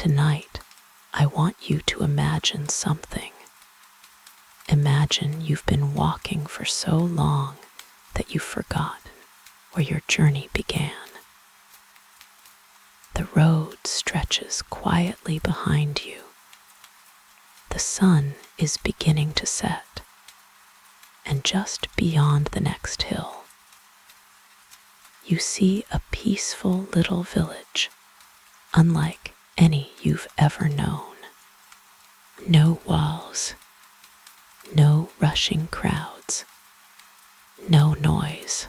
Tonight, I want you to imagine something. Imagine you've been walking for so long that you've forgotten where your journey began. The road stretches quietly behind you. The sun is beginning to set, and just beyond the next hill, you see a peaceful little village, unlike any you've ever known. No walls, no rushing crowds, no noise,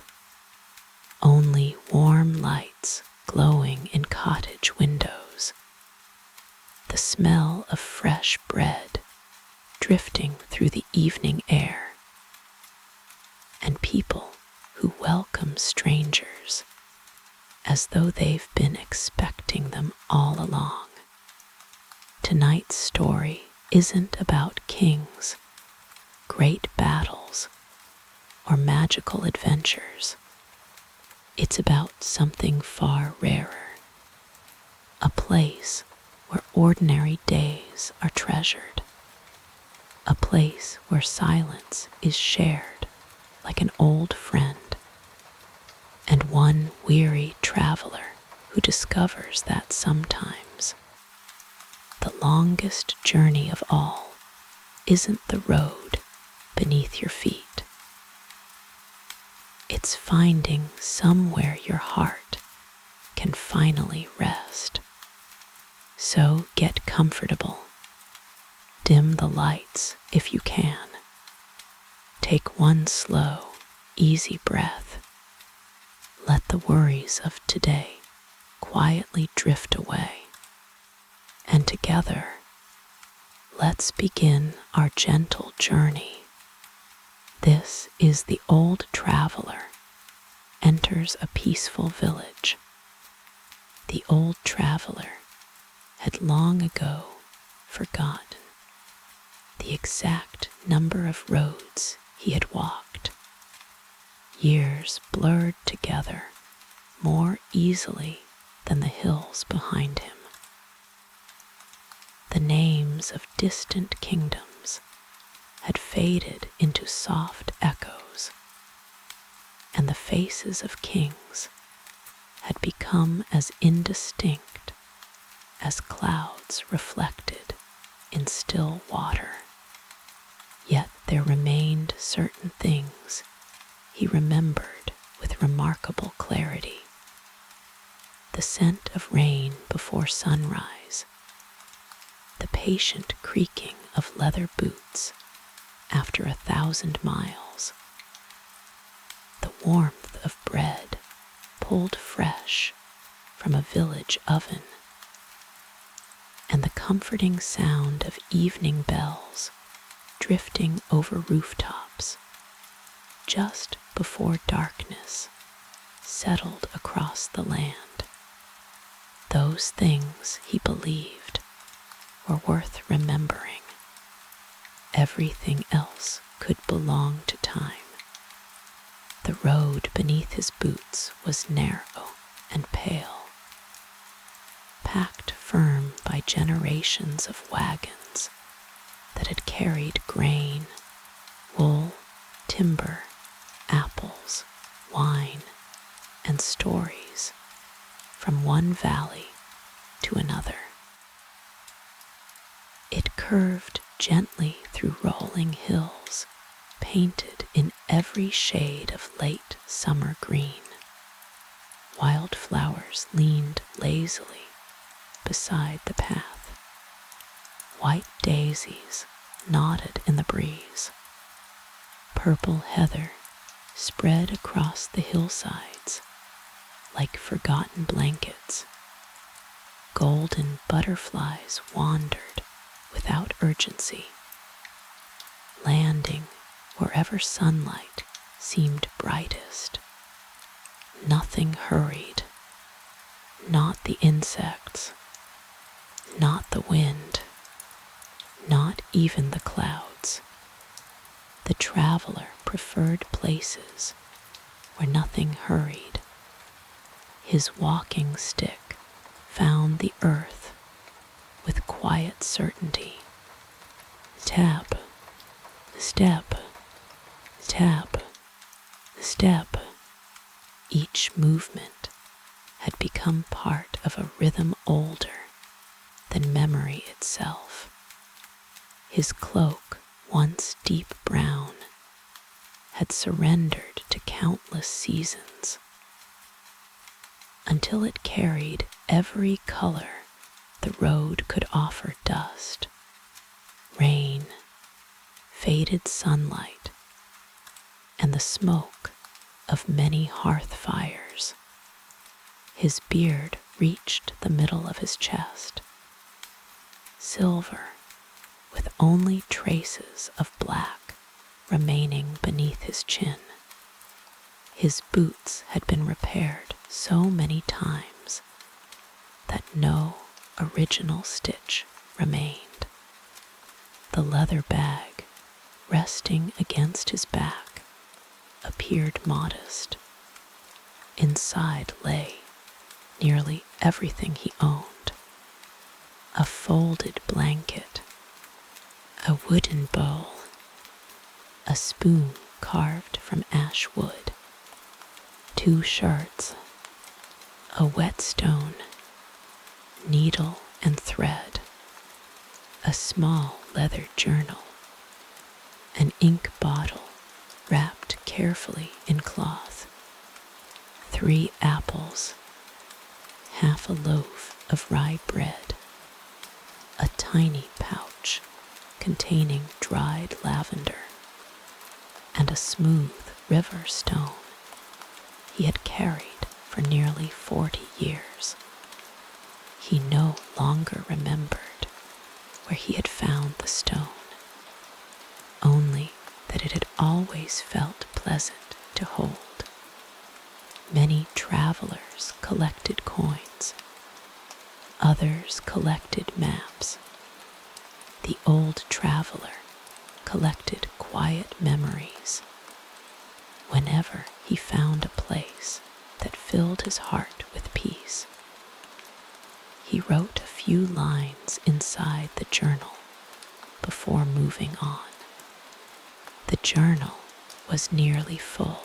only warm lights glowing in cottage windows, the smell of fresh bread drifting through the evening air, and people who welcome strangers as though they've been expecting them all along. Tonight's story isn't about kings, great battles, or magical adventures. It's about something far rarer, a place where ordinary days are treasured, a place where silence is shared like an old friend, and one weary traveler who discovers that sometimes the longest journey of all isn't the road beneath your feet. It's finding somewhere your heart can finally rest. So get comfortable. Dim the lights if you can. Take one slow, easy breath. Let the worries of today quietly drift away. And together, let's begin our gentle journey. This is the old traveler enters a peaceful village. The old traveler had long ago forgotten the exact number of roads he had walked. Years blurred together more easily than the hills behind him. The names of distant kingdoms had faded into soft echoes, and the faces of kings had become as indistinct as clouds reflected in still water. Yet there remained certain things he remembered with remarkable clarity. The scent of rain before sunrise, the patient creaking of leather boots after 1,000 miles, the warmth of bread pulled fresh from a village oven, and the comforting sound of evening bells drifting over rooftops just before darkness settled across the land. Those things, he believed, were worth remembering. Everything else could belong to time. The road beneath his boots was narrow and pale, packed firm by generations of wagons that had carried grain, wool, timber, apples, wine, and stories from one valley to another. It curved gently through rolling hills, painted in every shade of late summer green. Wildflowers leaned lazily beside the path. White daisies nodded in the breeze. Purple heather spread across the hillsides like forgotten blankets. Golden butterflies wandered without urgency, landing wherever sunlight seemed brightest. Nothing hurried, not the insects, not the wind, not even the clouds. The traveler preferred places where nothing hurried. His walking stick found the earth quiet certainty. Tap, step, tap, step. Each movement had become part of a rhythm older than memory itself. His cloak, once deep brown, had surrendered to countless seasons, until it carried every color the road could offer: dust, rain, faded sunlight, and the smoke of many hearth fires. His beard reached the middle of his chest, silver, with only traces of black remaining beneath his chin. His boots had been repaired so many times that no original stitch remained. The leather bag, resting against his back, appeared modest. Inside lay nearly everything he owned: a folded blanket, a wooden bowl, a spoon carved from ash wood, 2 shirts, a whetstone, needle and thread, a small leather journal, an ink bottle wrapped carefully in cloth, 3 apples, half a loaf of rye bread, a tiny pouch containing dried lavender, and a smooth river stone he had carried for nearly 40 years. He no longer remembered where he had found the stone, only that it had always felt pleasant to hold. Many travelers collected coins, others collected maps. The old traveler collected quiet memories. Whenever he found a place that filled his heart with peace, he wrote a few lines inside the journal before moving on. The journal was nearly full,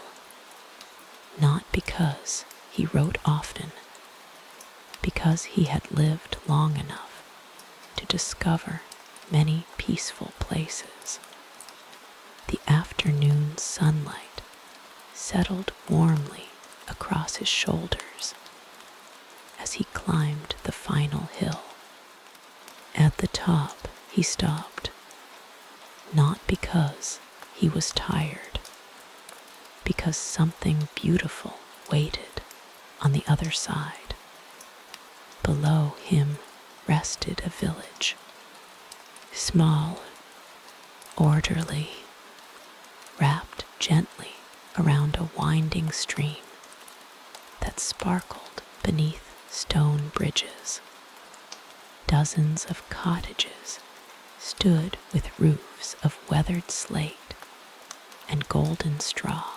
not because he wrote often, because he had lived long enough to discover many peaceful places. The afternoon sunlight settled warmly across his shoulders as he climbed the final hill. At the top, he stopped, not because he was tired, because something beautiful waited on the other side. Below him rested a village, small, orderly, wrapped gently around a winding stream that sparkled beneath stone bridges. Dozens of cottages stood with roofs of weathered slate and golden straw.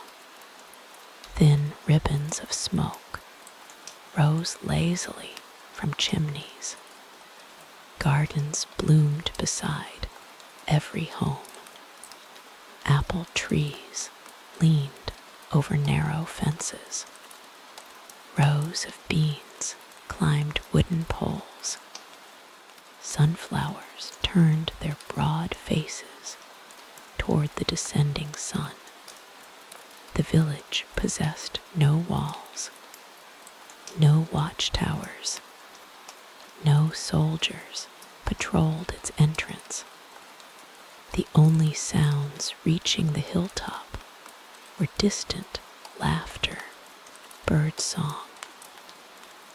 Thin ribbons of smoke rose lazily from chimneys. Gardens bloomed beside every home. Apple trees leaned over narrow fences. Rows of beans climbed wooden poles. Sunflowers turned their broad faces toward the descending sun. The village possessed no walls, no watchtowers, no soldiers patrolled its entrance. The only sounds reaching the hilltop were distant laughter, bird song,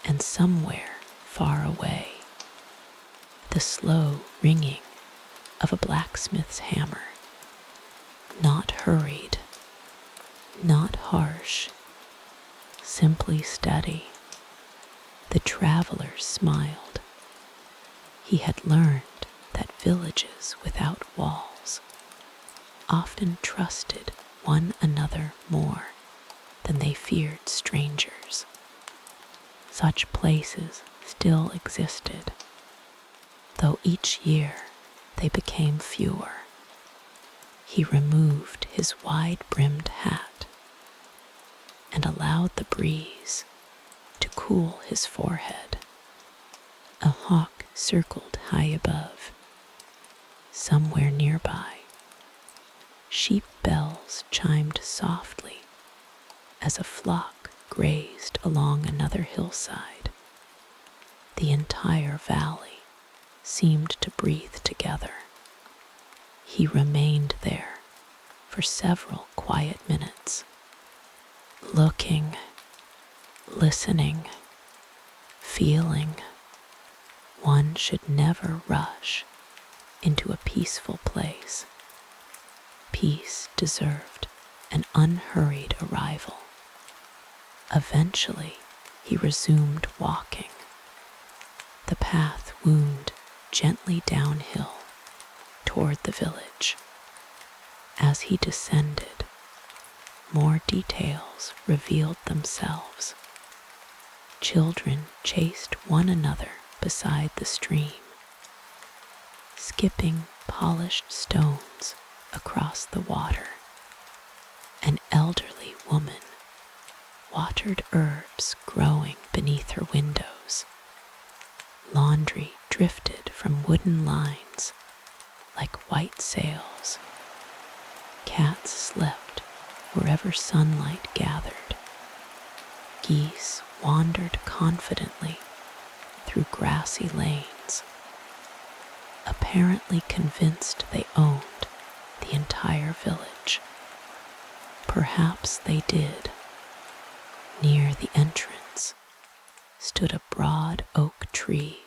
and somewhere far away, the slow ringing of a blacksmith's hammer. Not hurried, not harsh, simply steady. The traveler smiled. He had learned that villages without walls often trusted one another more than they feared strangers. Such places still existed, though although each year they became fewer. He removed his wide-brimmed hat and allowed the breeze to cool his forehead. A hawk circled high above. Somewhere nearby, sheep bells chimed softly as a flock grazed along another hillside. The entire valley seemed to breathe together. He remained there for several quiet minutes, looking, listening, feeling. One should never rush into a peaceful place. Peace deserved an unhurried arrival. Eventually, he resumed walking. The path wound gently downhill toward the village. As he descended, more details revealed themselves. Children chased one another beside the stream, skipping polished stones across the water. An elderly woman watered herbs growing beneath her windows. Laundry drifted from wooden lines like white sails. Cats slept wherever sunlight gathered. Geese wandered confidently through grassy lanes, apparently convinced they owned the entire village. Perhaps they did. Near the entrance stood a broad oak tree,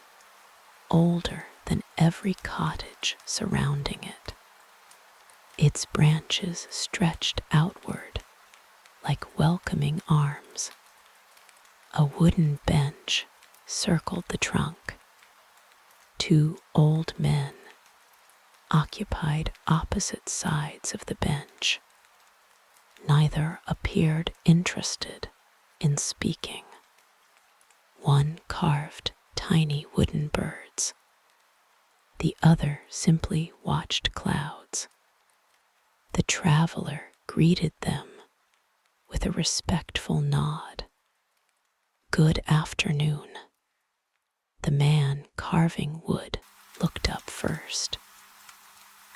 older than every cottage surrounding it. Its branches stretched outward like welcoming arms. A wooden bench circled the trunk. Two old men occupied opposite sides of the bench. Neither appeared interested in speaking. One carved tiny wooden birds. The other simply watched clouds. The traveler greeted them with a respectful nod. "Good afternoon." The man carving wood looked up first.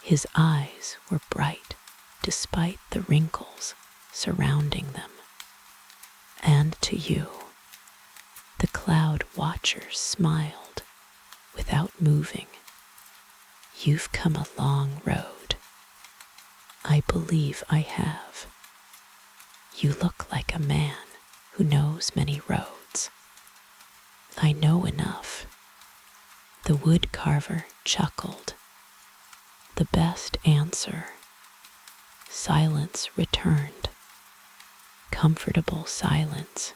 His eyes were bright despite the wrinkles surrounding them. "And to you." The cloud watcher smiled without moving. "You've come a long road." "I believe I have." "You look like a man who knows many roads." "I know enough." The wood carver chuckled. "The best answer." Silence returned. Comfortable silence.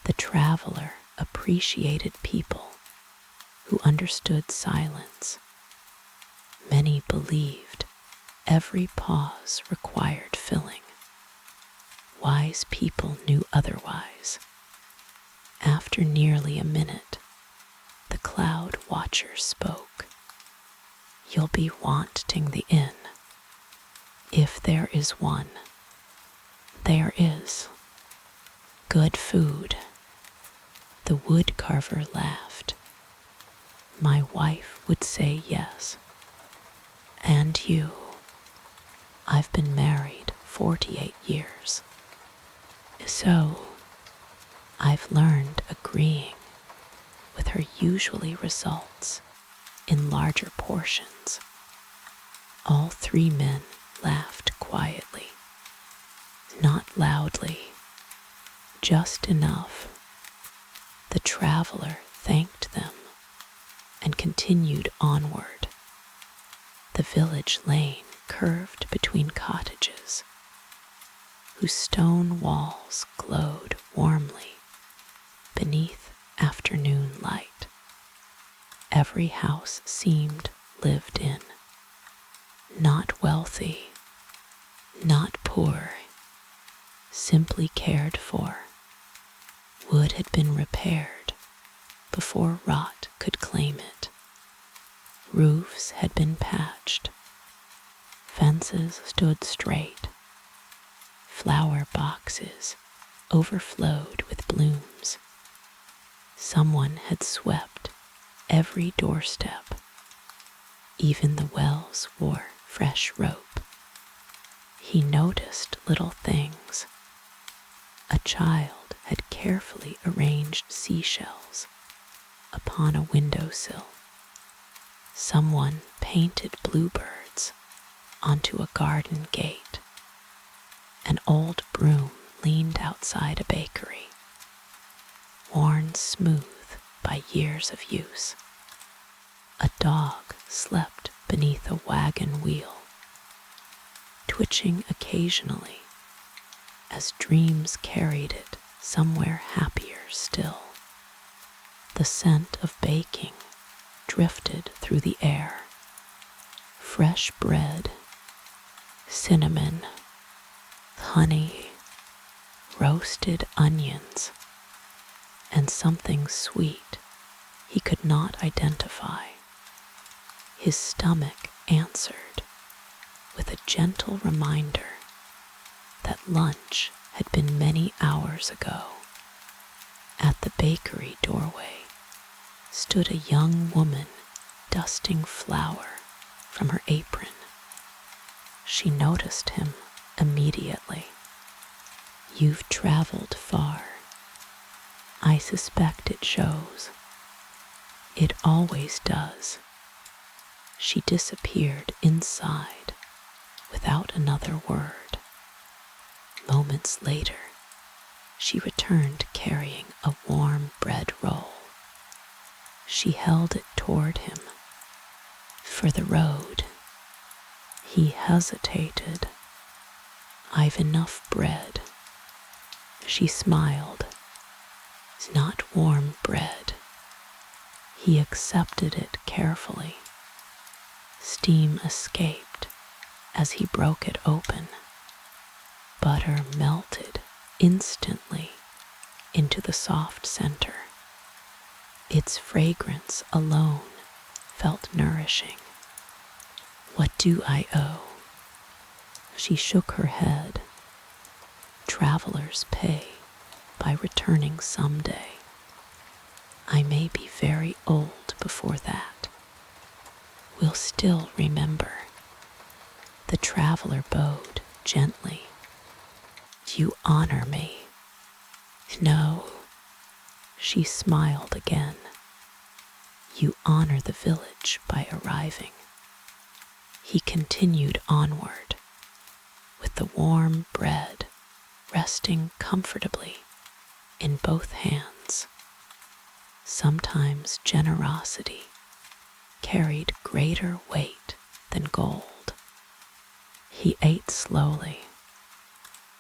The traveler appreciated people who understood silence. Many believed every pause required filling. Wise people knew otherwise. After nearly a minute, the cloud watcher spoke. "You'll be wanting the inn, if there is one." "There is." "Good food." The wood carver laughed. "My wife would say yes." "And you?" "I've been married 48 years. So, I've learned agreeing with her usually results in larger portions." All three men laughed quietly, not loudly, just enough. The traveler thanked them and continued onward. The village lane curved between cottages, whose stone walls glowed warmly beneath afternoon light. Every house seemed lived in. Not wealthy, not poor, simply cared for. Wood had been repaired before rot could claim it. Roofs had been patched, fences stood straight, flower boxes overflowed with blooms. Someone had swept every doorstep. Even the wells wore fresh rope. He noticed little things. A child had carefully arranged seashells upon a windowsill. Someone painted bluebirds onto a garden gate. An old broom leaned outside a bakery, worn smooth by years of use. A dog slept beneath a wagon wheel, twitching occasionally as dreams carried it somewhere happier still. The scent of baking drifted through the air. Fresh bread, cinnamon, honey, roasted onions, and something sweet he could not identify. His stomach answered with a gentle reminder that lunch had been many hours ago. At the bakery doorway stood a young woman dusting flour from her apron. She noticed him immediately. "You've traveled far. I suspect it shows. It always does." She disappeared inside without another word. Moments later, she returned carrying a warm bread roll. She held it toward him. "For the road." He hesitated. "I've enough bread." She smiled. "It's not warm bread." He accepted it carefully. Steam escaped as he broke it open. Butter melted instantly into the soft center. Its fragrance alone felt nourishing. "What do I owe?" She shook her head. "Travelers pay by returning someday. I may be very old before that. We'll still remember." The traveler bowed gently. "You honor me." "No." She smiled again. "You honor the village by arriving." He continued onward, with the warm bread resting comfortably in both hands. Sometimes generosity carried greater weight than gold. He ate slowly.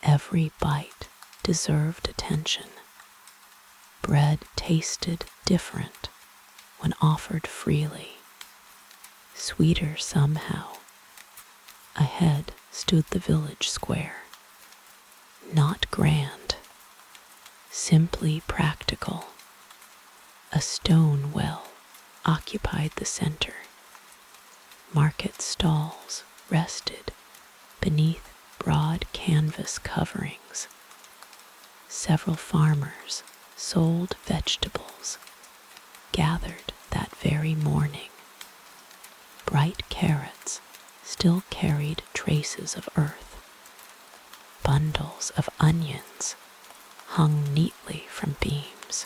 Every bite deserved attention. Bread tasted different when offered freely, sweeter somehow. Ahead stood the village square, not grand, simply practical. A stone well occupied the center. Market stalls rested beneath broad canvas coverings. Several farmers sold vegetables gathered that very morning. Bright carrots still carried traces of earth. Bundles of onions hung neatly from beams.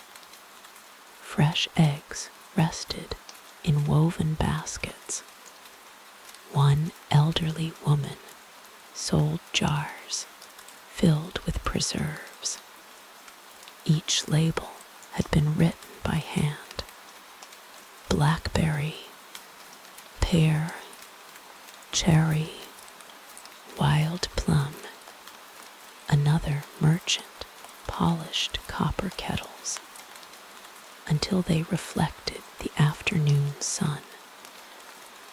Fresh eggs rested in woven baskets. One elderly woman sold jars filled with preserves. Each label had been written by hand. Blackberry, pear, cherry, wild plum. Another merchant polished copper kettles until they reflected the afternoon sun.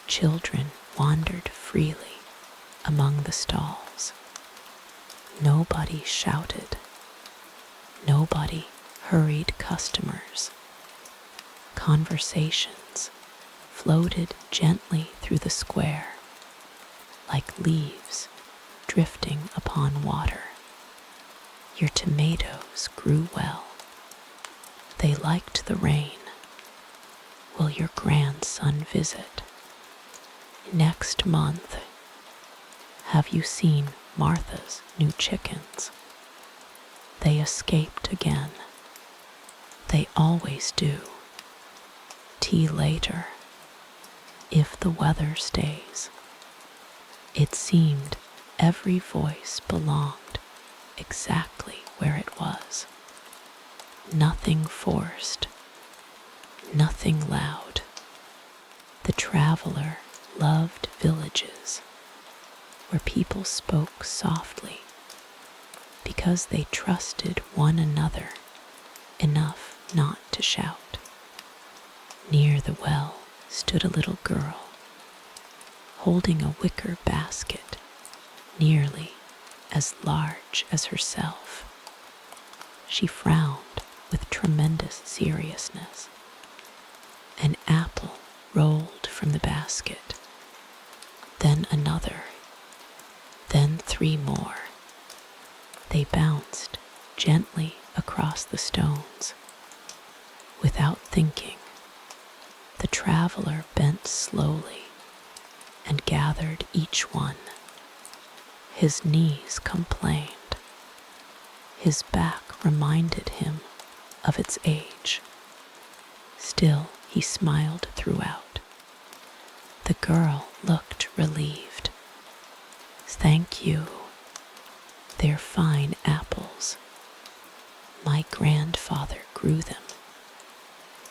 Children wandered freely among the stalls. Nobody shouted. Nobody hurried customers. Conversations floated gently through the square, like leaves drifting upon water. Your tomatoes grew well. They liked the rain. Will your grandson visit next month? Have you seen Martha's new chickens? They escaped again. They always do. Tea later, if the weather stays. It seemed every voice belonged exactly where it was. Nothing forced, nothing loud. The traveler loved villages where people spoke softly because they trusted one another enough not to shout. Near the well stood a little girl, holding a wicker basket nearly as large as herself. She frowned with tremendous seriousness. An apple rolled from the basket, then another, then 3 more. They bounced gently across the stones. Without thinking, the traveler bent slowly and gathered each one. His knees complained. His back reminded him of its age. Still, he smiled throughout. The girl looked relieved. Thank you. They're fine apples. My grandfather grew them.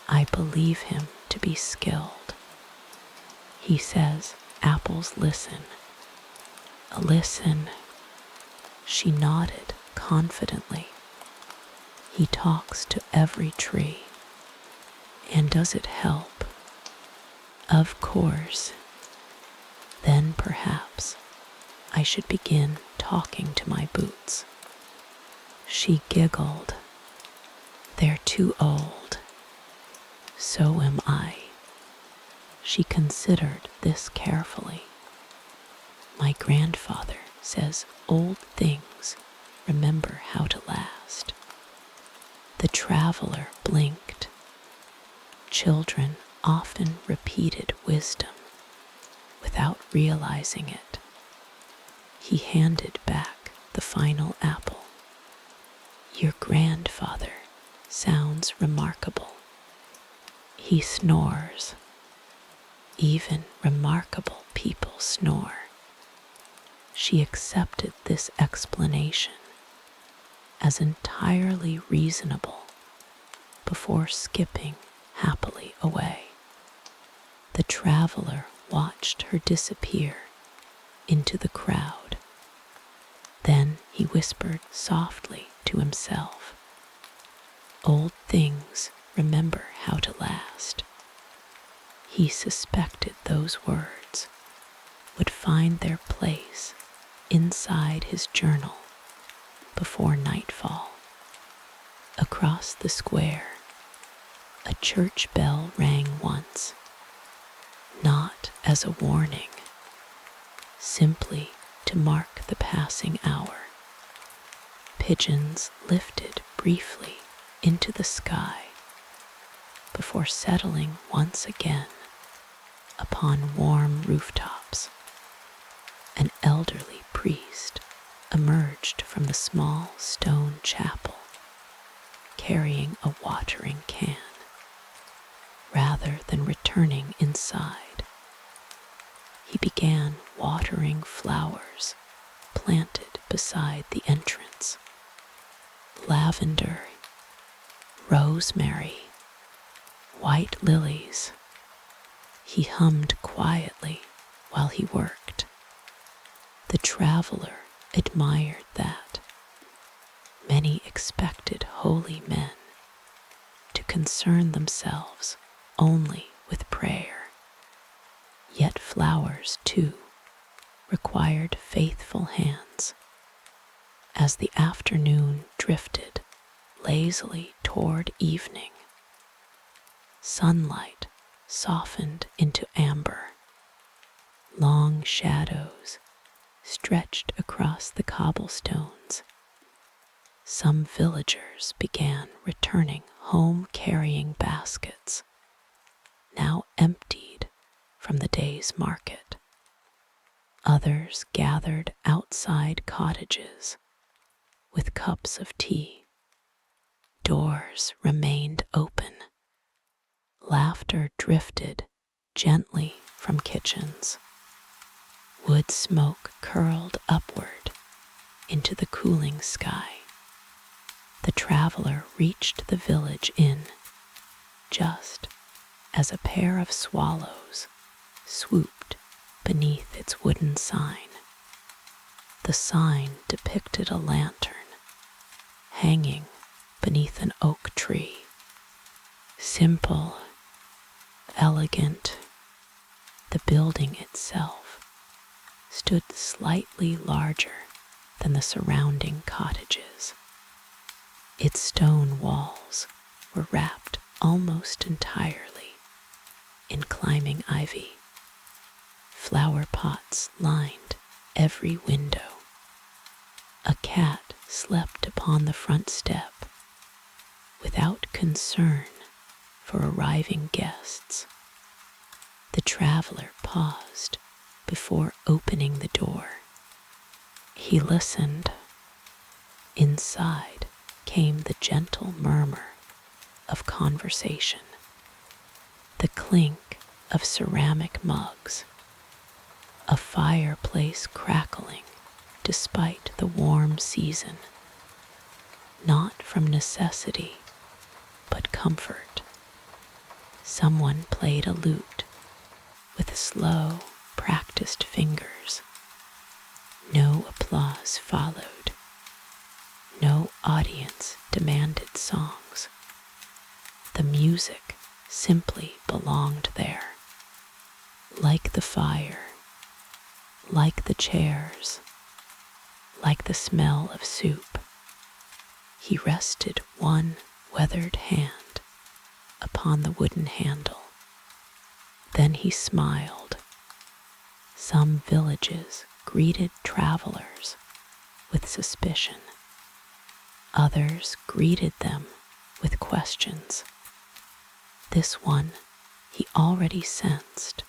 I believe him to be skilled. He says apples listen. Listen. She nodded confidently. He talks to every tree. And does it help? Of course. Then perhaps I should begin talking to my boots. She giggled. They're too old. So am I. She considered this carefully. My grandfather says old things remember how to last. The traveler blinked. Children often repeated wisdom without realizing it. He handed back the final apple. Your grandfather sounds remarkable. He snores. Even remarkable people snore. She accepted this explanation as entirely reasonable before skipping happily away. The traveler watched her disappear into the crowd. Then he whispered softly to himself, old things remember how to last. He suspected those words would find their place inside his journal before nightfall. Across the square, a church bell rang once, not as a warning, simply to mark the passing hour. Pigeons lifted briefly into the sky before settling once again upon warm rooftops. An elderly priest emerged from the small stone chapel, carrying a watering can. Rather than returning inside, he began watering flowers planted beside the entrance. Lavender, rosemary, white lilies. He hummed quietly while he worked. The traveler admired that. Many expected holy men to concern themselves only with prayer. Yet flowers, too, required faithful hands. As the afternoon drifted lazily toward evening, sunlight softened into shadows stretched across the cobblestones. Some villagers began returning home carrying baskets, now emptied from the day's market. Others gathered outside cottages with cups of tea. Doors remained open. Laughter drifted gently from kitchens. Wood smoke curled upward into the cooling sky. The traveler reached the village inn just as a pair of swallows swooped beneath its wooden sign. The sign depicted a lantern hanging beneath an oak tree. Simple, elegant, the building itself stood slightly larger than the surrounding cottages. Its stone walls were wrapped almost entirely in climbing ivy. Flower pots lined every window. A cat slept upon the front step without concern for arriving guests. The traveler paused before opening the door. He listened. Inside came the gentle murmur of conversation, the clink of ceramic mugs, a fireplace crackling despite the warm season, not from necessity, but comfort. Someone played a lute with slow, practiced fingers. No applause followed. No audience demanded songs. The music simply belonged there. Like the fire, like the chairs, like the smell of soup. He rested one weathered hand upon the wooden handle. Then he smiled. Some villages greeted travelers with suspicion. Others greeted them with questions. This one, he already sensed,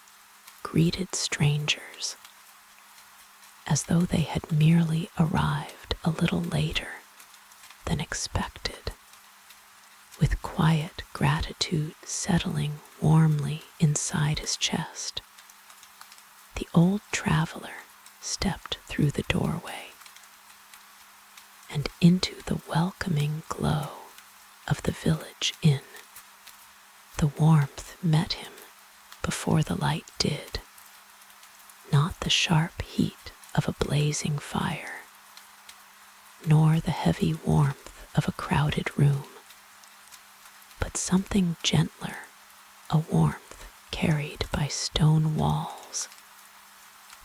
greeted strangers as though they had merely arrived a little later than expected, with quiet gratitude settling warmly inside his chest. The old traveler stepped through the doorway and into the welcoming glow of the village inn. The warmth met him before the light did, not the sharp heat of a blazing fire, nor the heavy warmth of a crowded room, but something gentler, a warmth carried by stone walls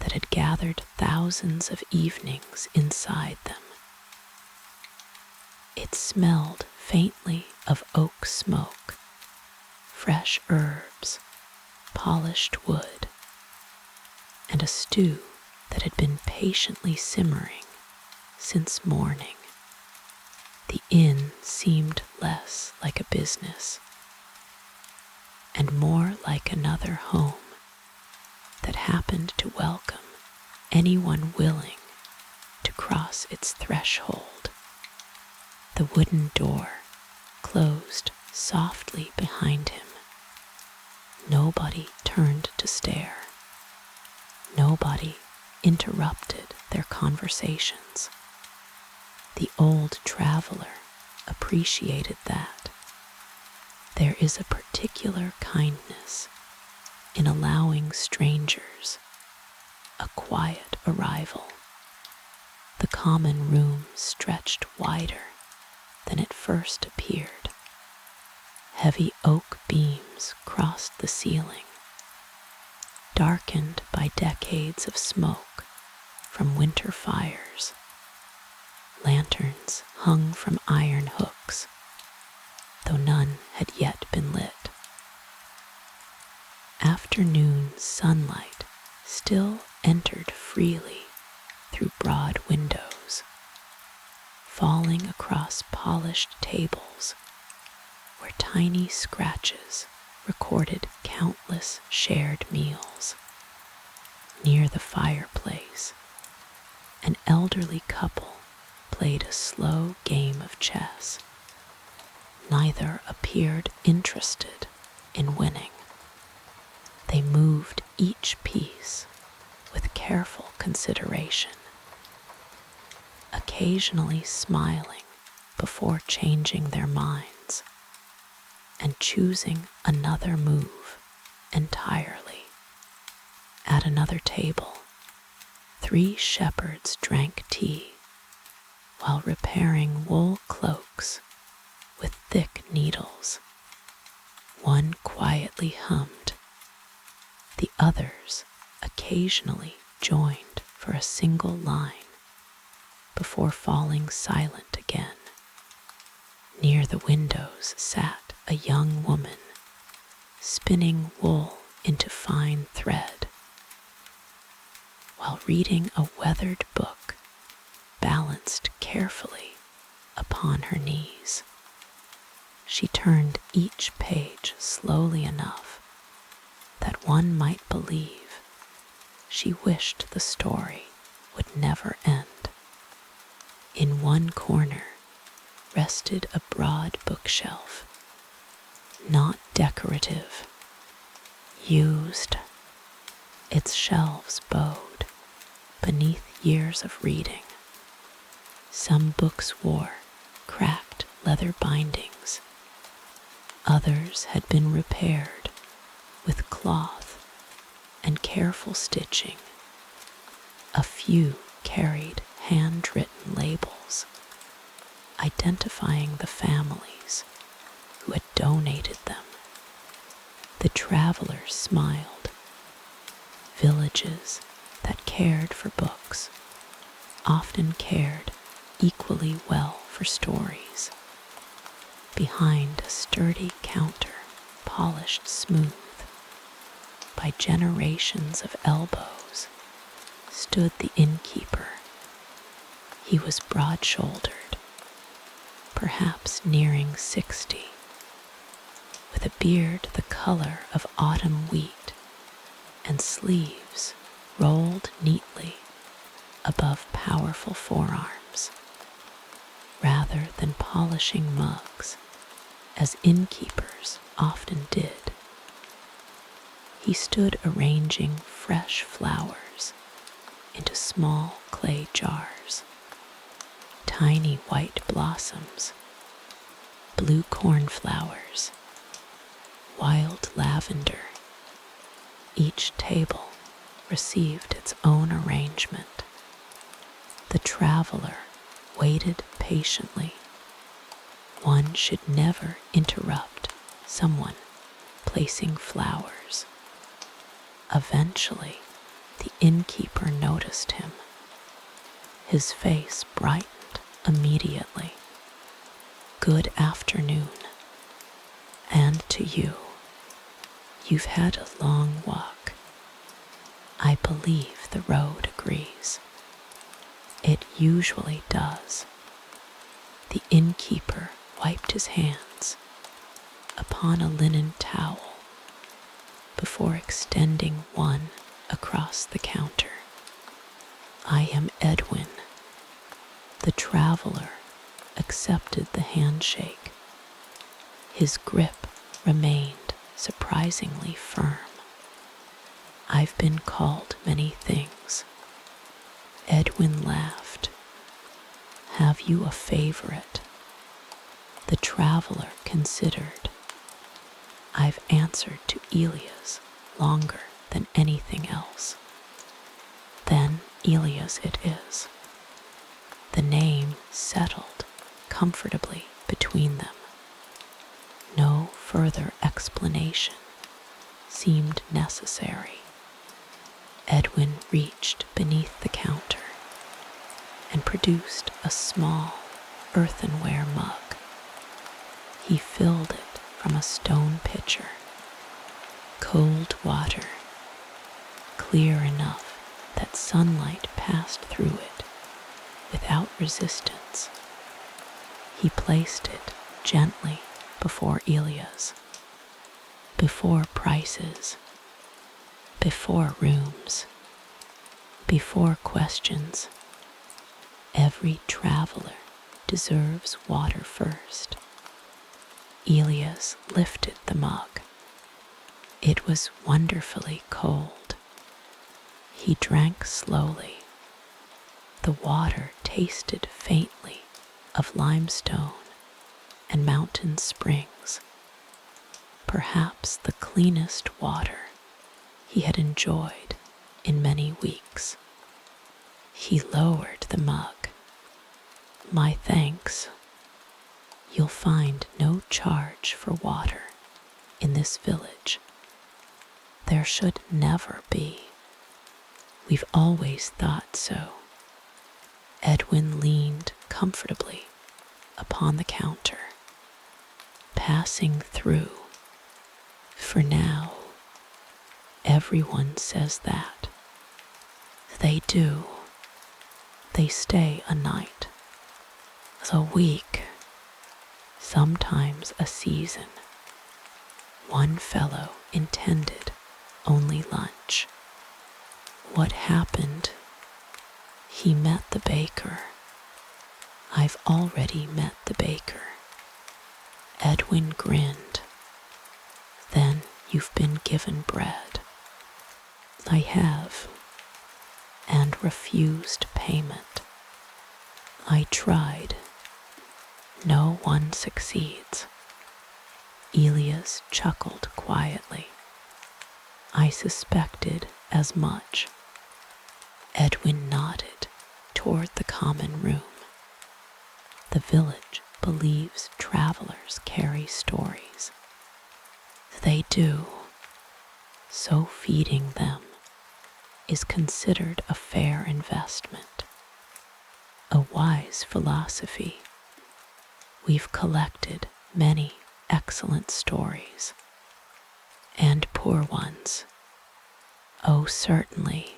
that had gathered thousands of evenings inside them. It smelled faintly of oak smoke, fresh herbs, polished wood, and a stew that had been patiently simmering since morning. The inn seemed less like a business and more like another home that happened to welcome anyone willing to cross its threshold. The wooden door closed softly behind him. Nobody turned to stare. Nobody interrupted their conversations. The old traveler appreciated that. There is a particular kindness in allowing strangers a quiet arrival. The common room stretched wider than it first appeared. Heavy oak beams crossed the ceiling, darkened by decades of smoke from winter fires. Lanterns hung from iron hooks, though none had yet been lit. Afternoon sunlight still entered freely through broad windows, falling across polished tables where tiny scratches recorded countless shared meals. Near the fireplace, an elderly couple played a slow game of chess. Neither appeared interested in winning. They moved each piece with careful consideration, occasionally smiling before changing their minds and choosing another move entirely. At another table, 3 shepherds drank tea while repairing wool cloaks with thick needles. One quietly hummed. The others occasionally joined for a single line before falling silent again. Near the windows sat a young woman, spinning wool into fine thread, while reading a weathered book balanced carefully upon her knees. She turned each page slowly enough that one might believe she wished the story would never end. In one corner rested a broad bookshelf, not decorative, used. Its shelves bowed beneath years of reading. Some books wore cracked leather bindings. Others had been repaired with cloth and careful stitching. A few carried handwritten labels identifying the families who had donated them. The travelers smiled. Villages that cared for books often cared equally well for stories. Behind a sturdy counter, polished smooth by generations of elbows, stood the innkeeper. He was broad-shouldered, perhaps nearing 60, with a beard the color of autumn wheat and sleeves rolled neatly above powerful forearms. Rather than polishing mugs, as innkeepers often did, he stood arranging fresh flowers into small clay jars. Tiny white blossoms, blue cornflowers, wild lavender. Each table received its own arrangement. The traveler waited patiently. One should never interrupt someone placing flowers. Eventually, the innkeeper noticed him. His face brightened immediately. Good afternoon. And to you. You've had a long walk. I believe the road agrees. It usually does. The innkeeper wiped his hands upon a linen towel before extending one across the counter. I am Edwin. The traveler accepted the handshake. His grip remained surprisingly firm. I've been called many things. Edwin laughed. Have you a favorite? The traveler considered. I've answered to Elias longer than anything else. Then Elias it is. The name settled comfortably between them. No further explanation seemed necessary. Edwin reached beneath the counter and produced a small earthenware mug. He filled it from a stone pitcher. Cold water, clear enough yet sunlight passed through it without resistance. He placed it gently before Elia's, before prices, before rooms, before questions. Every traveler deserves water first. Elias lifted the mug. It was wonderfully cold. He drank slowly. The water tasted faintly of limestone and mountain springs, perhaps the cleanest water he had enjoyed in many weeks. He lowered the mug. "My thanks. You'll find no charge for water in this village. There should never be. We've always thought so." Edwin leaned comfortably upon the counter. "Passing through. For now." Everyone says that. They do. They stay a night, a week, sometimes a season. One fellow intended only lunch. What happened? He met the baker. I've already met the baker. Edwin grinned. Then you've been given bread. I have, and refused payment. I tried. No one succeeds. Elias chuckled quietly. I suspected as much. Edwin nodded toward the common room. The village believes travelers carry stories. They do. So feeding them is considered a fair investment, a wise philosophy. We've collected many excellent stories, and poor ones. Oh, certainly,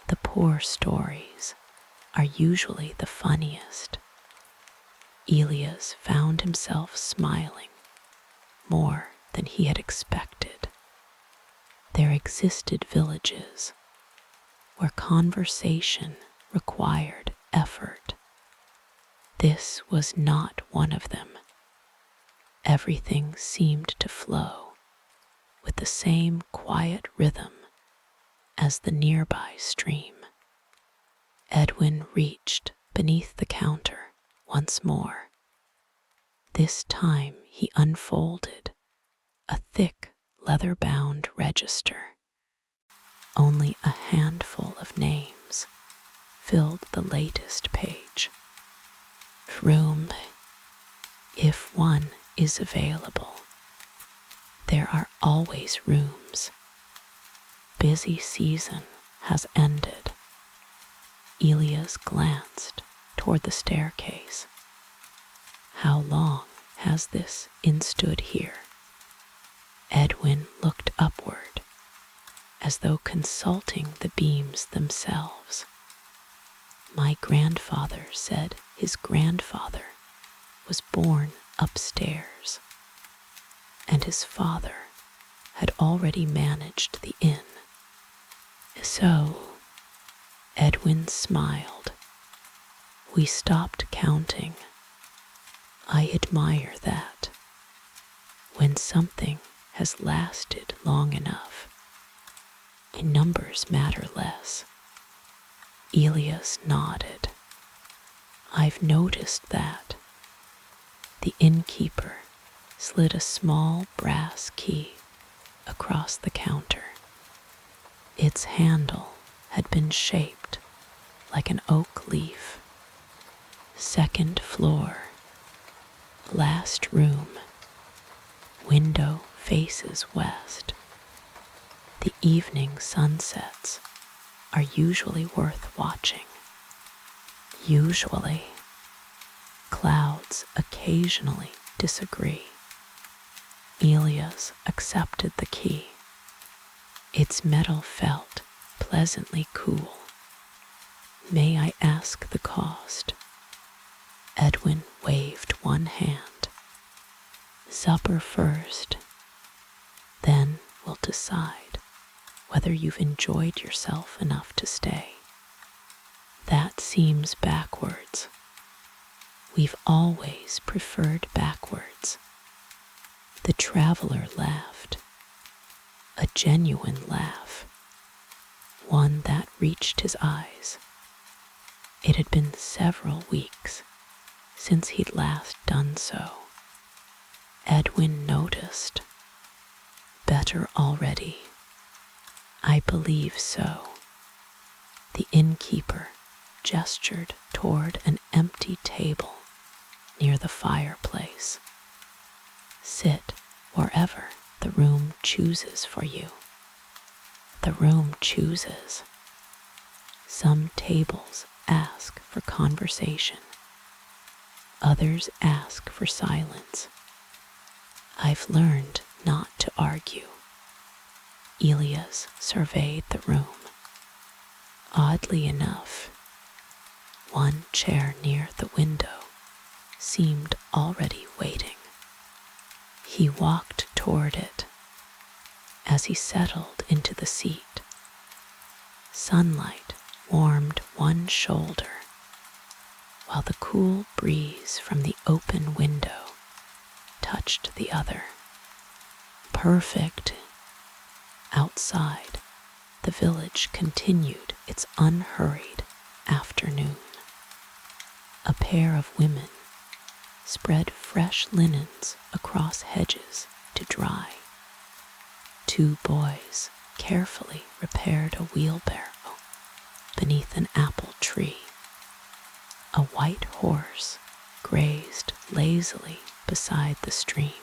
the poor stories are usually the funniest. Elias found himself smiling more than he had expected. There existed villages where conversation required effort. This was not one of them. Everything seemed to flow with the same quiet rhythm as the nearby stream. Edwin reached beneath the counter once more. This time he unfolded a thick leather-bound register. Only a handful of names filled the latest page. Room, if one is available. There are always rooms. Busy season has ended. Elias glanced toward the staircase. How long has this inn stood here? Edwin looked upward, as though consulting the beams themselves. My grandfather said his grandfather was born upstairs, and his father had already managed the inn. So, Edwin smiled. We stopped counting. I admire that. When something has lasted long enough, numbers matter less. Elias nodded. I've noticed that. The innkeeper slid a small brass key across the counter. Its handle had been shaped like an oak leaf. Second floor. Last room. Window faces west. The evening sunsets are usually worth watching. Usually. Clouds occasionally disagree. Elias accepted the key. Its metal felt pleasantly cool. May I ask the cost? Edwin waved one hand. Supper first, then we'll decide whether you've enjoyed yourself enough to stay. That seems backwards. We've always preferred backwards. The traveler laughed, a genuine laugh, one that reached his eyes. It had been several weeks since he'd last done so. Edwin noticed. Better already. I believe so. The innkeeper gestured toward an empty table near the fireplace. Sit wherever the room chooses for you. The room chooses. Some tables ask for conversation. Others ask for silence. I've learned not to argue. Elias surveyed the room. Oddly enough, one chair near the window seemed already waiting. He walked toward it. As he settled into the seat, sunlight warmed one shoulder, while the cool breeze from the open window touched the other. Perfect. Outside, the village continued its unhurried afternoon. A pair of women spread fresh linens across hedges to dry. Two boys carefully repaired a wheelbarrow beneath an apple tree. A white horse grazed lazily beside the stream,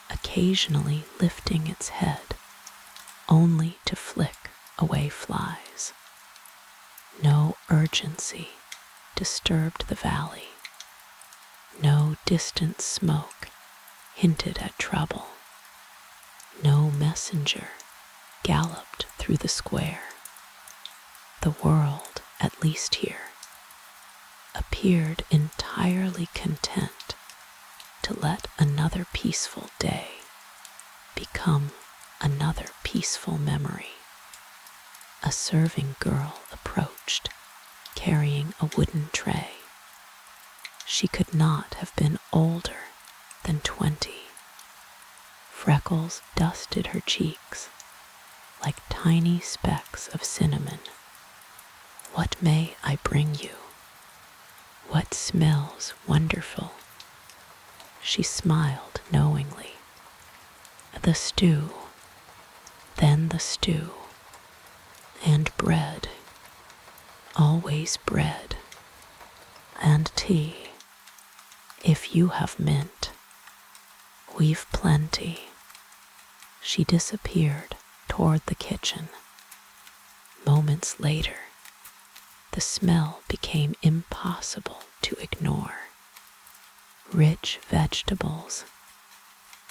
occasionally lifting its head only to flick away flies. No urgency disturbed the valley. No distant smoke hinted at trouble. No messenger galloped through the square. The world, at least here, appeared entirely content to let another peaceful day become another peaceful memory. A serving girl approached, carrying a wooden tray. She could not have been older than 20. Freckles dusted her cheeks like tiny specks of cinnamon. What may I bring you? What smells wonderful? She smiled knowingly. The stew, then the stew, and bread, always bread, and tea, if you have mint. We've plenty. She disappeared toward the kitchen. Moments later, the smell became impossible to ignore. Rich vegetables,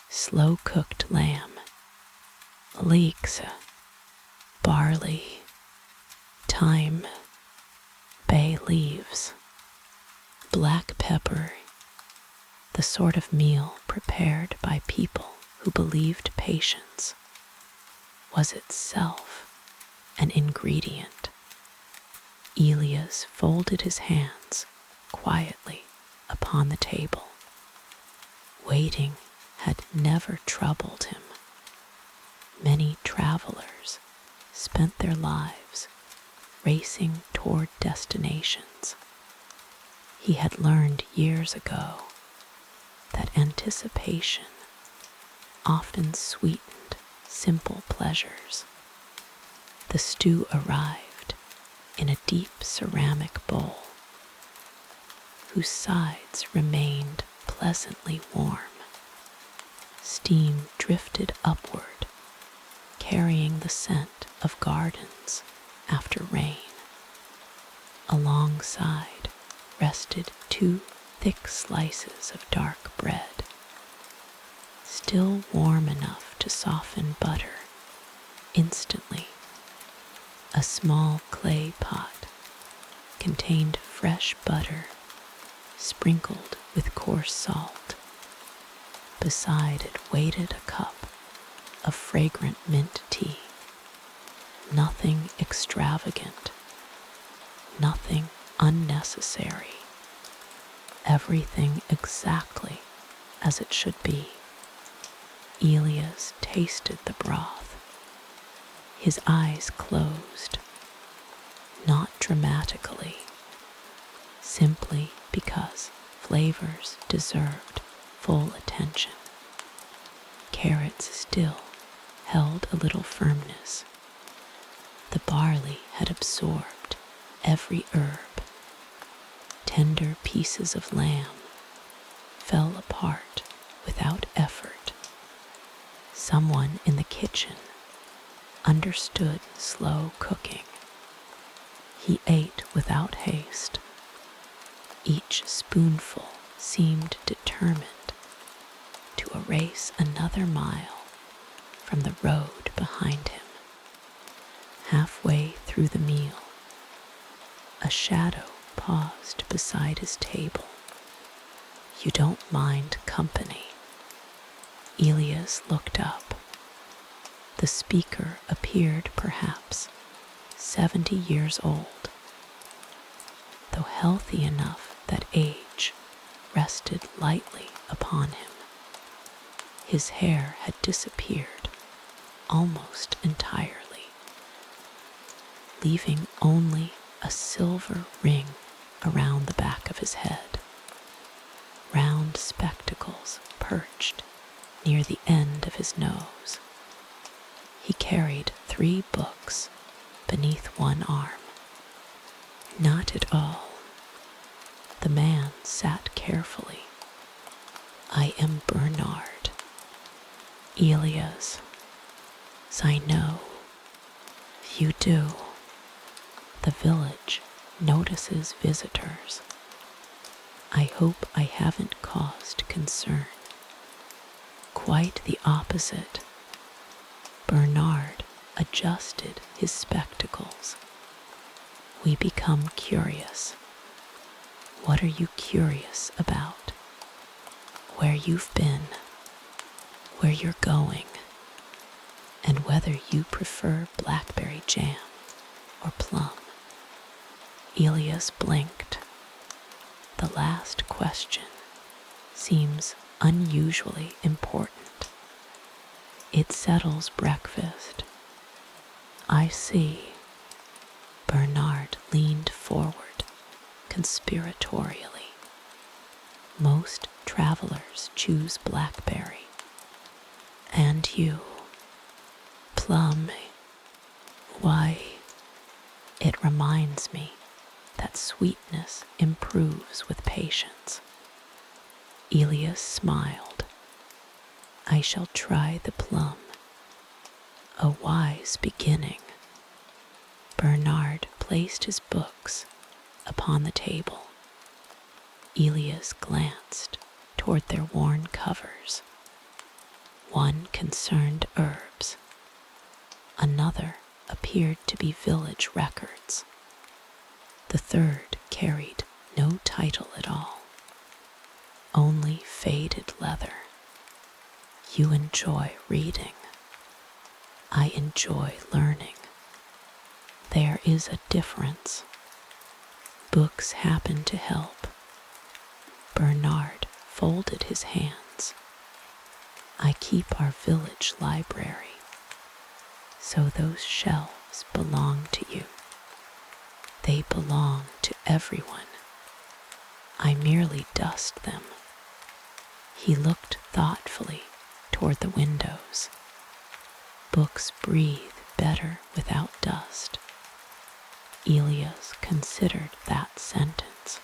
slow-cooked lamb, leeks, barley, thyme, bay leaves, black pepper, the sort of meal prepared by people who believed patience was itself an ingredient. Elias folded his hands quietly upon the table. Waiting had never troubled him. Many travelers spent their lives racing toward destinations. He had learned years ago that anticipation often sweetened simple pleasures. The stew arrived in a deep ceramic bowl, whose sides remained pleasantly warm. Steam drifted upward, carrying the scent of gardens after rain. Alongside rested 2 thick slices of dark bread, still warm enough to soften butter instantly A small clay pot contained fresh butter sprinkled with coarse salt. Beside it waited a cup of fragrant mint tea. Nothing extravagant, nothing unnecessary. Everything exactly as it should be. Elias tasted the broth, his eyes closed, not dramatically, simply because flavors deserved full attention. Carrots still held a little firmness. The barley had absorbed every herb. Tender pieces of lamb fell apart without effort. Someone in the kitchen understood slow cooking. He ate without haste. Each spoonful seemed determined to erase another mile from the road behind him. Halfway through the meal, a shadow paused beside his table. "You don't mind company?" Elias looked up. The speaker appeared perhaps 70 years old, though healthy enough that age rested lightly upon him. His hair had disappeared almost entirely, leaving only a silver ring around the back of his head. Round spectacles perched near the end of his nose. He carried 3 books beneath one arm. Not at all. The man sat carefully. "I am Bernard." "Elias." "I know. You do. The village notices visitors. I hope I haven't caused concern." Quite the opposite. Bernard adjusted his spectacles. "We become curious." "What are you curious about?" "Where you've been, where you're going, and whether you prefer blackberry jam or plum." Elias blinked. The last question seems unusually important. "It settles breakfast." "I see." Bernard leaned forward conspiratorially. "Most travelers choose blackberry. And you?" "Plum. Why?" "It reminds me that sweetness improves with patience." Elias smiled. "I shall try the plum." "A wise beginning." Bernard placed his books upon the table. Elias glanced toward their worn covers. One concerned herbs. Another appeared to be village records. The third carried no title at all, only faded leather. "You enjoy reading." "I enjoy learning." "There is a difference." "Books happen to help." Bernard folded his hands. "I keep our village library, so those shelves belong to you. They belong to everyone. I merely dust them." He looked thoughtfully toward the windows. "Books breathe better without dust." Elias considered that sentence.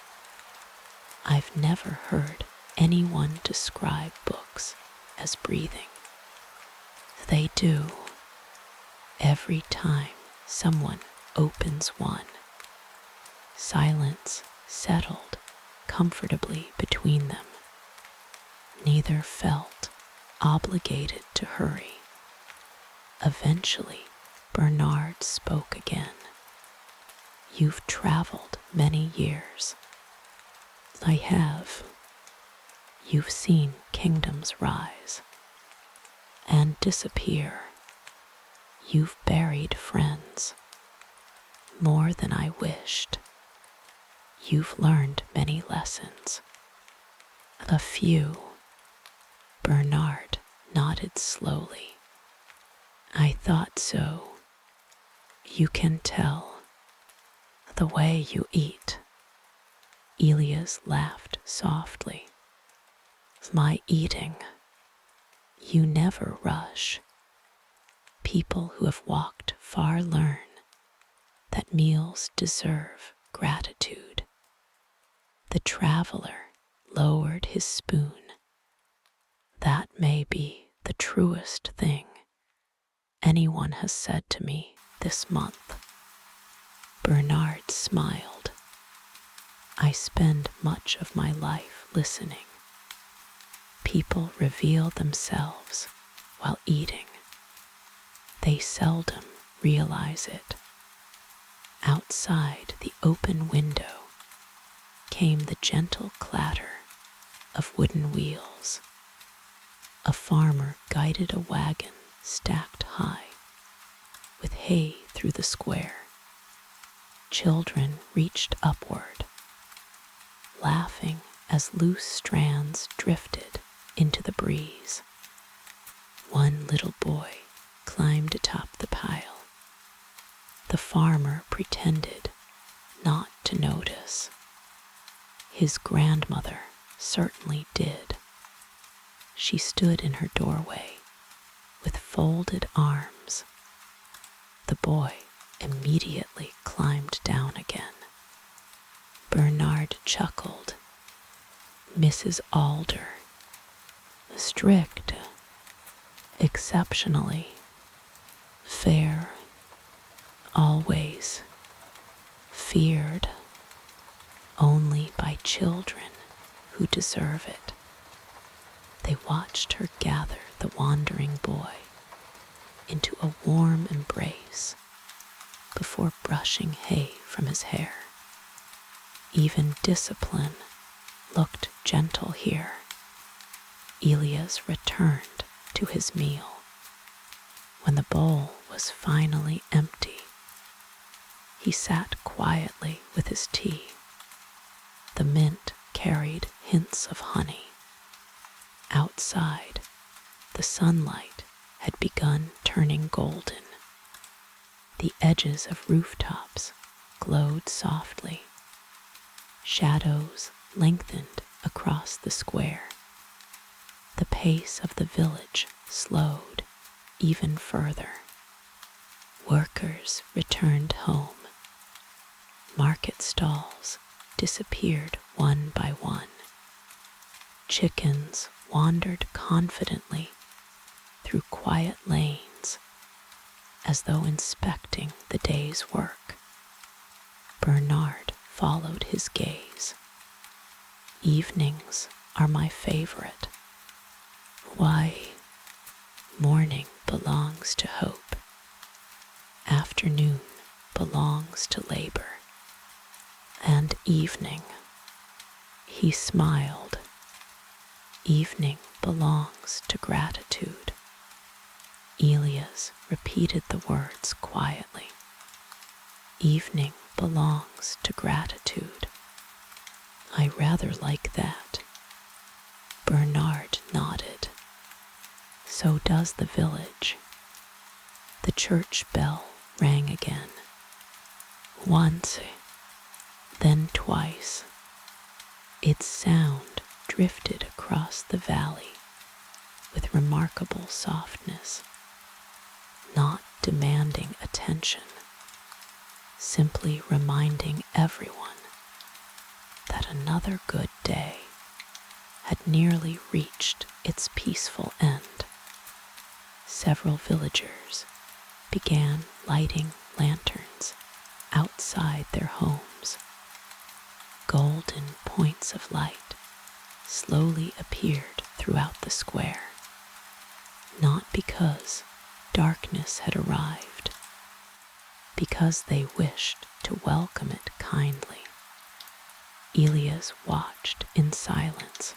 "I've never heard anyone describe books as breathing." "They do. Every time someone opens one." Silence settled comfortably between them. Neither felt obligated to hurry. Eventually, Bernard spoke again. You've traveled many years. I have. You've seen kingdoms rise and disappear. You've buried friends more than I wished. You've learned many lessons. A few. Bernard nodded slowly. I thought so. You can tell. The way you eat. Elias laughed softly. My eating. You never rush. People who have walked far learn that meals deserve gratitude. The traveler lowered his spoon. That may be the truest thing anyone has said to me this month. Bernard smiled. I spend much of my life listening. People reveal themselves while eating. They seldom realize it. Outside the open window came the gentle clatter of wooden wheels. A farmer guided a wagon stacked high with hay through the square. Children reached upward, laughing as loose strands drifted into the breeze. One little boy climbed atop the pile. The farmer pretended not to notice. His grandmother certainly did. She stood in her doorway with folded arms. The boy immediately climbed down again. Bernard chuckled. Mrs. Alder, strict, exceptionally fair, always feared only by children who deserve it. They watched her gather the wandering boy into a warm embrace before brushing hay from his hair. Even discipline looked gentle here. Elias returned to his meal. When the bowl was finally empty, he sat quietly with his tea. The mint carried hints of honey. Outside, the sunlight had begun turning golden. The edges of rooftops glowed softly. Shadows lengthened across the square. The pace of the village slowed even further. Workers returned home. Market stalls disappeared one by one. Chickens wandered confidently through quiet lanes as though inspecting the day's work. Bernard followed his gaze. Evenings are my favorite. Why, morning belongs to hope. Afternoon belongs to labor. And evening, he smiled. Evening belongs to gratitude. Elias repeated the words quietly. Evening belongs to gratitude. I rather like that. Bernard nodded. So does the village. The church bell rang again. Once, then twice. Its sound drifted across the valley with remarkable softness, not demanding attention, simply reminding everyone that another good day had nearly reached its peaceful end. Several villagers began lighting lanterns outside their homes. Golden points of light slowly appeared throughout the square, not because darkness had arrived, because they wished to welcome it kindly. Elias watched in silence.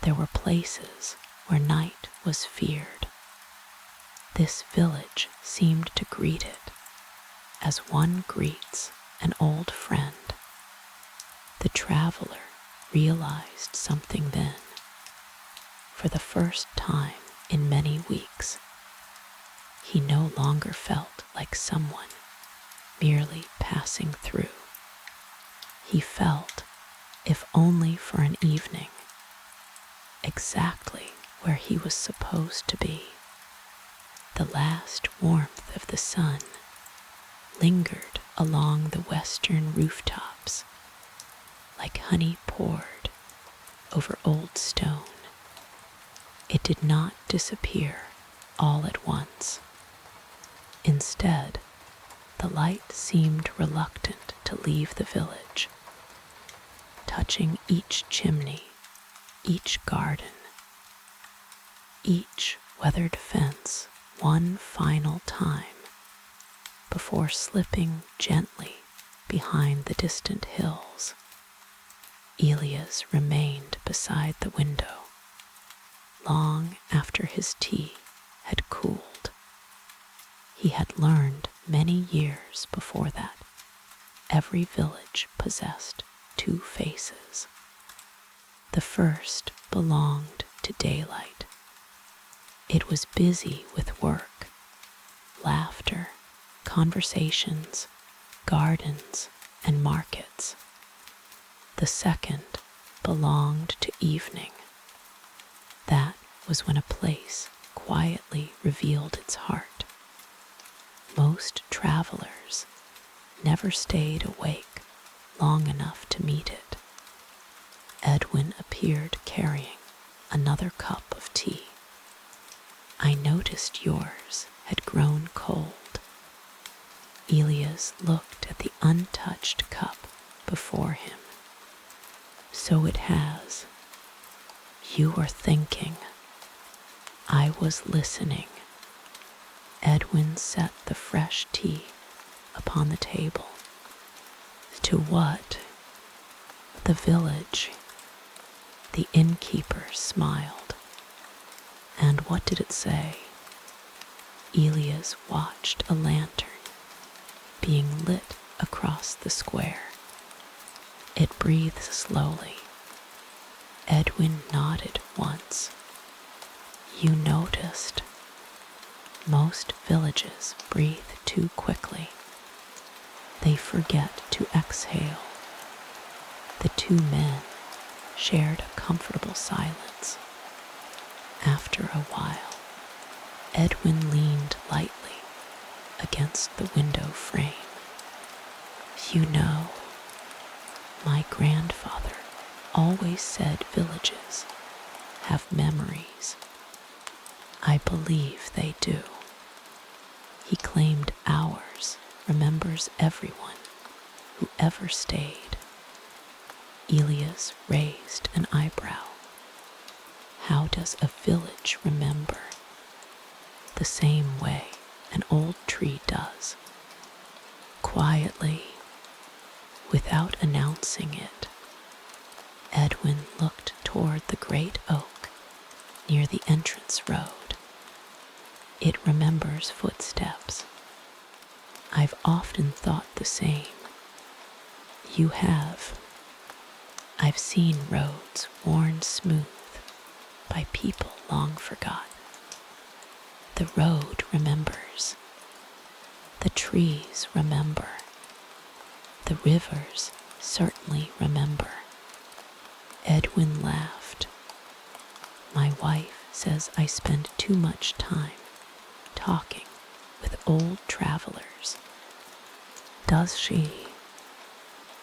There were places where night was feared. This village seemed to greet it as one greets an old friend. The traveler realized something then. For the first time in many weeks, he no longer felt like someone merely passing through. He felt, if only for an evening, exactly where he was supposed to be. The last warmth of the sun lingered along the western rooftops, like honey poured over old stone. It did not disappear all at once. Instead, the light seemed reluctant to leave the village, touching each chimney, each garden, each weathered fence one final time before slipping gently behind the distant hills. Elias remained beside the window long after his tea had cooled. He had learned many years before that every village possessed two faces. The first belonged to daylight. It was busy with work, laughter, conversations, gardens, and markets. The second belonged to evening. That was when a place quietly revealed its heart. Most travelers never stayed awake long enough to meet it. Edwin appeared carrying another cup of tea. I noticed yours had grown cold. Elias looked at the untouched cup before him. So it has. You were thinking. I was listening. Edwin set the fresh tea upon the table. To what? The village. The innkeeper smiled. And what did it say? Elias watched a lantern being lit across the square. It breathed slowly. Edwin nodded once. You noticed. Most villages breathe too quickly. They forget to exhale. The two men shared a comfortable silence. After a while, Edwin leaned lightly against the window frame. You know, my grandfather always said villages have memories. I believe they do. He claimed ours remembers everyone who ever stayed. Elias raised an eyebrow. How does a village remember? The same way an old tree does. Quietly, without announcing it, Edwin looked toward the great oak near the entrance road. It remembers footsteps. I've often thought the same. You have. I've seen roads worn smooth by people long forgotten. The road remembers. The trees remember. The rivers certainly remember. Edwin laughed. My wife says I spend too much time talking with old travelers. Does she?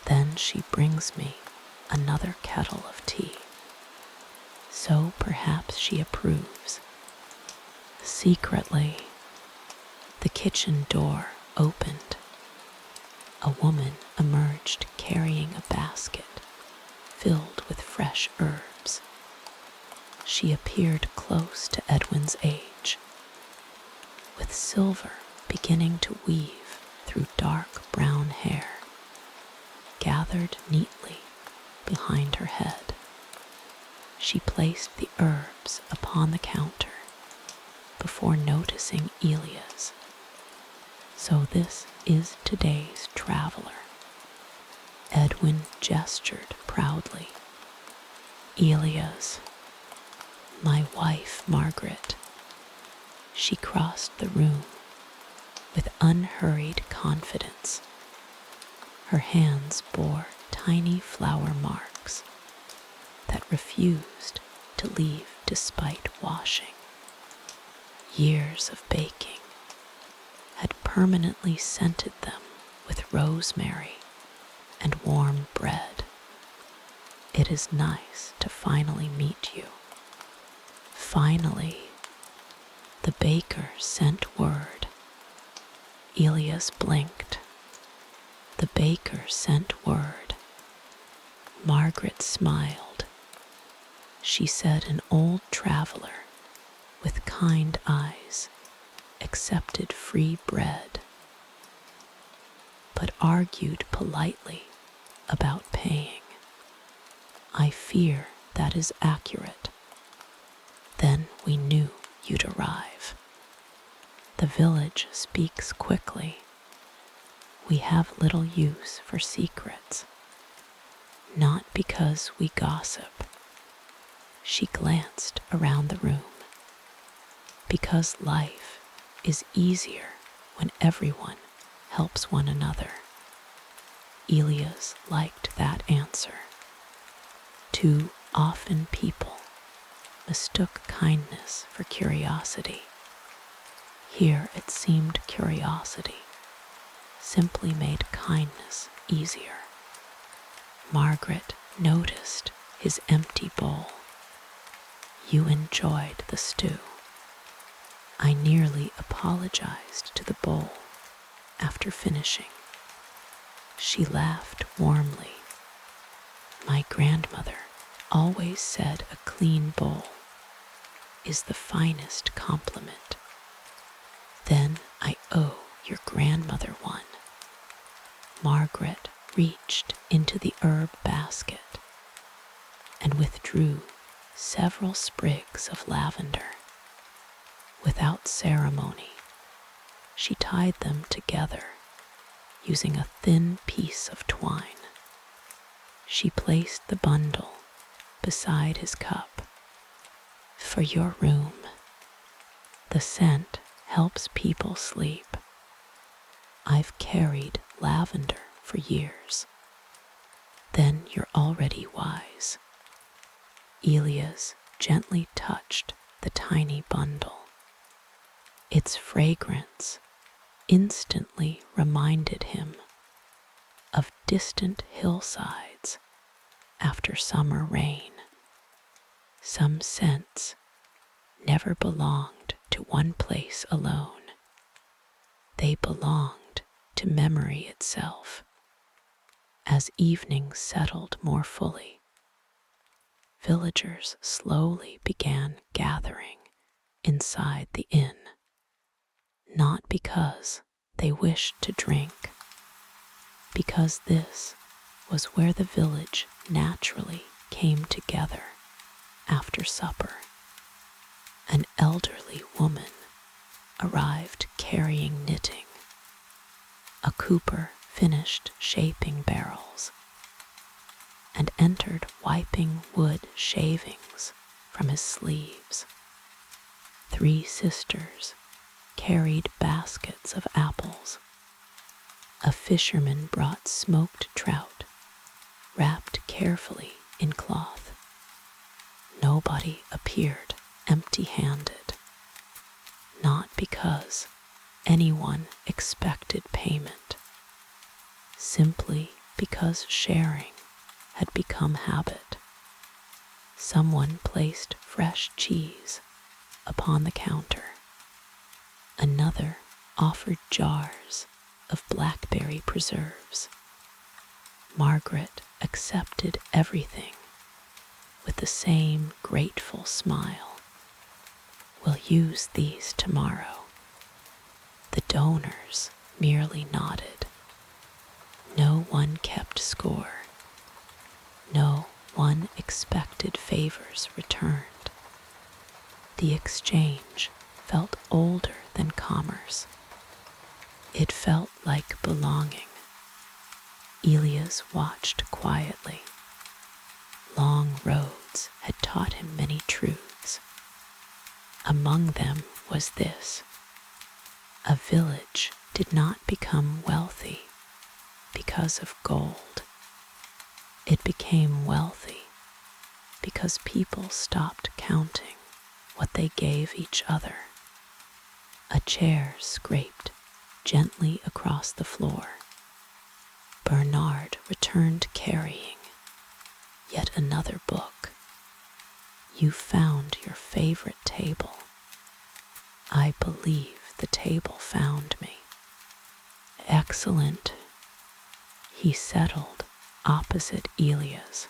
Then she brings me another kettle of tea. So perhaps she approves. Secretly, the kitchen door opened. A woman emerged carrying a basket filled with fresh herbs. She appeared close to Edwin's age, with silver beginning to weave through through dark brown hair gathered neatly behind her head. She placed the herbs upon the counter before noticing Elia's. So this is today's traveler. Edwin gestured proudly. Elia's. My wife, Margaret. She crossed the room with unhurried confidence. Her hands bore tiny flower marks that refused to leave despite washing. Years of baking had permanently scented them with rosemary and warm bread. It is nice to finally meet you. Finally, the baker sent word. Elias blinked. The baker sent word. Margaret smiled. She said an old traveler with kind eyes accepted free bread, but argued politely about paying. I fear that is accurate. Then we knew you'd arrive. The village speaks quickly. We have little use for secrets, not because we gossip. She glanced around the room. Because life is easier when everyone helps one another. Elias liked that answer. Too often people mistook kindness for curiosity. Here it seemed curiosity simply made kindness easier. Margaret noticed his empty bowl. You enjoyed the stew. I nearly apologized to the bowl after finishing. She laughed warmly. My grandmother always said a clean bowl is the finest compliment. Then I owe your grandmother one. Margaret reached into the herb basket and withdrew several sprigs of lavender. Without ceremony, she tied them together using a thin piece of twine. She placed the bundle beside his cup. For your room. The scent helps people sleep. I've carried lavender for years. Then you're already wise. Elias gently touched the tiny bundle. Its fragrance instantly reminded him of distant hillsides after summer rain. Some scents never belonged to one place alone. They belonged to memory itself. As evening settled more fully, villagers slowly began gathering inside the inn, not because they wished to drink, because this was where the village naturally came together after supper. An elderly woman arrived carrying knitting. A cooper finished shaping barrels and entered wiping wood shavings from his sleeves. 3 sisters carried baskets of apples. A fisherman brought smoked trout, wrapped carefully in cloth. Nobody appeared empty-handed, not because anyone expected payment, simply because sharing had become habit. Someone placed fresh cheese upon the counter. Another offered jars of blackberry preserves. Margaret accepted everything with the same grateful smile. We'll use these tomorrow. The donors merely nodded. No one kept score. No one expected favors returned. The exchange felt older than commerce. It felt like belonging. Elias watched quietly. Long roads had taught him many truths. Among them was this: a village did not become wealthy because of gold. It became wealthy because people stopped counting what they gave each other. A chair scraped gently across the floor. Bernard returned carrying yet another book. You found your favorite table. I believe the table found me. Excellent. He settled opposite Elias.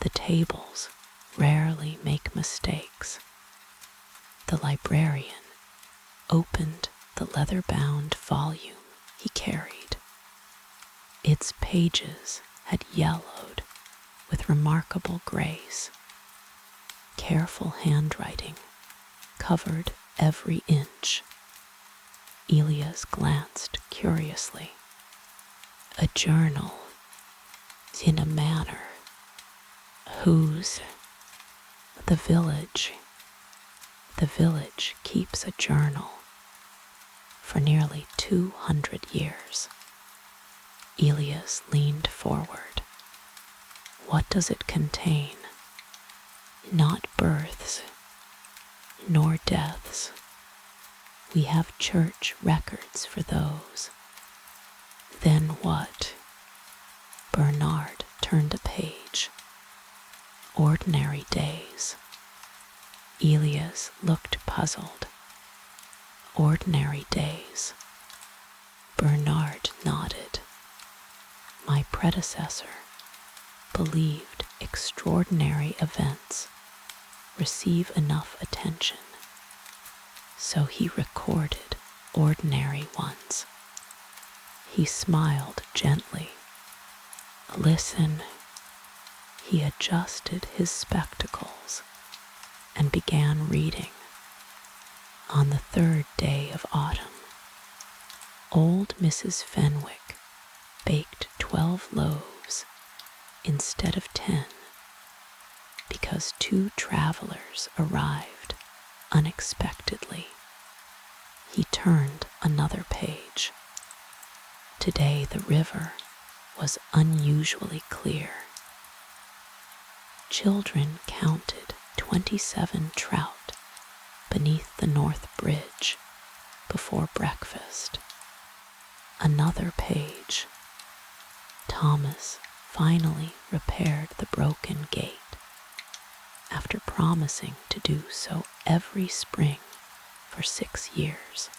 The tables rarely make mistakes. The librarian opened the leather-bound volume he carried. Its pages had yellowed with remarkable grace. Careful handwriting covered every inch. Elias glanced curiously. A journal, in a manner. Whose? The village. The village keeps a journal for nearly 200 years. Elias leaned forward. What does it contain? Not births, nor deaths. We have church records for those. Then what? Bernard turned a page. Ordinary days. Elias looked puzzled. Ordinary days. Bernard nodded. My predecessor believed extraordinary events receive enough attention, so he recorded ordinary ones. He smiled gently. Listen. He adjusted his spectacles and began reading. On the 3rd day of autumn, old Mrs. Fenwick baked 12 loaves instead of 10 because 2 travelers arrived unexpectedly. He turned another page. Today the river was unusually clear. Children counted 27 trout beneath the North Bridge before breakfast. Another page. Thomas finally repaired the broken gate after promising to do so every spring for 6 years.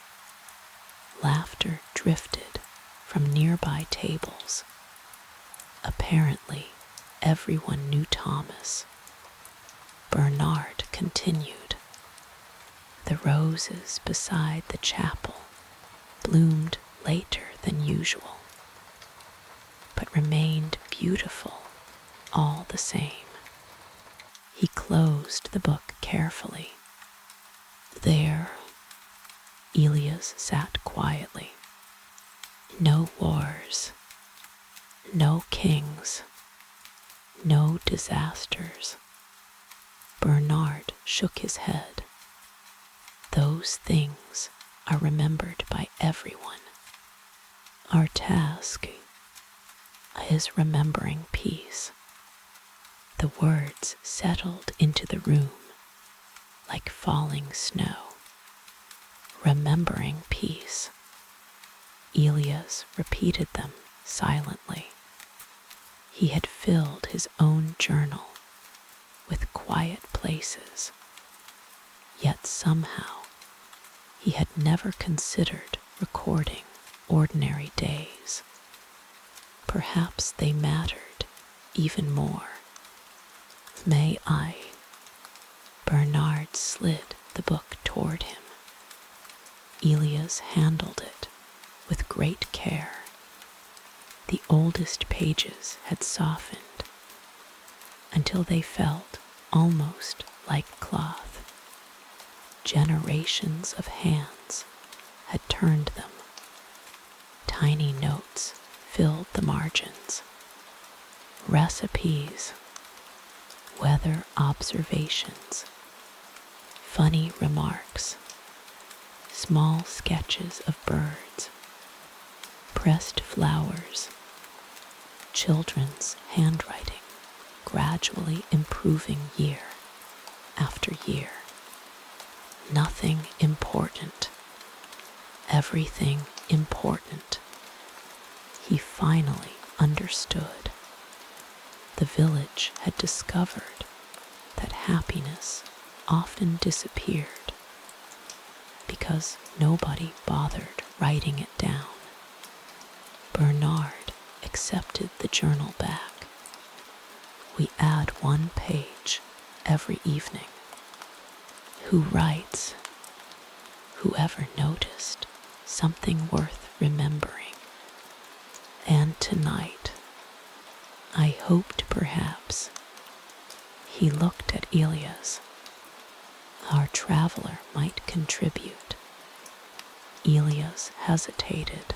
Laughter drifted from nearby tables. Apparently, everyone knew Thomas. Bernard continued. The roses beside the chapel bloomed later than usual, but remained beautiful all the same. He closed the book carefully. There, Elias sat quietly. No wars, no kings, no disasters. Bernard shook his head. Those things are remembered by everyone. Our task is remembering peace. The words settled into the room like falling snow. Remembering peace. Elias repeated them silently. He had filled his own journal with quiet places, yet somehow he had never considered recording ordinary days. Perhaps they mattered even more. May I? Bernard slid the book toward him. Elias handled it with great care. The oldest pages had softened until they felt almost like cloth. Generations of hands had turned them. Tiny notes filled the margins. Recipes, weather observations, funny remarks, small sketches of birds, pressed flowers, children's handwriting gradually improving year after year. Nothing important, everything important. He finally understood. The village had discovered that happiness often disappeared because nobody bothered writing it down. Bernard accepted the journal back. We add one page every evening. Who writes? Whoever noticed something worth remembering. And tonight, I hoped perhaps. He looked at Elias. Our traveler might contribute. Elias hesitated.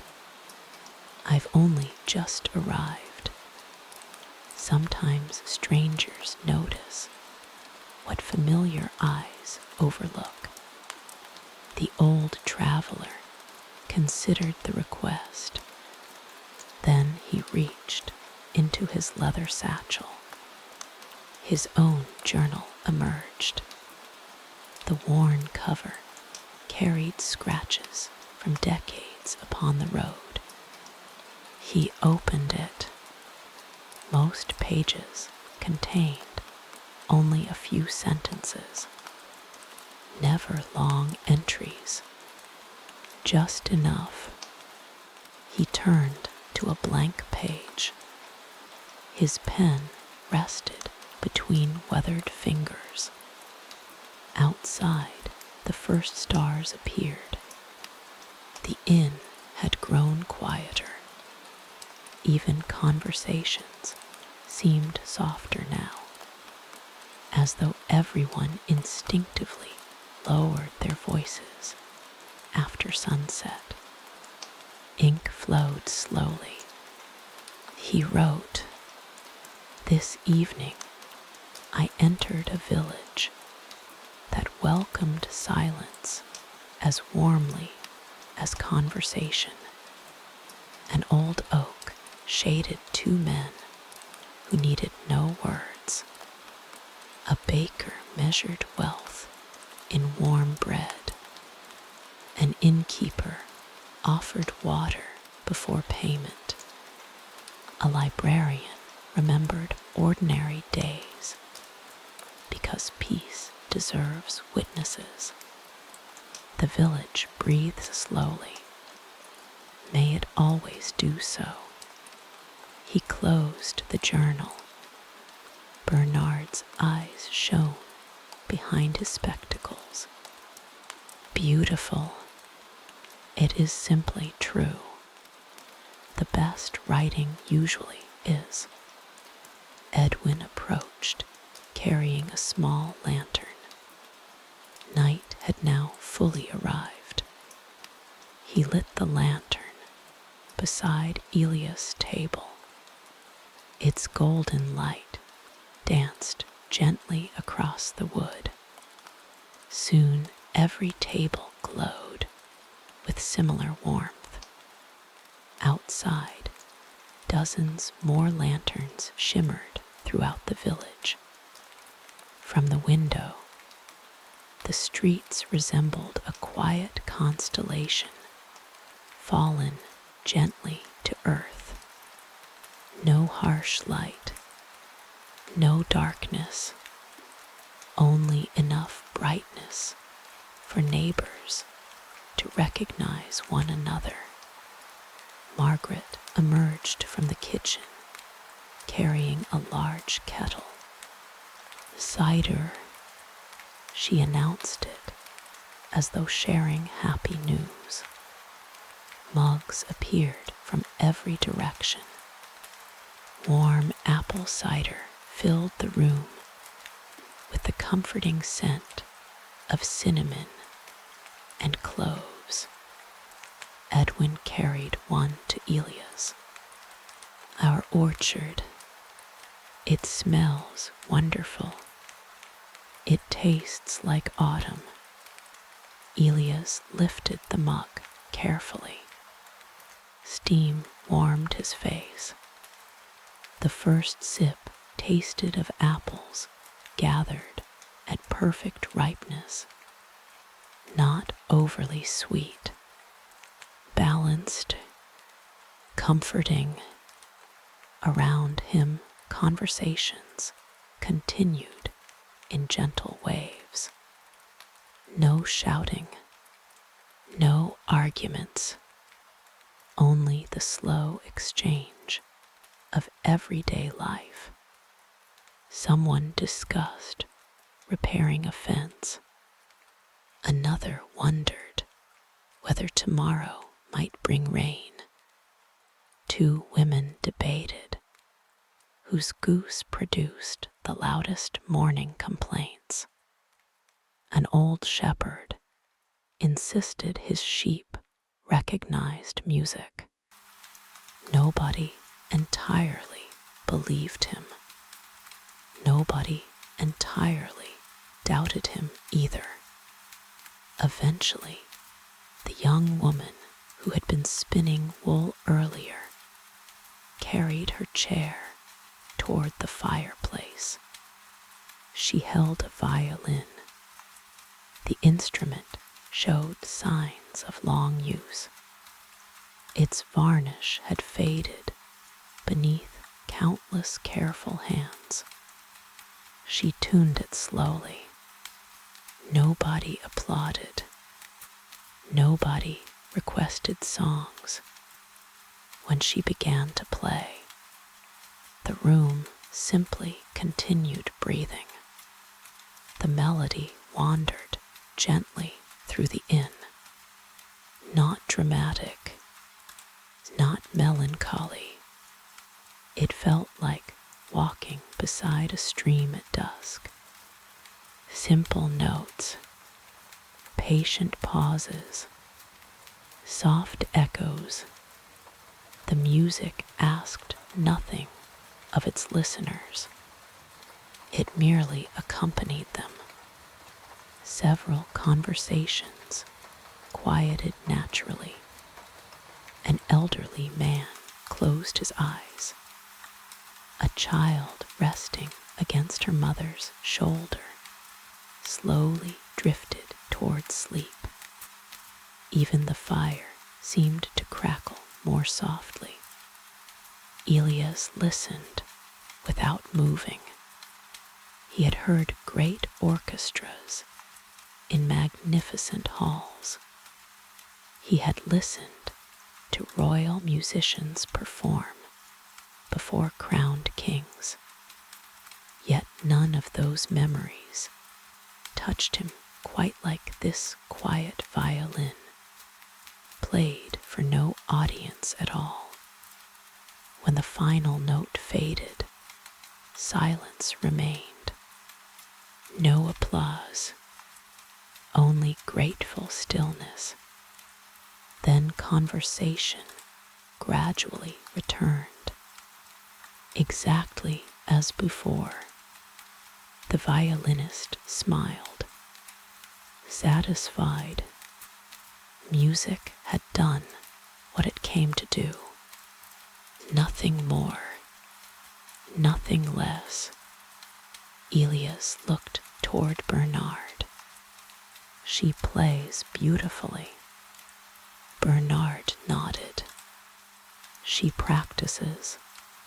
I've only just arrived. Sometimes strangers notice what familiar eyes overlook. The old traveler considered the request. Then he reached into his leather satchel. His own journal emerged. The worn cover carried scratches from decades upon the road. He opened it. Most pages contained only a few sentences. Never long entries. Just enough. He turned to a blank page. His pen rested between weathered fingers. Outside, the first stars appeared. The inn had grown quieter. Even conversations seemed softer now, as though everyone instinctively lowered their voices after sunset. Ink flowed slowly. He wrote, "This evening I entered a village that welcomed silence as warmly as conversation. An old oak shaded two men who needed no words. A baker measured wealth in warm bread. An innkeeper offered water before payment. A librarian remembered ordinary days because peace deserves witnesses. The village breathes slowly. May it always do so." He closed the journal. Bernard's eyes shone behind his spectacles. Beautiful. It is simply true. The best writing usually is. Edwin approached, carrying a small lantern. Night had now fully arrived. He lit the lantern beside Elias' table. Its golden light danced gently across the wood. Soon every table glowed with similar warmth. Outside, dozens more lanterns shimmered throughout the village. From the window, the streets resembled a quiet constellation, fallen gently to earth. No harsh light, no darkness, only enough brightness for neighbors to recognize one another. Margaret emerged from the kitchen, carrying a large kettle. "Cider," she announced it, as though sharing happy news. Mugs appeared from every direction. Warm apple cider filled the room with the comforting scent of cinnamon and cloves. Edwin carried one to Elias. Our orchard. It smells wonderful. It tastes like autumn. Elias lifted the mug carefully. Steam warmed his face. The first sip tasted of apples gathered at perfect ripeness, not overly sweet, balanced, comforting. Around him, conversations continued in gentle waves. No shouting, no arguments, only the slow exchange of everyday life. Someone discussed repairing a fence. Another wondered whether tomorrow might bring rain. Two women debated whose goose produced the loudest morning complaints. An old shepherd insisted his sheep recognized music. Nobody entirely believed him. Nobody entirely doubted him either. Eventually, the young woman who had been spinning wool earlier carried her chair toward the fireplace. She held a violin. The instrument showed signs of long use. Its varnish had faded beneath countless careful hands. She tuned it slowly. Nobody applauded. Nobody requested songs. When she began to play, the room simply continued breathing. The melody wandered gently through the inn, not dramatic, not melancholy. It felt like walking beside a stream at dusk. Simple notes, patient pauses, soft echoes. The music asked nothing of its listeners. It merely accompanied them. Several conversations quieted naturally. An elderly man closed his eyes. A child resting against her mother's shoulder slowly drifted towards sleep. Even the fire seemed to crackle more softly. Elias listened without moving. He had heard great orchestras in magnificent halls. He had listened to royal musicians perform before crowned kings. Yet none of those memories touched him quite like this quiet violin, played for no audience at all. When the final note faded, silence remained. No applause, only grateful stillness. Then conversation gradually returned. Exactly as before, the violinist smiled. Satisfied, music had done what it came to do. Nothing more, nothing less. Elias looked toward Bernard. She plays beautifully. Bernard nodded. She practices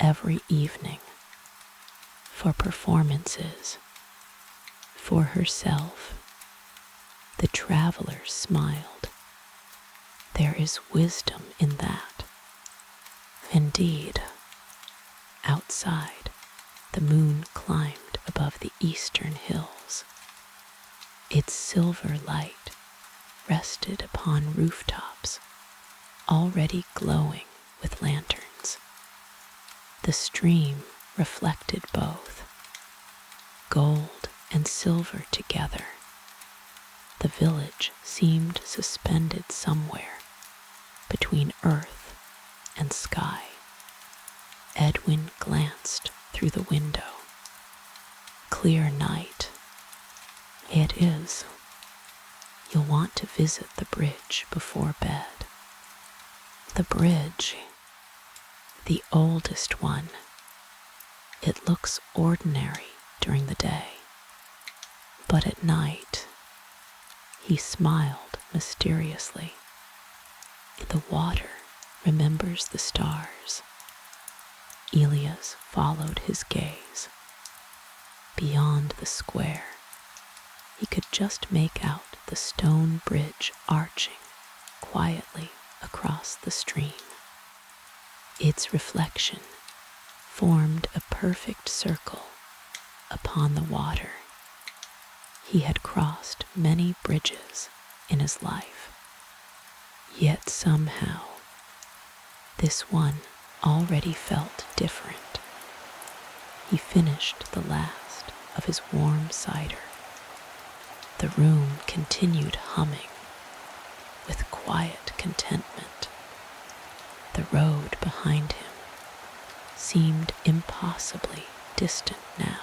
every evening for performances, for herself. The traveler smiled. There is wisdom in that. Indeed, outside, the moon climbed above the eastern hills. Its silver light rested upon rooftops already glowing with lanterns. The stream reflected both, gold and silver together. The village seemed suspended somewhere between earth and sky. Edwin glanced through the window. Clear night. It is. You'll want to visit the bridge before bed. The bridge, the oldest one. It looks ordinary during the day, but at night, he smiled mysteriously. The water remembers the stars. Elias followed his gaze. Beyond the square, he could just make out the stone bridge arching quietly across the stream. Its reflection formed a perfect circle upon the water. He had crossed many bridges in his life, yet somehow this one already felt different. He finished the last of his warm cider. The room continued humming with quiet contentment. The road behind him seemed impossibly distant now,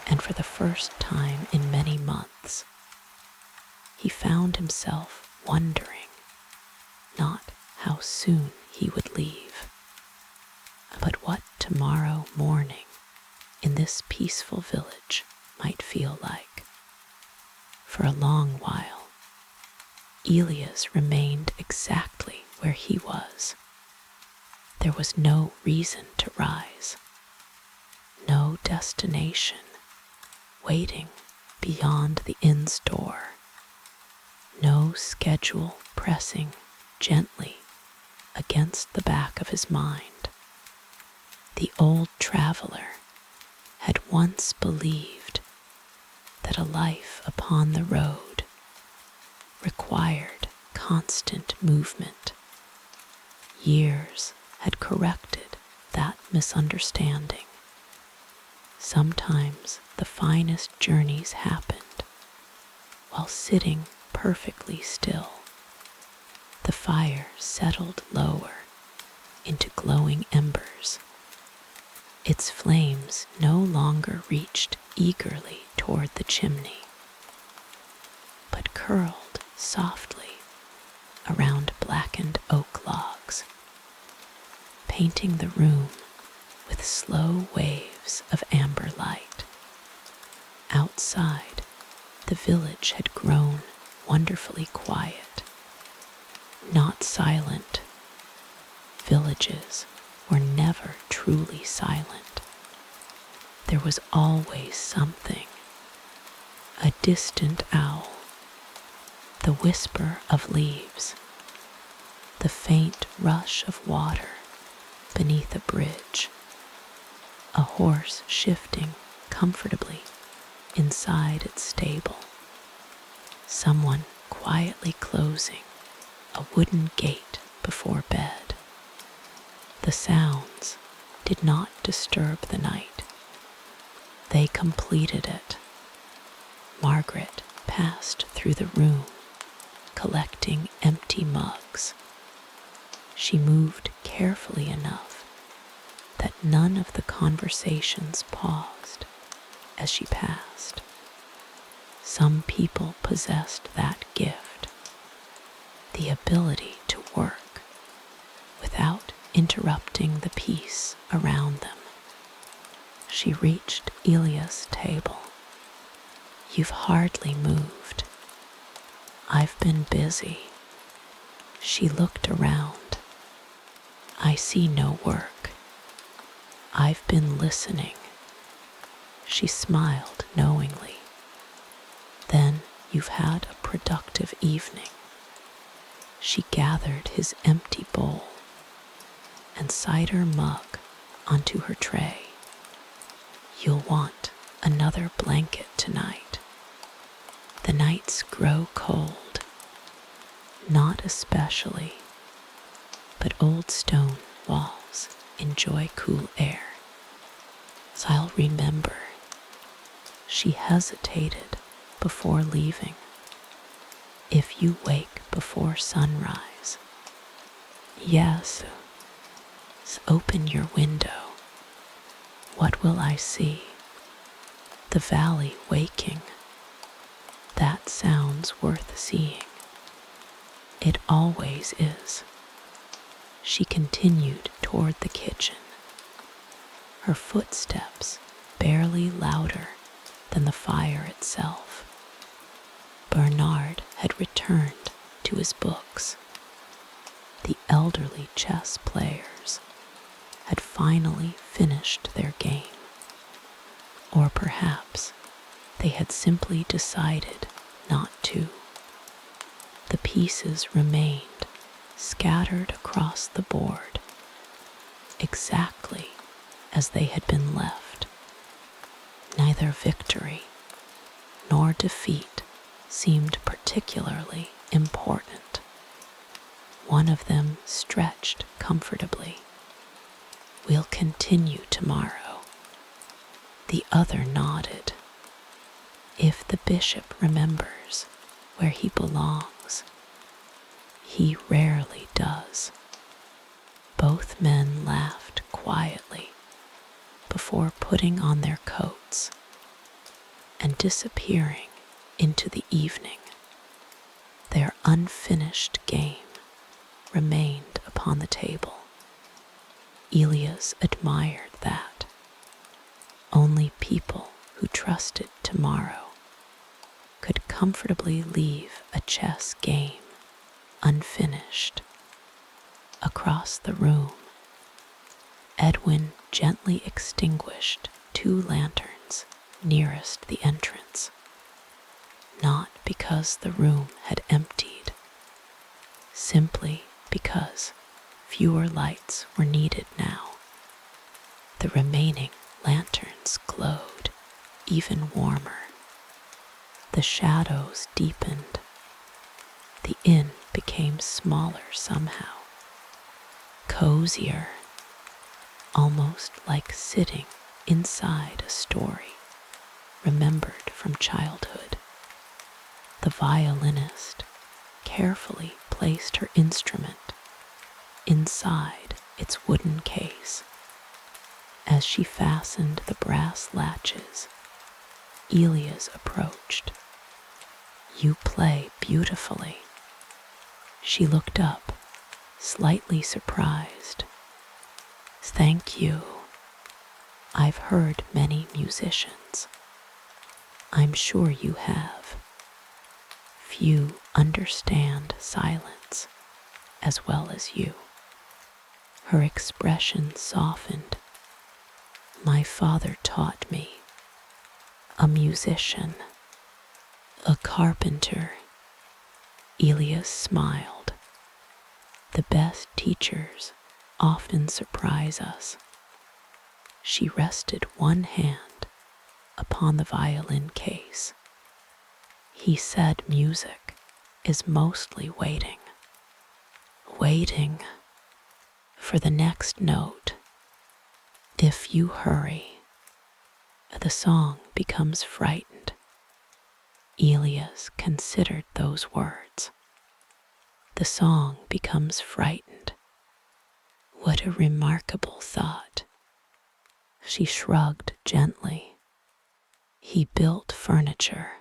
and for the first time in many months, he found himself wondering not how soon he would leave, but what tomorrow morning in this peaceful village might feel like. For a long while, Elias remained exactly where he was. There was no reason to rise, no destination waiting beyond the inn's door, no schedule pressing gently against the back of his mind. The old traveler had once believed that a life upon the road required constant movement. Years had corrected that misunderstanding. Sometimes the finest journeys happened while sitting perfectly still. The fire settled lower into glowing embers. Its flames no longer reached eagerly toward the chimney, but curled softly around blackened oak logs, painting the room with slow waves of amber light. Outside, the village had grown wonderfully quiet, not silent. Villages were never truly silent. There was always something, a distant owl, the whisper of leaves, the faint rush of water beneath a bridge, a horse shifting comfortably inside its stable, someone quietly closing a wooden gate before bed. The sounds did not disturb the night. They completed it. Margaret passed through the room, collecting empty mugs. She moved carefully enough that none of the conversations paused as she passed. Some people possessed that gift, the ability to work without interrupting the peace around them. She reached Elias' table. You've hardly moved. I've been busy. She looked around. I see no work. I've been listening. She smiled knowingly. Then you've had a productive evening. She gathered his empty bowl and cider mug onto her tray. You'll want another blanket tonight. The nights grow cold. Not especially but old stone walls enjoy cool air. So I'll remember. She hesitated before leaving. If you wake before sunrise, yes, open your window. What will I see? The valley waking. That sounds worth seeing. It always is. She continued toward the kitchen, her footsteps barely louder than the fire itself. Bernard had returned to his books. The elderly chess players had finally finished their game. Or perhaps they had simply decided not to. The pieces remained scattered across the board, exactly as they had been left. Neither victory nor defeat seemed particularly important. One of them stretched comfortably. We'll continue tomorrow. The other nodded. If the bishop remembers where he belongs, he rarely does. Both men laughed quietly before putting on their coats and disappearing into the evening. Their unfinished game remained upon the table. Elias admired that. Only people who trusted tomorrow could comfortably leave a chess game unfinished. Across the room, Edwin gently extinguished 2 lanterns nearest the entrance, not because the room had emptied, simply because fewer lights were needed now. The remaining lanterns glowed even warmer. The shadows deepened. The inn became smaller somehow, cozier, almost like sitting inside a story remembered from childhood. The violinist carefully placed her instrument inside its wooden case. As she fastened the brass latches, Elias approached. You play beautifully. She looked up, slightly surprised. Thank you. I've heard many musicians. I'm sure you have. Few understand silence as well as you. Her expression softened. My father taught me. A musician. A carpenter. Elias smiled. The best teachers often surprise us. She rested one hand upon the violin case. He said music is mostly waiting. Waiting for the next note. If you hurry, the song becomes frightened. Elias considered those words. The song becomes frightened. What a remarkable thought. She shrugged gently. He built furniture.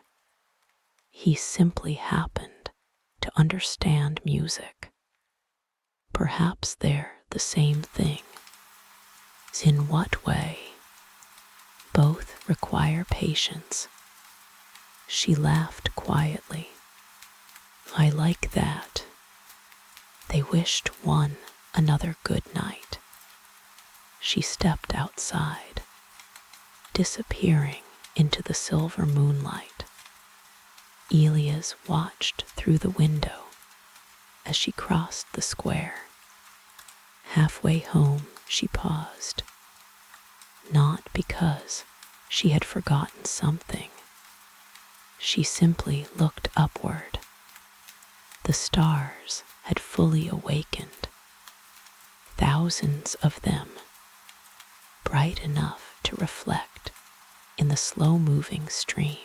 He simply happened to understand music. Perhaps they're the same thing. In what way? Both require patience. She laughed quietly. I like that. They wished one another good night. She stepped outside, disappearing into the silver moonlight. Elias watched through the window as she crossed the square. Halfway home, she paused, not because she had forgotten something. She simply looked upward. The stars had fully awakened. thousands of them, bright enough to reflect in the slow-moving stream.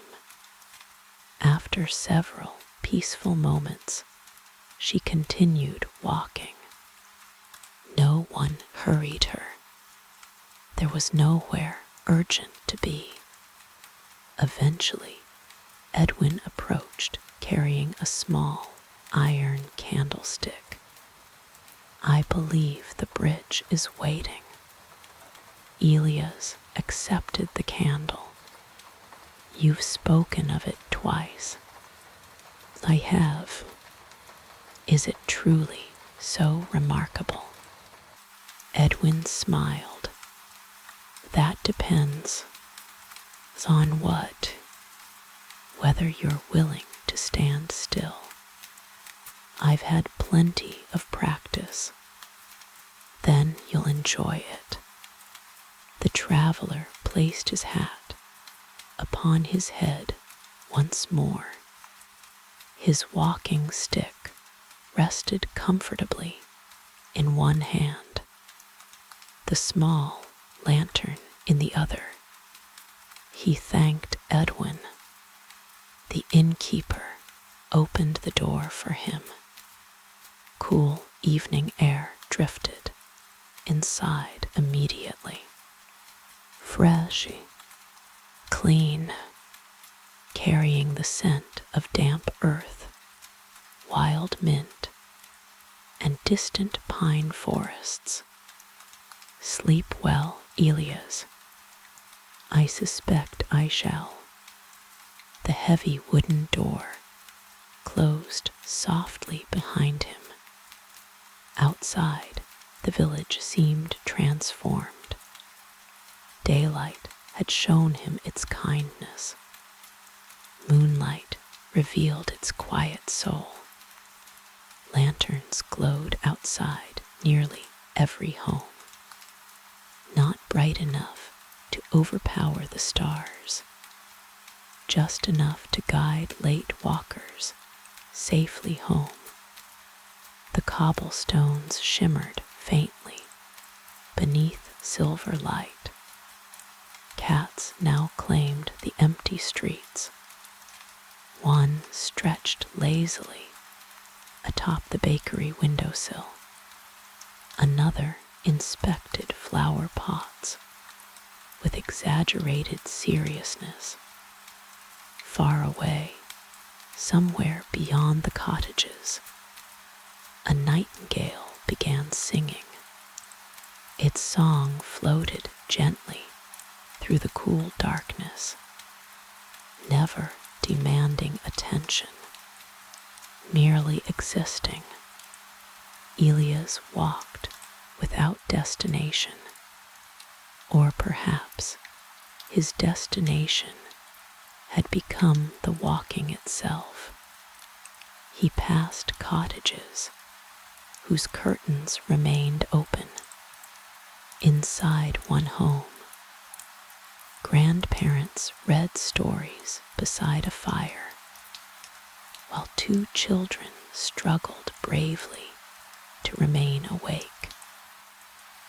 After several peaceful moments, she continued walking. No one hurried her. There was nowhere urgent to be. Eventually, Edwin approached carrying a small iron candlestick. "I believe the bridge is waiting." Elias accepted the candle. "You've spoken of it twice." "I have." "Is it truly so remarkable?" Edwin smiled. "That depends on what? Whether you're willing to stand still. I've had plenty of practice. Then you'll enjoy it." The traveler placed his hat upon his head once more. His walking stick rested comfortably in one hand, the small lantern in the other. He thanked Edwin. The innkeeper opened the door for him. Cool evening air drifted inside immediately. Fresh, clean, carrying the scent of damp earth, wild mint, and distant pine forests. "Sleep well, Elias." "I suspect I shall." The heavy wooden door closed softly behind him. Outside, the village seemed transformed. Daylight had shown him its kindness. Moonlight revealed its quiet soul. Lanterns glowed outside nearly every home. Not bright enough to overpower the stars, just enough to guide late walkers safely home. The cobblestones shimmered faintly beneath silver light. Cats now claimed the empty streets. One stretched lazily atop the bakery windowsill. Another inspected flower pots with exaggerated seriousness. Far away, somewhere beyond the cottages, a nightingale began singing. Its song floated gently through the cool darkness, never demanding attention, merely existing. Elias walked without destination, or perhaps his destination had become the walking itself. He passed cottages whose curtains remained open. Inside one home, grandparents read stories beside a fire, while two children struggled bravely to remain awake.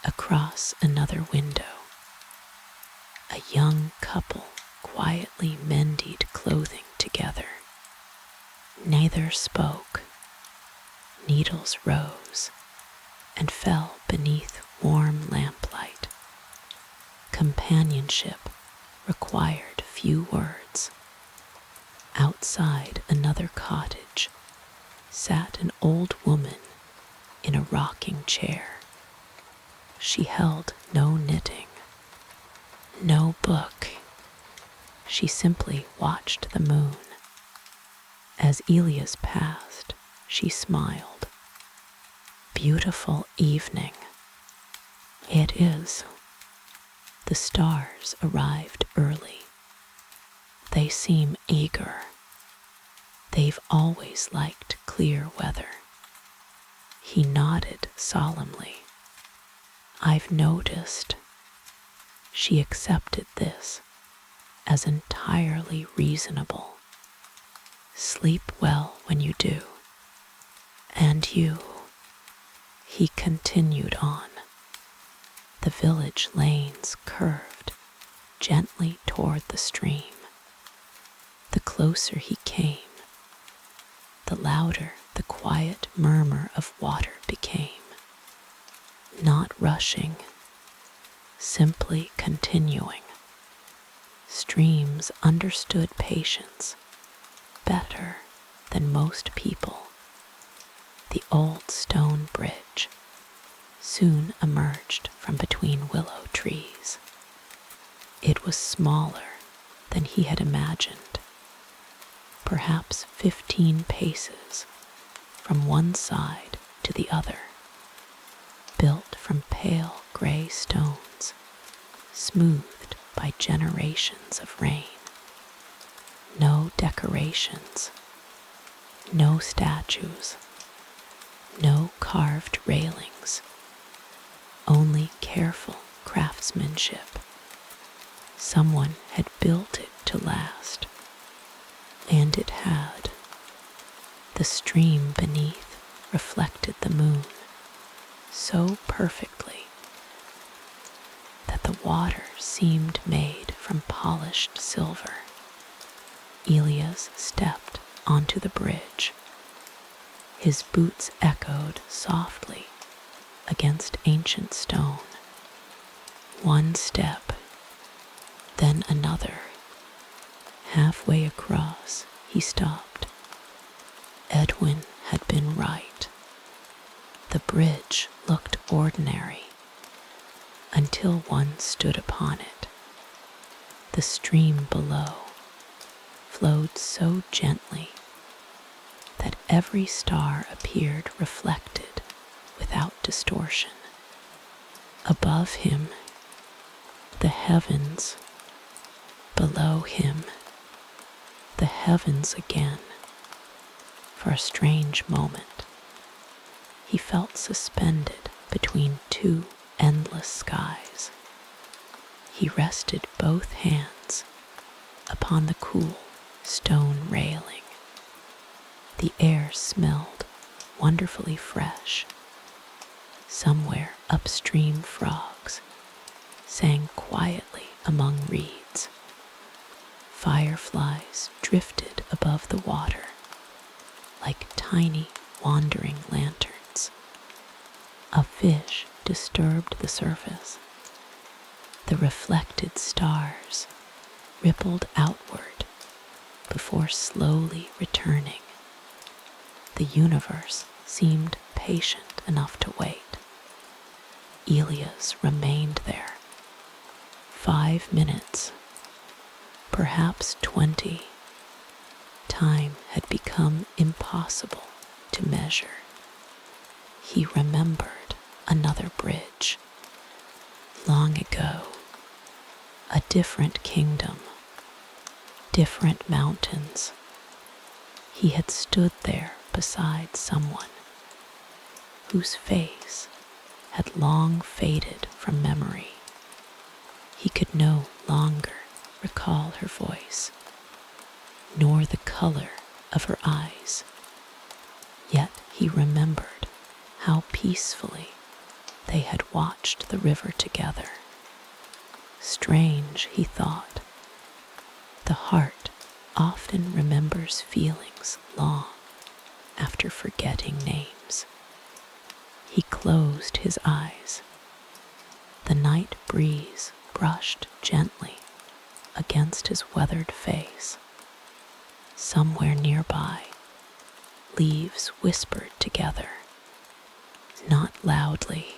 Across another window, a young couple quietly mended clothing together. Neither spoke. Needles rose and fell beneath warm lamplight. Companionship required few words. Outside another cottage sat an old woman in a rocking chair. She held no knitting, no book. She simply watched the moon. As Elias passed, she smiled. "Beautiful evening." "It is." The stars arrived early. They seem eager. They've always liked clear weather. He nodded solemnly. "I've noticed." She accepted this as entirely reasonable. "Sleep well when you do." "And you," he continued on, The village lanes curved gently toward the stream. The closer he came, the louder the quiet murmur of water became. Not rushing, simply continuing. Streams understood patience better than most people. The old stone bridge soon emerged from between willow trees. It was smaller than he had imagined, perhaps 15 paces from one side to the other, built from pale gray stones, smoothed by generations of rain. No decorations, no statues, no carved railings, only careful craftsmanship. Someone had built it to last, and it had. The stream beneath reflected the moon so perfectly that the water seemed made from polished silver. Elias stepped onto the bridge. His boots echoed softly against ancient stone. One step, then another. Halfway across, he stopped. Edwin had been right. The bridge looked ordinary until one stood upon it. The stream below flowed so gently that every star appeared reflected without distortion. Above him, the heavens. Below him, the heavens again. For a strange moment, he felt suspended between two endless skies. He rested both hands upon the cool stone railing. The air smelled wonderfully fresh. Somewhere upstream, frogs sang quietly among reeds. Fireflies drifted above the water like tiny wandering lanterns. A fish disturbed the surface. The reflected stars rippled outward before slowly returning. The universe seemed patient enough to wait. Elias remained there. 5 minutes, perhaps 20. Time had become impossible to measure. He remembered another bridge. Long ago, a different kingdom, different mountains. He had stood there beside someone whose face had long faded from memory. He could no longer recall her voice, nor the color of her eyes. Yet he remembered how peacefully they had watched the river together. Strange, he thought. The heart often remembers feelings long after forgetting names. He closed his eyes. The night breeze brushed gently against his weathered face. Somewhere nearby, leaves whispered together, not loudly,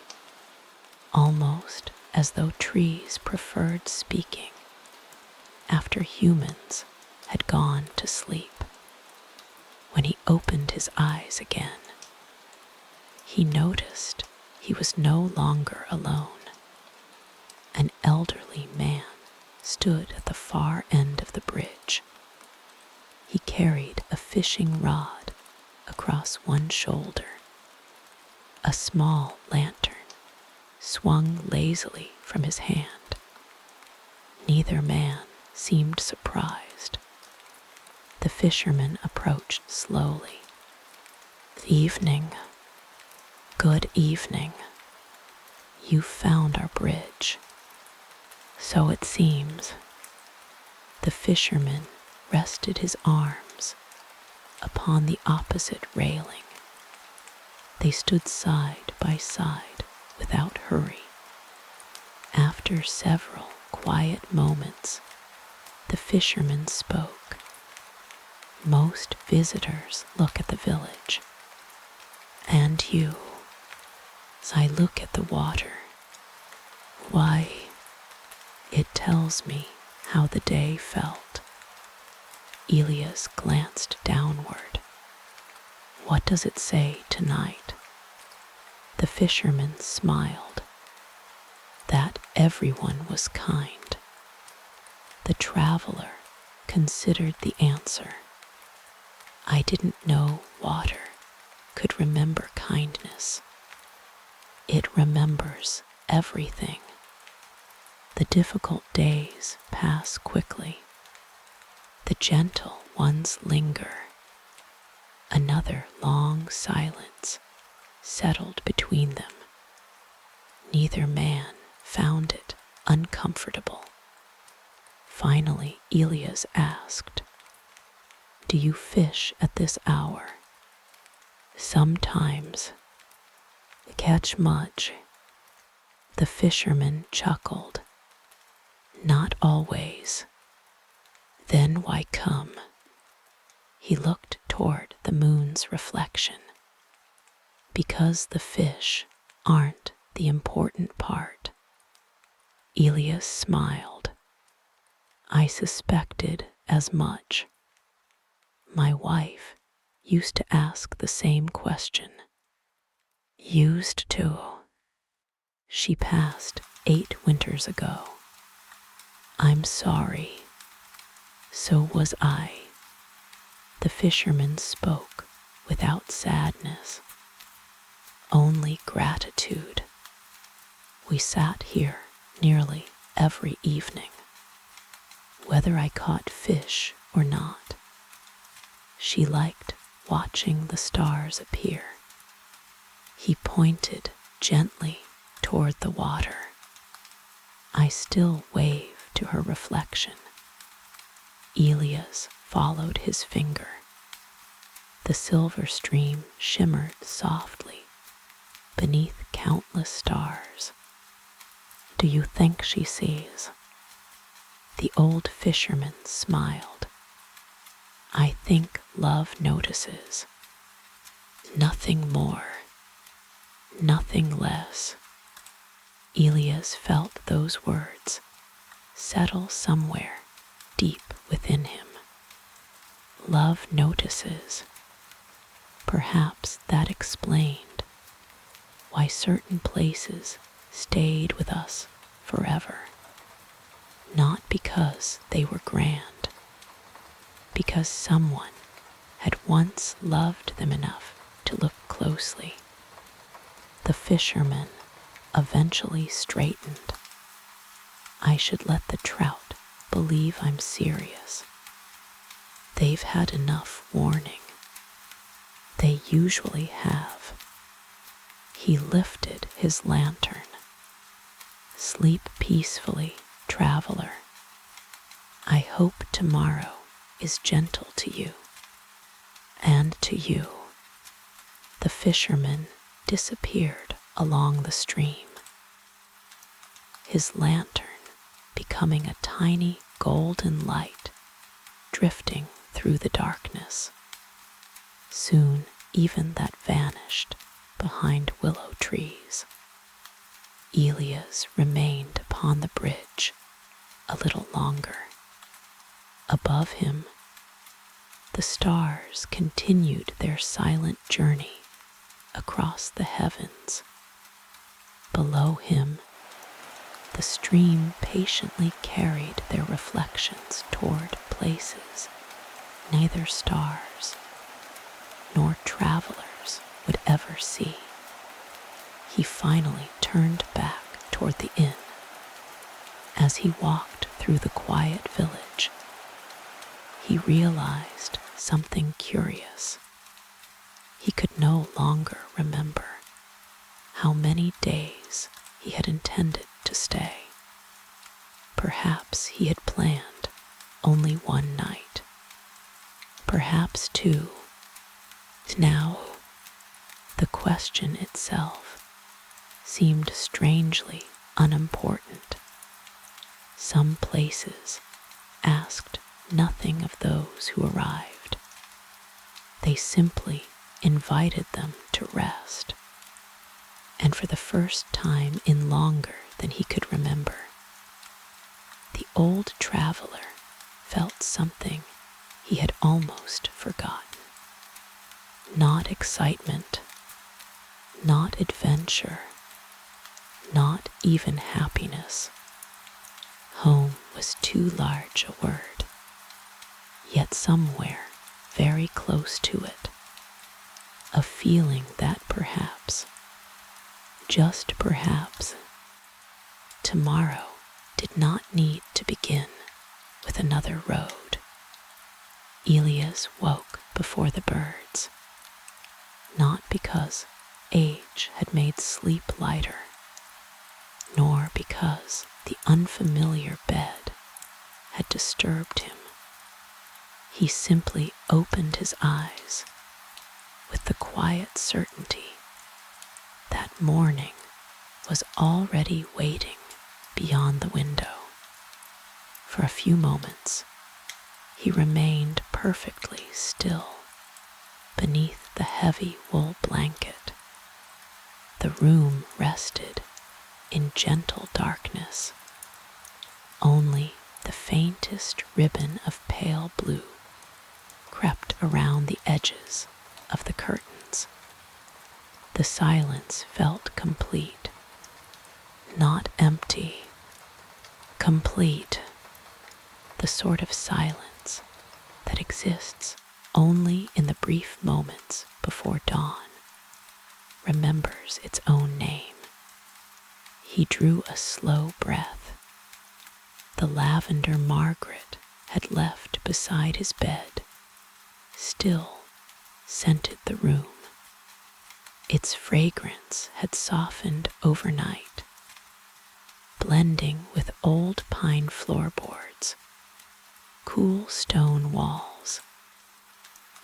almost as though trees preferred speaking after humans had gone to sleep. When he opened his eyes again, he noticed he was no longer alone. An elderly man stood at the far end of the bridge. He carried a fishing rod across one shoulder. A small lantern swung lazily from his hand. Neither man seemed surprised. The fisherman approached slowly. "Evening. Good evening. You found our bridge. So it seems. The fisherman rested his arms upon the opposite railing. They stood side by side without hurry. After several quiet moments, the fisherman spoke. Most visitors look at the village, and you, as I look at the water, why, it tells me how the day felt. Elias glanced downward. What does it say tonight? The fisherman smiled. That everyone was kind. The traveler considered the answer. I didn't know water could remember kindness. It remembers everything. The difficult days pass quickly. The gentle ones linger. Another long silence settled between them. Neither man found it uncomfortable. Finally, Elias asked, "Do you fish at this hour?" "Sometimes. Catch much?" The fisherman chuckled. "Not always." "Then why come?" He looked toward the moon's reflection. "Because the fish aren't the important part." Elias smiled. "I suspected as much. My wife used to ask the same question." "Used to?" "She passed 8 winters ago." "I'm sorry." "So was I." The fisherman spoke without sadness, only gratitude. "We sat here nearly every evening, whether I caught fish or not." She liked watching the stars appear. He pointed gently toward the water. I still wave to her reflection. Elias followed his finger. The silver stream shimmered softly beneath countless stars. "Do you think she sees?" The old fisherman smiled. "I think love notices. Nothing more, nothing less." Elias felt those words settle somewhere deep within him. Love notices. Perhaps that explained why certain places stayed with us forever. Not because they were grand, because someone had once loved them enough to look closely. The fisherman eventually straightened. "I should let the trout believe I'm serious. They've had enough warning." "They usually have." He lifted his lantern. "Sleep peacefully, traveler. I hope tomorrow is gentle to you." "And to you." The fisherman disappeared along the stream, his lantern becoming a tiny golden light drifting through the darkness. Soon even that vanished behind willow trees. Elias remained upon the bridge a little longer. Above him, the stars continued their silent journey across the heavens. Below him, the stream patiently carried their reflections toward places neither stars nor travelers would ever see. He finally turned back toward the inn. As he walked through the quiet village, he realized something curious. He could no longer remember how many days he had intended to stay. Perhaps he had planned only one night. Perhaps two. Now, the question itself seemed strangely unimportant. Some places asked nothing of those who arrived. They simply invited them to rest. And for the first time in longer than he could remember, the old traveler felt something he had almost forgotten. Not excitement, not adventure, not even happiness. Home was too large a word, yet somewhere very close to it, a feeling that perhaps, just perhaps, tomorrow did not need to begin with another road. Elias woke before the birds, not because age had made sleep lighter, nor because the unfamiliar bed had disturbed him. He simply opened his eyes with the quiet certainty that morning was already waiting beyond the window. For a few moments, he remained perfectly still beneath the heavy wool blanket. The room rested in gentle darkness. Only the faintest ribbon of pale blue crept around the edges of the curtains. The silence felt complete, not empty, complete, the sort of silence that exists only in the brief moments before dawn, remembers its own name. He drew a slow breath. The lavender Margaret had left beside his bed still scented the room. Its fragrance had softened overnight, blending with old pine floorboards, cool stone walls,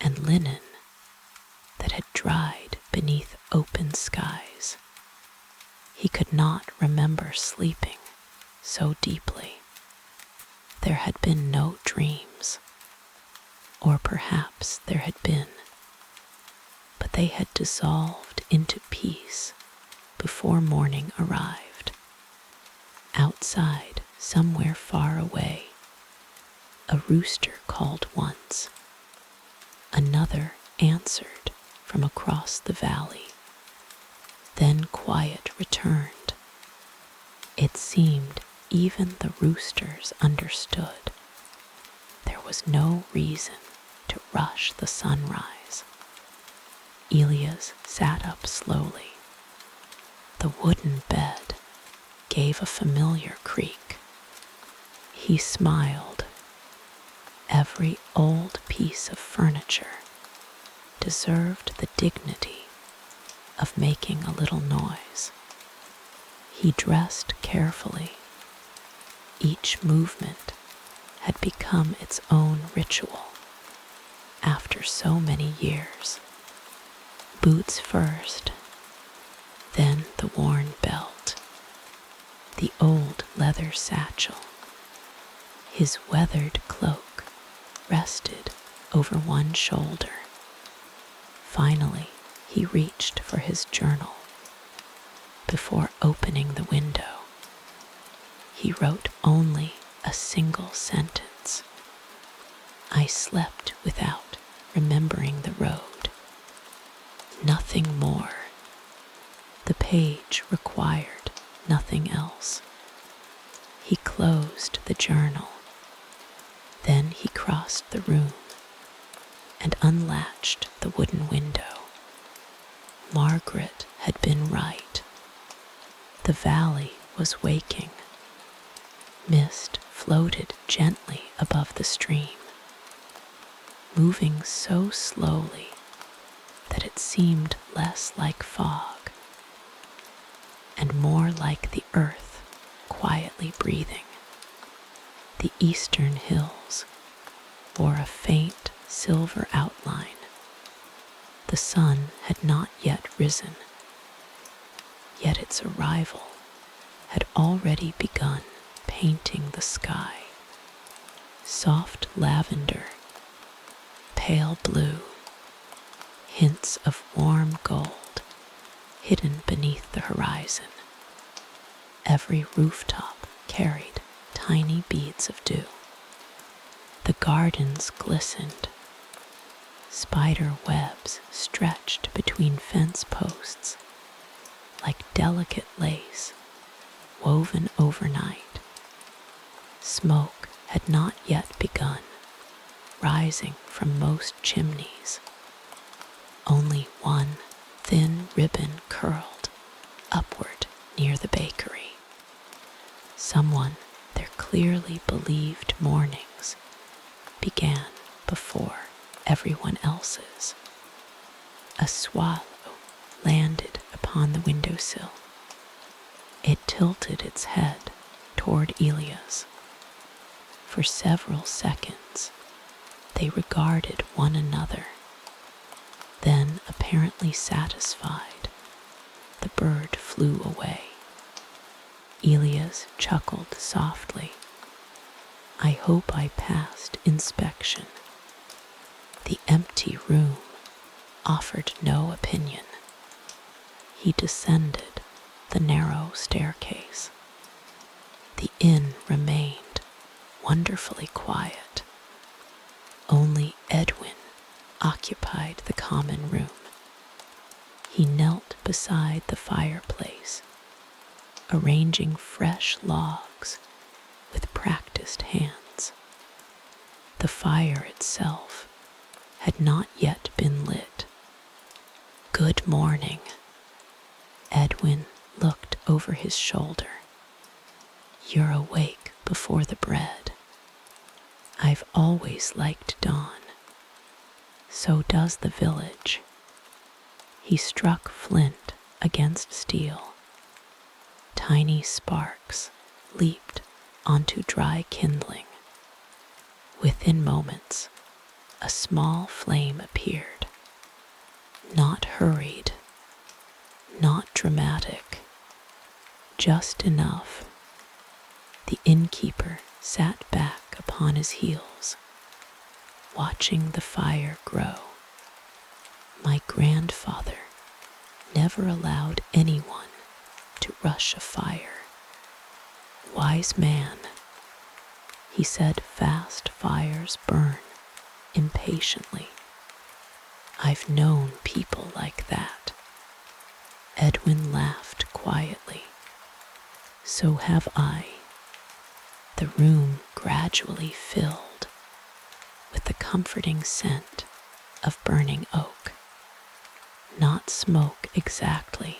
and linen that had dried beneath open skies. He could not remember sleeping so deeply. There had been no dreams, or perhaps there had been, but they had dissolved into peace before morning arrived. Outside, somewhere far away, a rooster called once. Another answered from across the valley. Then quiet returned. It seemed even the roosters understood. There was no reason to rush the sunrise. Elias sat up slowly. The wooden bed gave a familiar creak. He smiled. Every old piece of furniture deserved the dignity of making a little noise. He dressed carefully. Each movement had become its own ritual after so many years. Boots first, then the worn belt, the old leather satchel. His weathered cloak rested over one shoulder. Finally, he reached for his journal. Before opening the window, he wrote only a single sentence. I slept without remembering the road. Nothing more. The page required nothing else. He closed the journal. Then he crossed the room and unlatched the wooden window. Margaret had been right. The valley was waking. Mist floated gently above the stream, moving so slowly that it seemed less like fog. and more like the earth quietly breathing. The eastern hills wore a faint silver outline. The sun had not yet risen, yet its arrival had already begun painting the sky. Soft lavender, pale blue, hints of warm gold hidden beneath the horizon. Every rooftop carried tiny beads of dew. The gardens glistened. Spider webs stretched between fence posts like delicate lace woven overnight. Smoke had not yet begun rising from most chimneys. Only one thin ribbon curled upward near the bakery. Someone their clearly believed mornings began before everyone else's. A swallow landed upon the windowsill. It tilted its head toward Elia's. For several seconds, they regarded one another. Then, apparently satisfied, the bird flew away. Elias chuckled softly. I hope I passed inspection. The empty room offered no opinion. He descended the narrow staircase. The inn remained wonderfully quiet. Only Edwin occupied the common room. He knelt beside the fireplace, arranging fresh logs with practiced hands. The fire itself had not yet been lit. Good morning. Edwin looked over his shoulder. You're awake before the bread. I've always liked dawn. So does the village. He struck flint against steel. Tiny sparks leaped onto dry kindling. Within moments, a small flame appeared. Not hurried, not dramatic, just enough. The innkeeper sat back upon his heels, watching the fire grow. My grandfather never allowed anyone to rush a fire. Wise man, he said, fast fires burn impatiently. I've known people like that. Edwin laughed quietly. So have I. The room gradually filled with the comforting scent of burning oak. Not smoke exactly,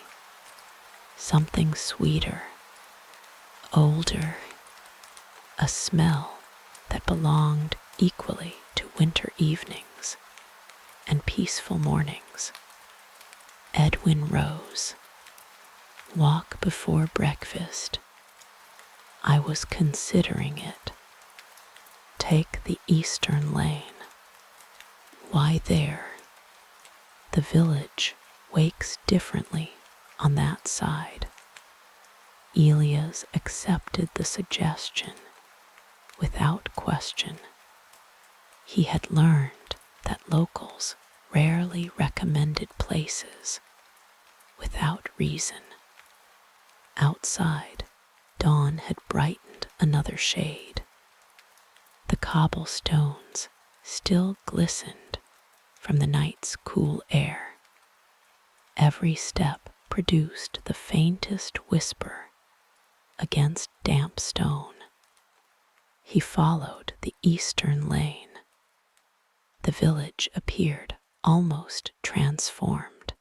something sweeter, older, a smell that belonged equally to winter evenings and peaceful mornings. Edwin rose. Walk before breakfast. I was considering it. Take the eastern lane. Why there? The village wakes differently on that side. Elias accepted the suggestion without question. He had learned that locals rarely recommended places without reason. Outside, dawn had brightened another shade. The cobblestones still glistened from the night's cool air. Every step produced the faintest whisper against damp stone. He followed the eastern lane. The village appeared almost transformed.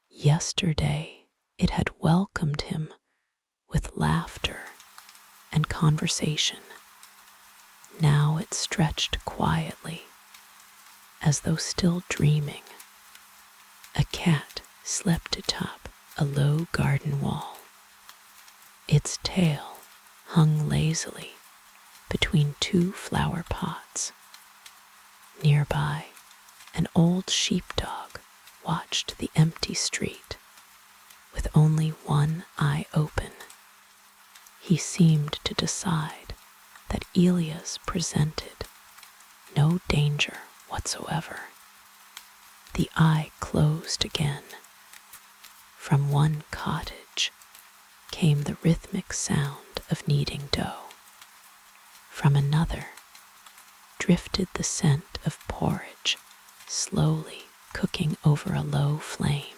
Yesterday it had welcomed him with laughter and conversation. Now it stretched quietly, as though still dreaming. A cat slept atop a low garden wall. Its tail hung lazily between two flower pots. Nearby, an old sheepdog watched the empty street with only one eye open. He seemed to decide that Elias presented no danger whatsoever. The eye closed again. From one cottage came the rhythmic sound of kneading dough. From another drifted the scent of porridge slowly cooking over a low flame.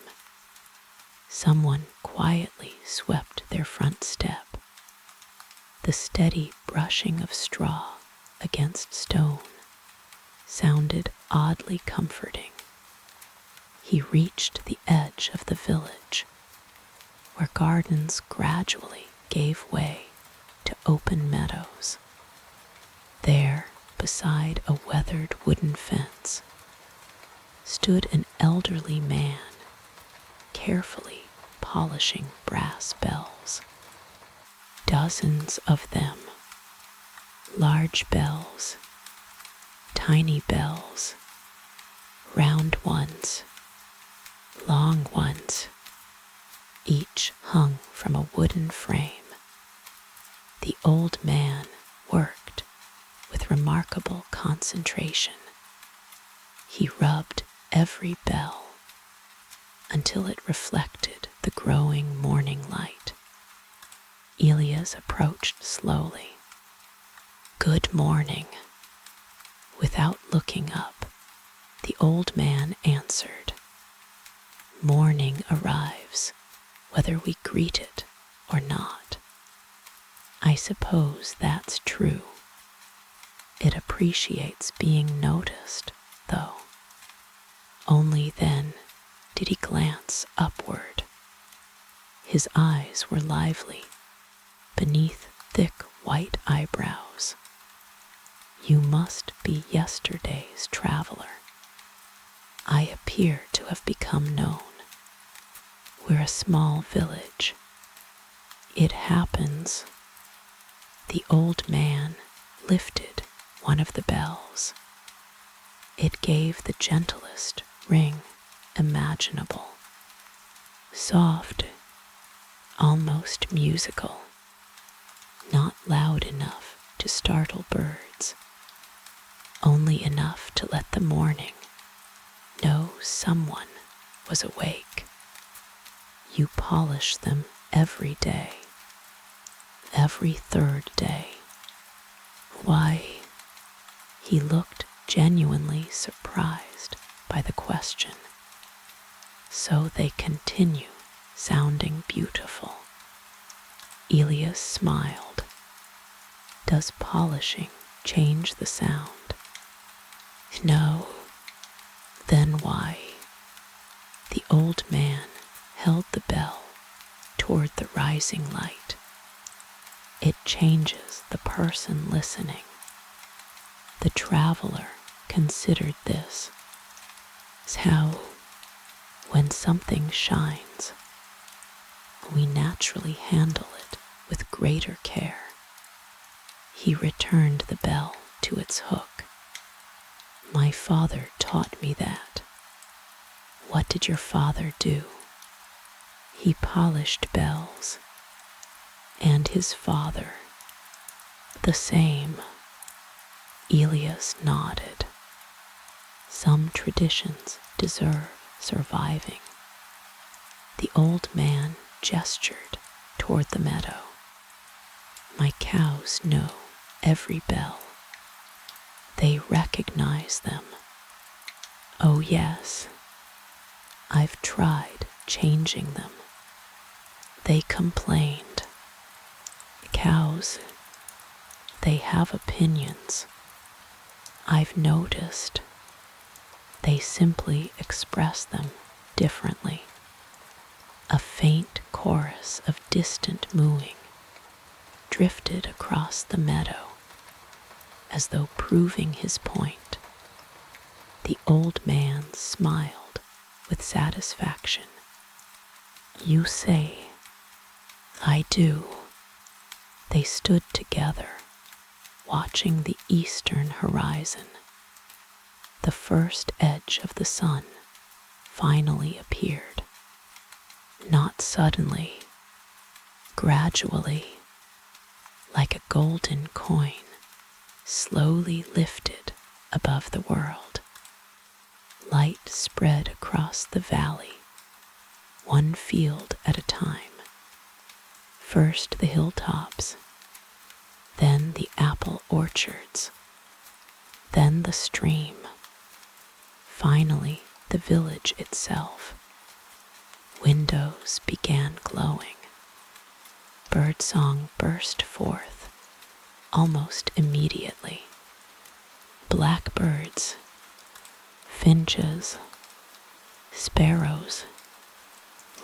Someone quietly swept their front step. The steady brushing of straw against stone sounded oddly comforting. He reached the edge of the village, where gardens gradually gave way to open meadows. There, beside a weathered wooden fence, stood an elderly man, carefully polishing brass bells. Dozens of them, large bells, tiny bells, round ones, long ones, each hung from a wooden frame. The old man worked with remarkable concentration. He rubbed every bell until it reflected the growing morning light. Elias approached slowly. "Good morning." Without looking up, the old man answered, "Morning arrives, whether we greet it or not." "I suppose that's true. It appreciates being noticed, though." Only then did he glance upward. His eyes were lively, beneath thick white eyebrows. "You must be yesterday's traveler. I appear to have become known. We're a small village. It happens." The old man lifted one of the bells. It gave the gentlest ring imaginable, soft, almost musical, not loud enough to startle birds, only enough to let the morning know someone was awake. "You polish them every day, every third day. Why?" He looked genuinely surprised by the question. "So they continue sounding beautiful." Elias smiled. "Does polishing change the sound?" "No." "Then why?" The old man held the bell toward the rising light. "It changes the person listening." The traveler considered this as how, when something shines, we naturally handle it with greater care. He returned the bell to its hook. "My father taught me that." "What did your father do?" "He polished bells." "And his father?" "The same." Elias nodded. Some traditions deserve surviving. The old man gestured toward the meadow. "My cows know every bell. They recognize them." "Oh yes. I've tried changing them. They complained." "Cows, they have opinions. I've noticed. They simply express them differently." A faint chorus of distant mooing drifted across the meadow, as though proving his point. The old man smiled with satisfaction. "You say." "I do." They stood together, watching the eastern horizon. The first edge of the sun finally appeared. Not suddenly, gradually, like a golden coin, slowly lifted above the world. Light spread across the valley, one field at a time. First the hilltops, then the apple orchards, then the stream, finally the village itself. Windows began glowing. Birdsong burst forth almost immediately. Blackbirds, finches, sparrows,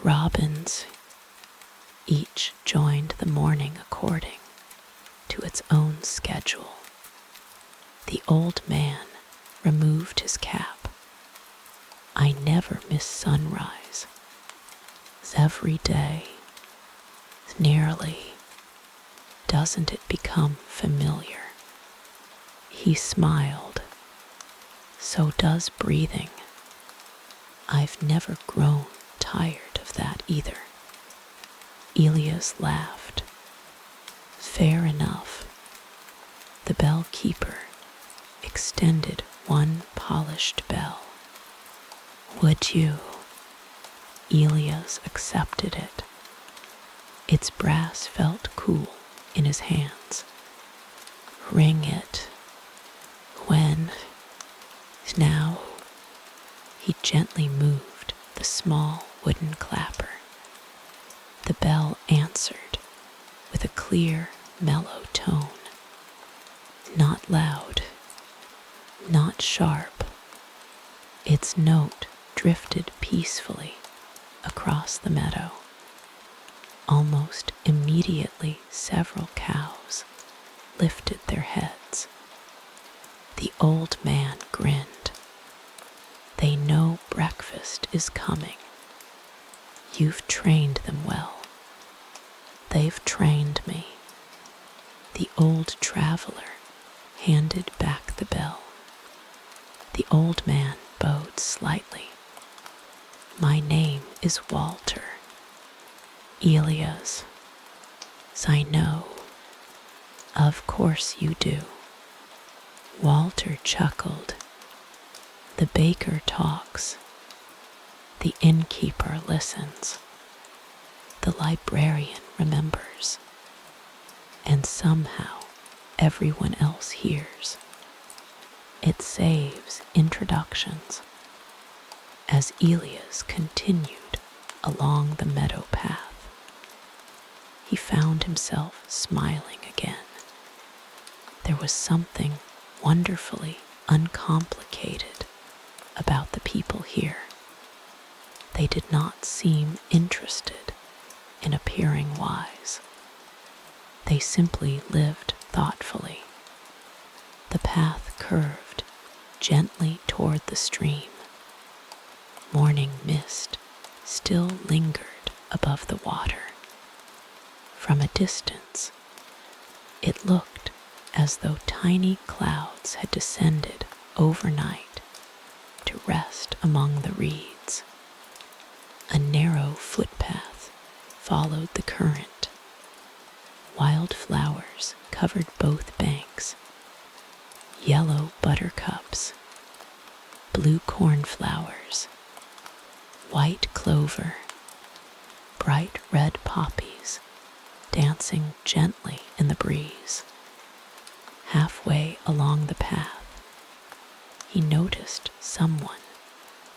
robins, each joined the morning according to its own schedule. The old man removed his cap. I never miss sunrise. Every day, nearly, doesn't it become familiar? He smiled. So does breathing. I've never grown tired of that either. Elias laughed. Fair enough. The bell keeper extended one polished bell. Would you? Elias accepted it. Its brass felt cool in his hands. Ring it. When? Now? He gently moved the small wooden clapper. The bell answered with a clear, mellow tone. Not loud, not sharp. Its note drifted peacefully across the meadow. Almost immediately, several cows lifted their heads. The old man grinned. They know breakfast is coming. You've trained them well. They've trained me. The old traveler handed back the bell. The old man bowed slightly. My name is Walter. Elias. I know. Of course you do. Walter chuckled. The baker talks. The innkeeper listens. The librarian remembers. And somehow everyone else hears. It saves introductions. As Elias continued along the meadow path, he found himself smiling again. There was something wonderfully uncomplicated about the people here. They did not seem interested in appearing wise. They simply lived thoughtfully. The path curved gently toward the stream. Morning mist still lingered above the water. From a distance, it looked as though tiny clouds had descended overnight to rest among the reeds. A narrow footpath followed the current. Wild flowers covered both banks. Yellow buttercups, blue cornflowers, white clover, bright red poppies dancing gently in the breeze. Halfway along the path, he noticed someone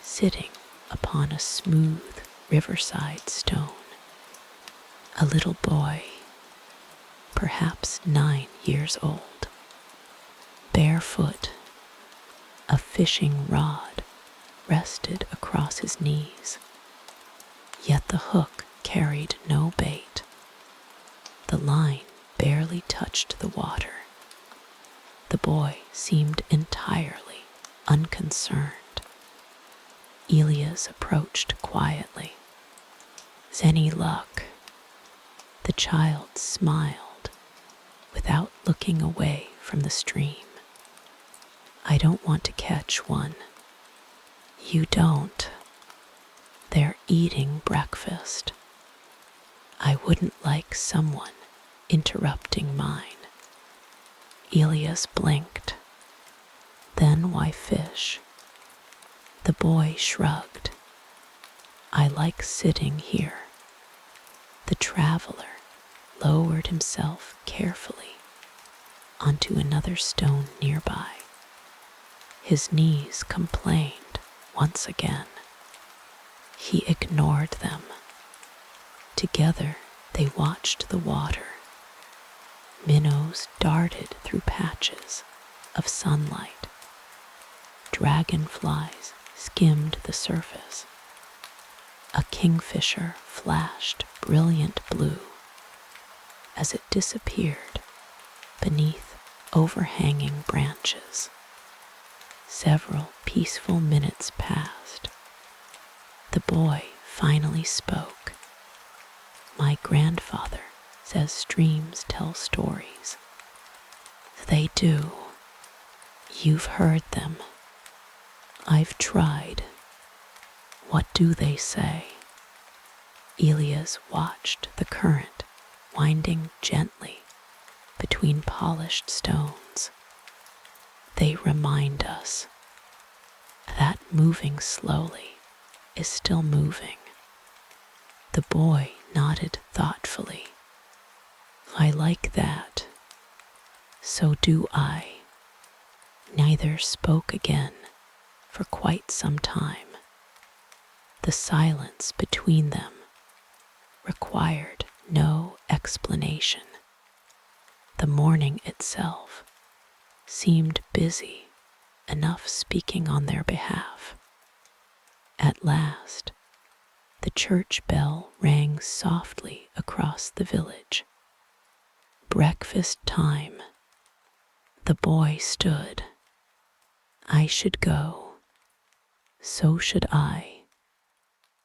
sitting upon a smooth riverside stone. A little boy, perhaps 9 years old, barefoot, a fishing rod rested across his knees, yet the hook carried no bait. The line barely touched the water. The boy seemed entirely unconcerned. Elias approached quietly. "'S any luck?" The child smiled looking away from the stream. I don't want to catch one. You don't. They're eating breakfast. I wouldn't like someone interrupting mine. Elias blinked. Then why fish? The boy shrugged. I like sitting here. The traveler lowered himself carefully onto another stone nearby. His knees complained once again. He ignored them. Together they watched the water. Minnows darted through patches of sunlight. Dragonflies skimmed the surface. A kingfisher flashed brilliant blue as it disappeared beneath overhanging branches. Several peaceful minutes passed. The boy finally spoke. My grandfather says streams tell stories. They do. You've heard them. I've tried. What do they say? Elias watched the current winding gently between polished stones. They remind us that moving slowly is still moving. The boy nodded thoughtfully. I like that. So do I. Neither spoke again for quite some time. The silence between them required no explanation. The morning itself seemed busy enough speaking on their behalf. At last, the church bell rang softly across the village. Breakfast time. The boy stood. I should go. So should I.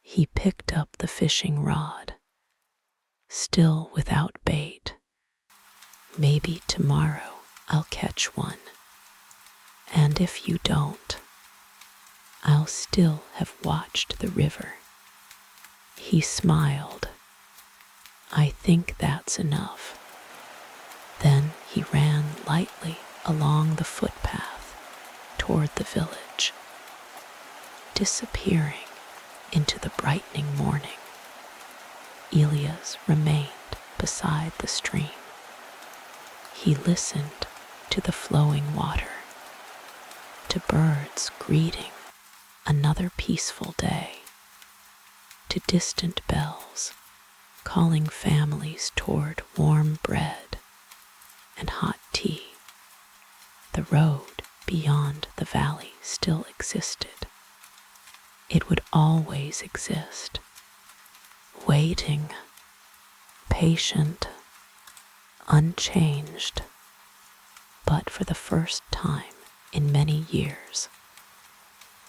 He picked up the fishing rod, still without bait. Maybe tomorrow I'll catch one. And if you don't, I'll still have watched the river. He smiled. I think that's enough. Then he ran lightly along the footpath toward the village, disappearing into the brightening morning. Elias remained beside the stream. He listened to the flowing water, to birds greeting another peaceful day, to distant bells calling families toward warm bread and hot tea. The road beyond the valley still existed. It would always exist, waiting, patient, unchanged. But for the first time in many years,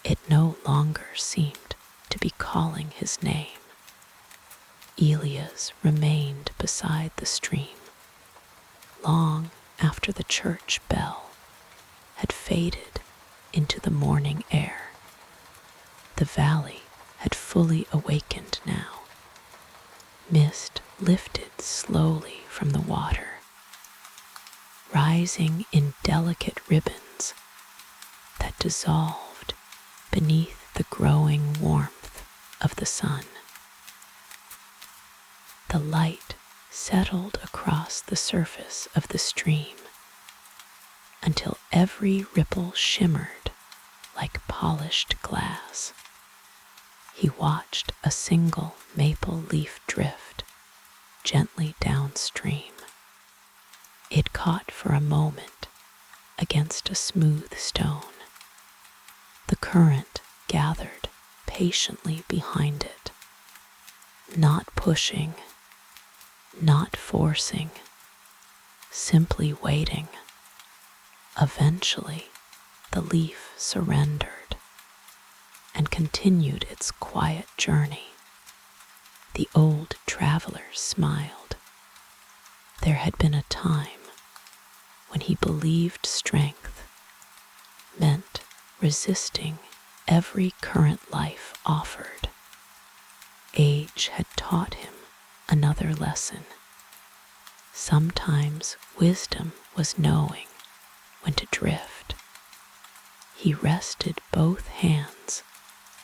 it no longer seemed to be calling his name. Elias remained beside the stream long after the church bell had faded into the morning air. The valley had fully awakened now. Mist lifted slowly from the water, rising in delicate ribbons that dissolved beneath the growing warmth of the sun. The light settled across the surface of the stream until every ripple shimmered like polished glass. He watched a single maple leaf drift gently downstream. It caught for a moment against a smooth stone. The current gathered patiently behind it, not pushing, not forcing, simply waiting. Eventually, the leaf surrendered and continued its quiet journey. The old traveler smiled. There had been a time when he believed strength meant resisting every current life offered. Age had taught him another lesson. Sometimes wisdom was knowing when to drift. He rested both hands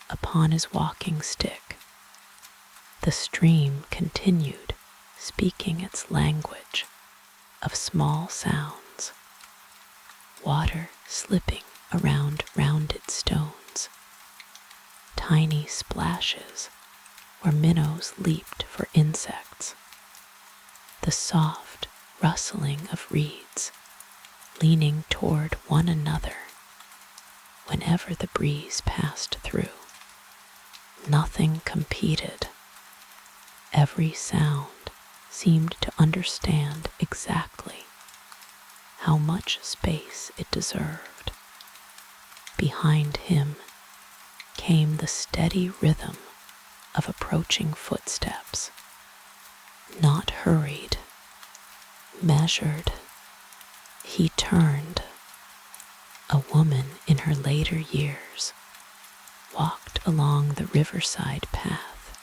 upon his walking stick. The stream continued speaking its language of small sounds, water slipping around rounded stones, tiny splashes where minnows leaped for insects, the soft rustling of reeds leaning toward one another whenever the breeze passed through. Nothing competed. Every sound seemed to understand exactly how much space it deserved. Behind him came the steady rhythm of approaching footsteps, not hurried, measured. He turned. A woman in her later years walked along the riverside path,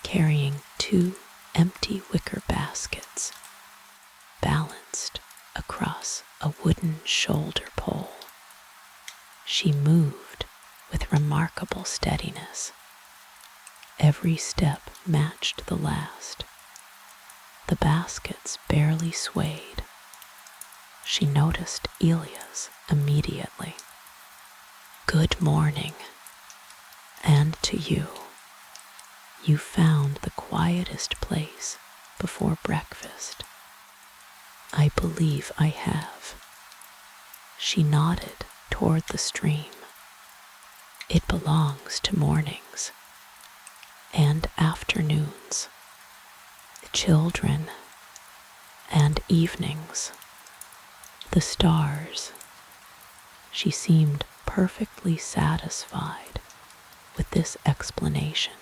carrying 2 empty wicker baskets balanced across a wooden shoulder pole. She moved with remarkable steadiness. Every step matched the last. The baskets barely swayed. She noticed Elia's immediately. "Good morning. And to you. You found the quietest place before breakfast." "I believe I have." She nodded toward the stream. "It belongs to mornings and afternoons, children and evenings, the stars." She seemed perfectly satisfied with this explanation.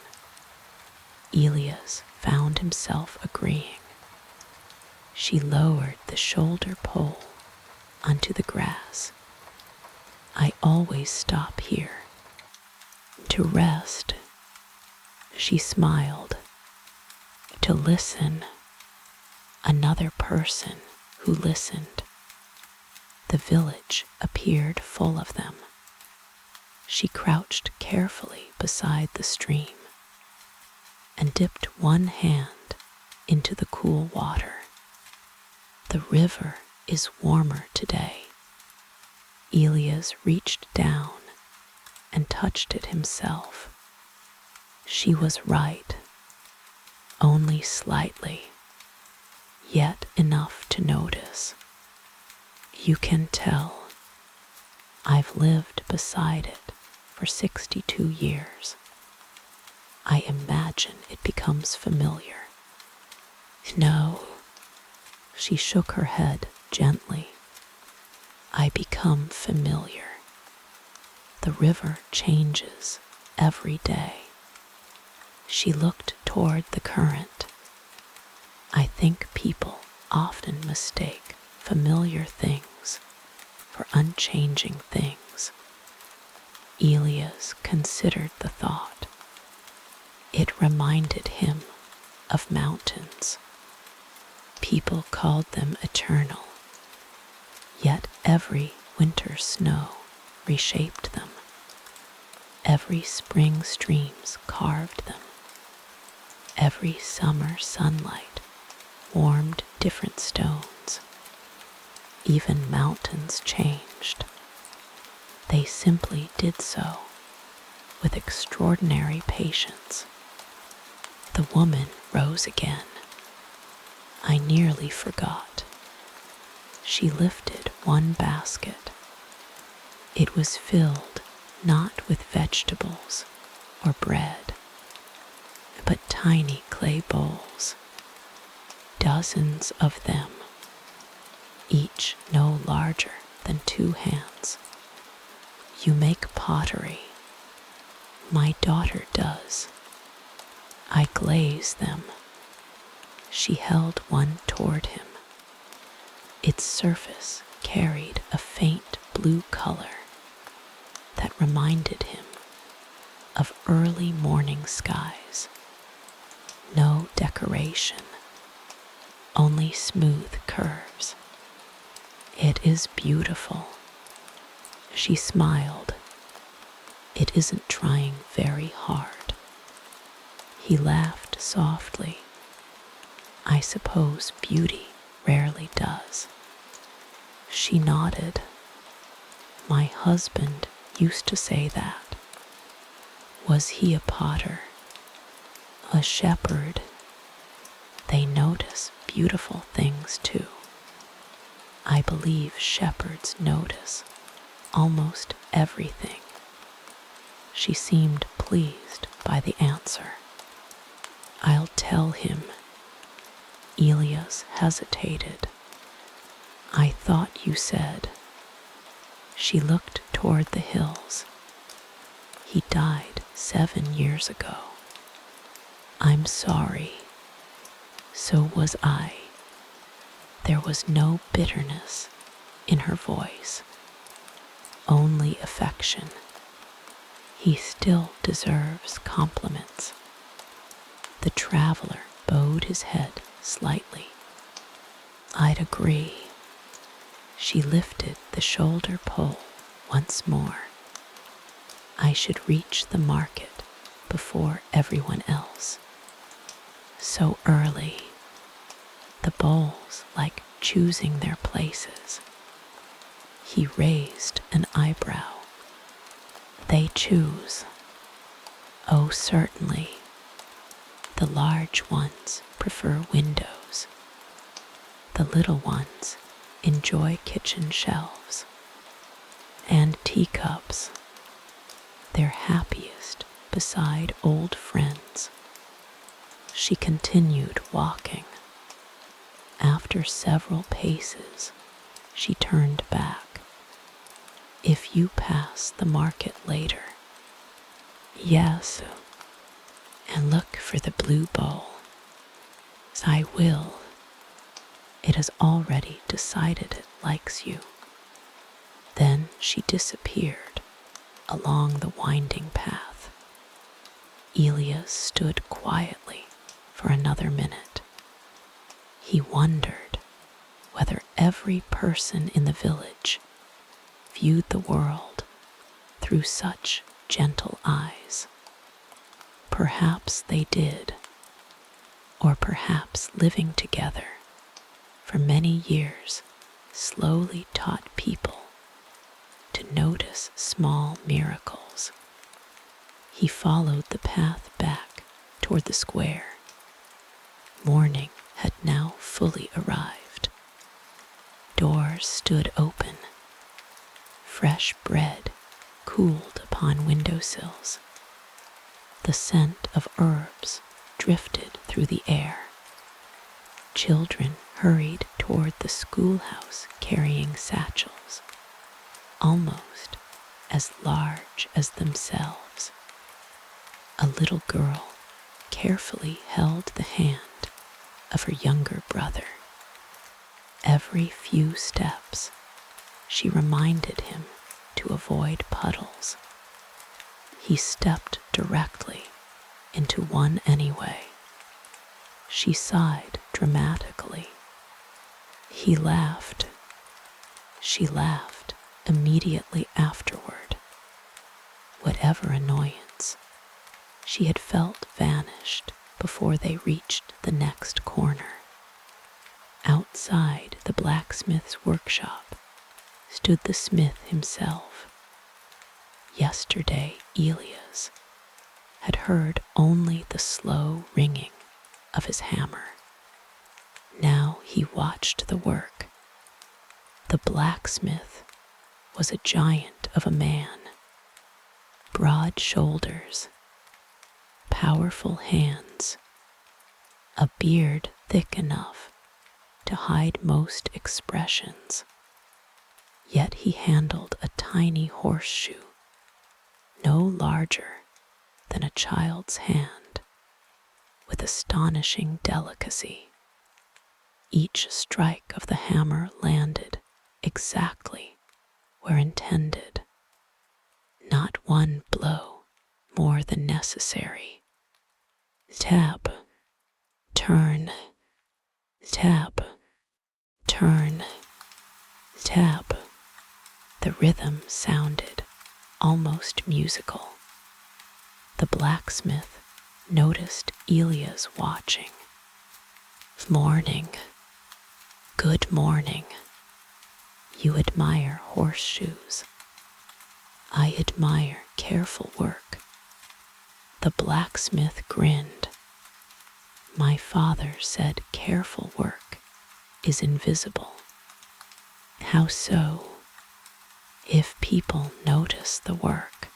Elias found himself agreeing. She lowered the shoulder pole onto the grass. "I always stop here to rest." She smiled. To listen. Another person who listened. The village appeared full of them. She crouched carefully beside the stream and dipped one hand into the cool water. "The river is warmer today." Elias reached down and touched it himself. She was right, only slightly, yet enough to notice. "You can tell. I've lived beside it for 62 years. I imagine it becomes familiar." "No." She shook her head gently. "I become familiar. The river changes every day." She looked toward the current. "I think people often mistake familiar things for unchanging things." Elias considered the thought. It reminded him of mountains. People called them eternal, yet every winter snow reshaped them. Every spring streams carved them. Every summer sunlight warmed different stones. Even mountains changed. They simply did so with extraordinary patience. The woman rose again. "I nearly forgot." She lifted one basket. It was filled not with vegetables or bread, but tiny clay bowls, dozens of them, each no larger than 2 hands. "You make pottery." "My daughter does. I glaze them." She held one toward him. Its surface carried a faint blue color that reminded him of early morning skies. No decoration, only smooth curves. "It is beautiful," she smiled. "It isn't trying very hard." He laughed softly. "I suppose beauty rarely does." She nodded. "My husband used to say that." "Was he a potter?" "A shepherd." "They notice beautiful things too." "I believe shepherds notice almost everything." She seemed pleased by the answer. "I'll tell him." Elias hesitated. "I thought you said." She looked toward the hills. "He died 7 years ago." "I'm sorry." "So was I." There was no bitterness in her voice, only affection. "He still deserves compliments." The traveler bowed his head slightly. "I'd agree." She lifted the shoulder pole once more. "I should reach the market before everyone else." "So early." The bowls like choosing their places. He raised an eyebrow. "They choose." "Oh, certainly. The large ones prefer windows. The little ones enjoy kitchen shelves. And teacups. They're happiest beside old friends." She continued walking. After several paces, she turned back. "If you pass the market later." "Yes." "And look for the blue bowl." "I will." "It has already decided it likes you." Then she disappeared along the winding path. Elias stood quietly for another minute. He wondered whether every person in the village viewed the world through such gentle eyes. Perhaps they did, or perhaps living together for many years slowly taught people to notice small miracles. He followed the path back toward the square. Morning had now fully arrived. Doors stood open. Fresh bread cooled upon windowsills. The scent of herbs drifted through the air. Children hurried toward the schoolhouse carrying satchels, almost as large as themselves. A little girl carefully held the hand of her younger brother. Every few steps, she reminded him to avoid puddles. He stepped directly into one anyway. She sighed dramatically. He laughed. She laughed immediately afterward. Whatever annoyance she had felt vanished before they reached the next corner. Outside the blacksmith's workshop stood the smith himself. Yesterday, Elias had heard only the slow ringing of his hammer. Now he watched the work. The blacksmith was a giant of a man. Broad shoulders, powerful hands, a beard thick enough to hide most expressions. Yet he handled a tiny horseshoe, no larger than a child's hand, with astonishing delicacy. Each strike of the hammer landed exactly where intended, not one blow more than necessary. Tap, turn, tap, turn, tap. The rhythm sounded almost musical. The blacksmith noticed Elia's watching. Morning, good morning. You admire horseshoes. I admire careful work. The blacksmith grinned. My father said careful work is invisible. How so? If people notice the work,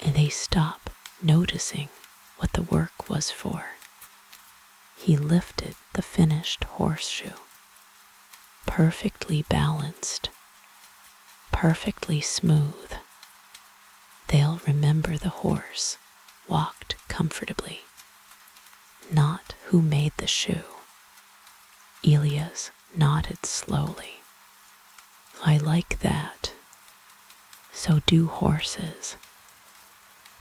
and they stop noticing what the work was for. He lifted the finished horseshoe, perfectly balanced, perfectly smooth. They'll remember the horse walked comfortably, not who made the shoe. Elias nodded slowly. I like that. So do horses.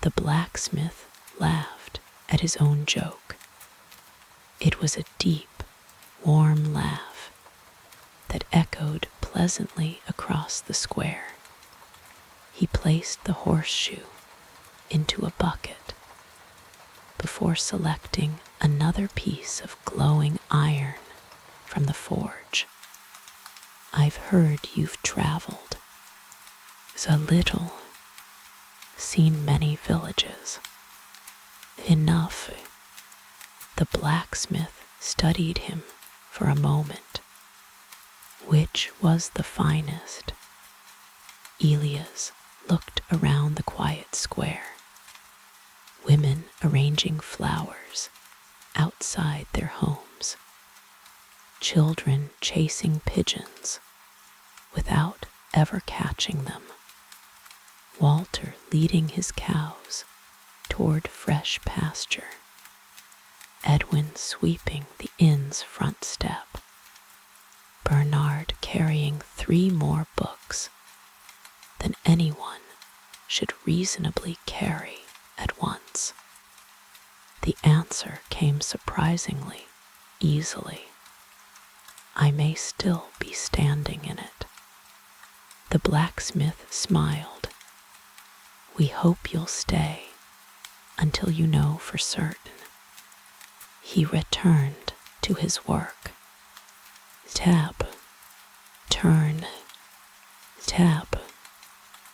The blacksmith laughed at his own joke. It was a deep, warm laugh that echoed pleasantly across the square. He placed the horseshoe into a bucket before selecting another piece of glowing iron from the forge. I've heard you've traveled. A little. Seen many villages. Enough. The blacksmith studied him for a moment. Which was the finest? Elias looked around the quiet square. Women arranging flowers outside their homes. Children chasing pigeons without ever catching them. Walter leading his cows toward fresh pasture. Edwin sweeping the inn's front step. Bernard carrying 3 more books than anyone should reasonably carry at once. The answer came surprisingly easily. I may still be standing in it. The blacksmith smiled. We hope you'll stay until you know for certain. He returned to his work. Tap, turn, tap,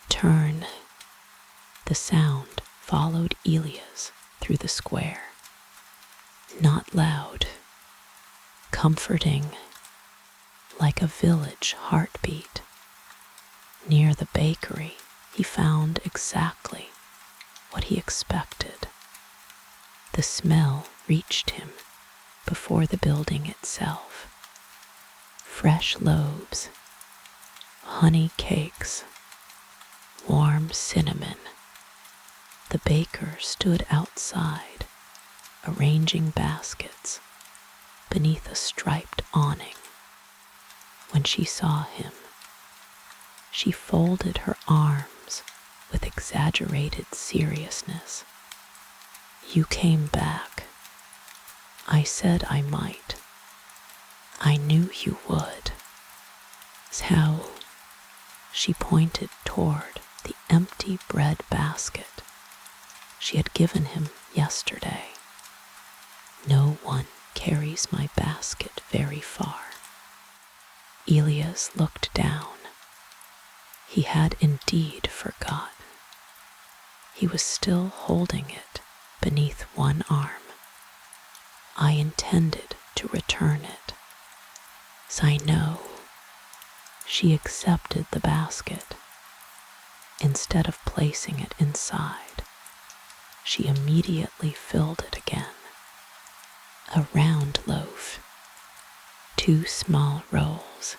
turn. The sound followed Elias through the square. Not loud, comforting, like a village heartbeat. Near the bakery, he found exactly what he expected. The smell reached him before the building itself. Fresh loaves, honey cakes, warm cinnamon. The baker stood outside, arranging baskets beneath a striped awning. When she saw him, she folded her arms with exaggerated seriousness. You came back. I said I might. I knew you would. How? She pointed toward the empty bread basket she had given him yesterday. No one carries my basket very far. Elias looked down. He had indeed forgotten. He was still holding it beneath one arm. I intended to return it. So I know. She accepted the basket. Instead of placing it inside, she immediately filled it again. A round loaf, 2 small rolls,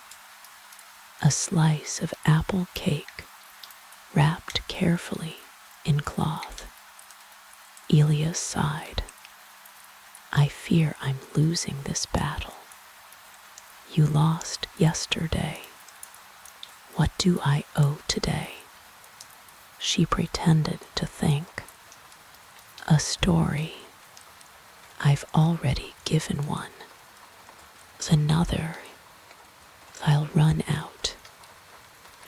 a slice of apple cake wrapped carefully in cloth. Elias sighed. I fear I'm losing this battle. You lost yesterday. What do I owe today? She pretended to think. A story. I've already given one. Another. I'll run out.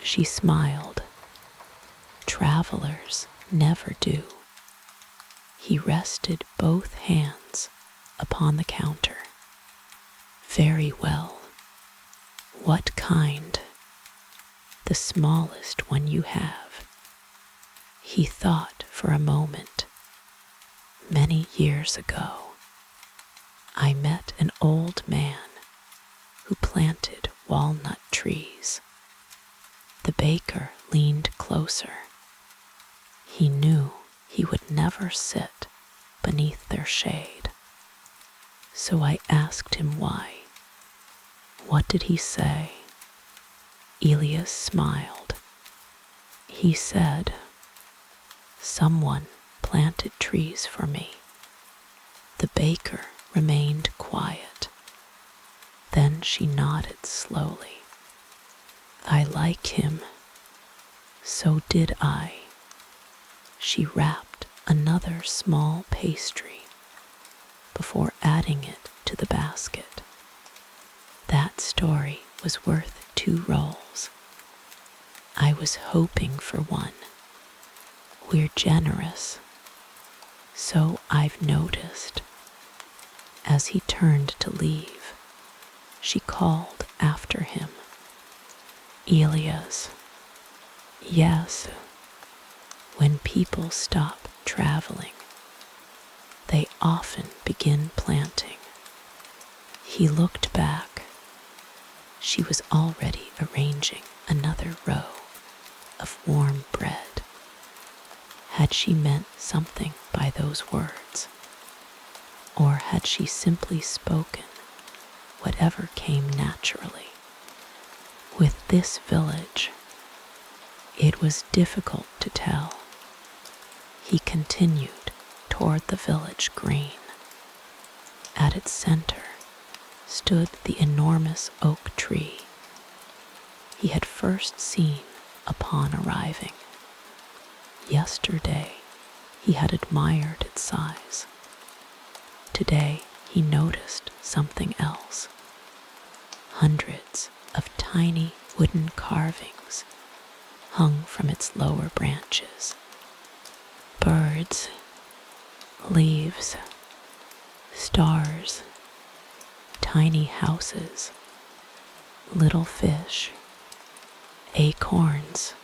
She smiled. Travelers never do. He rested both hands upon the counter. Very well. What kind? The smallest one you have. He thought for a moment. Many years ago, I met an old man who planted walnut trees. The baker leaned closer. He knew he would never sit beneath their shade. So I asked him why. What did he say? Elias smiled. He said, someone planted trees for me. The baker remained quiet. Then she nodded slowly. I like him. So did I. She wrapped another small pastry before adding it to the basket. That story was worth 2 rolls. I was hoping for one. We're generous. So I've noticed. As he turned to leave, she called after him. Elias. Yes. When people stop traveling, they often begin planting. He looked back. She was already arranging another row of warm bread. Had she meant something by those words? Or had she simply spoken whatever came naturally? With this village, it was difficult to tell. He continued toward the village green. At its center stood the enormous oak tree he had first seen upon arriving. Yesterday, he had admired its size. Today, he noticed something else. Hundreds of tiny wooden carvings hung from its lower branches. Birds, leaves, stars, tiny houses, little fish, acorns,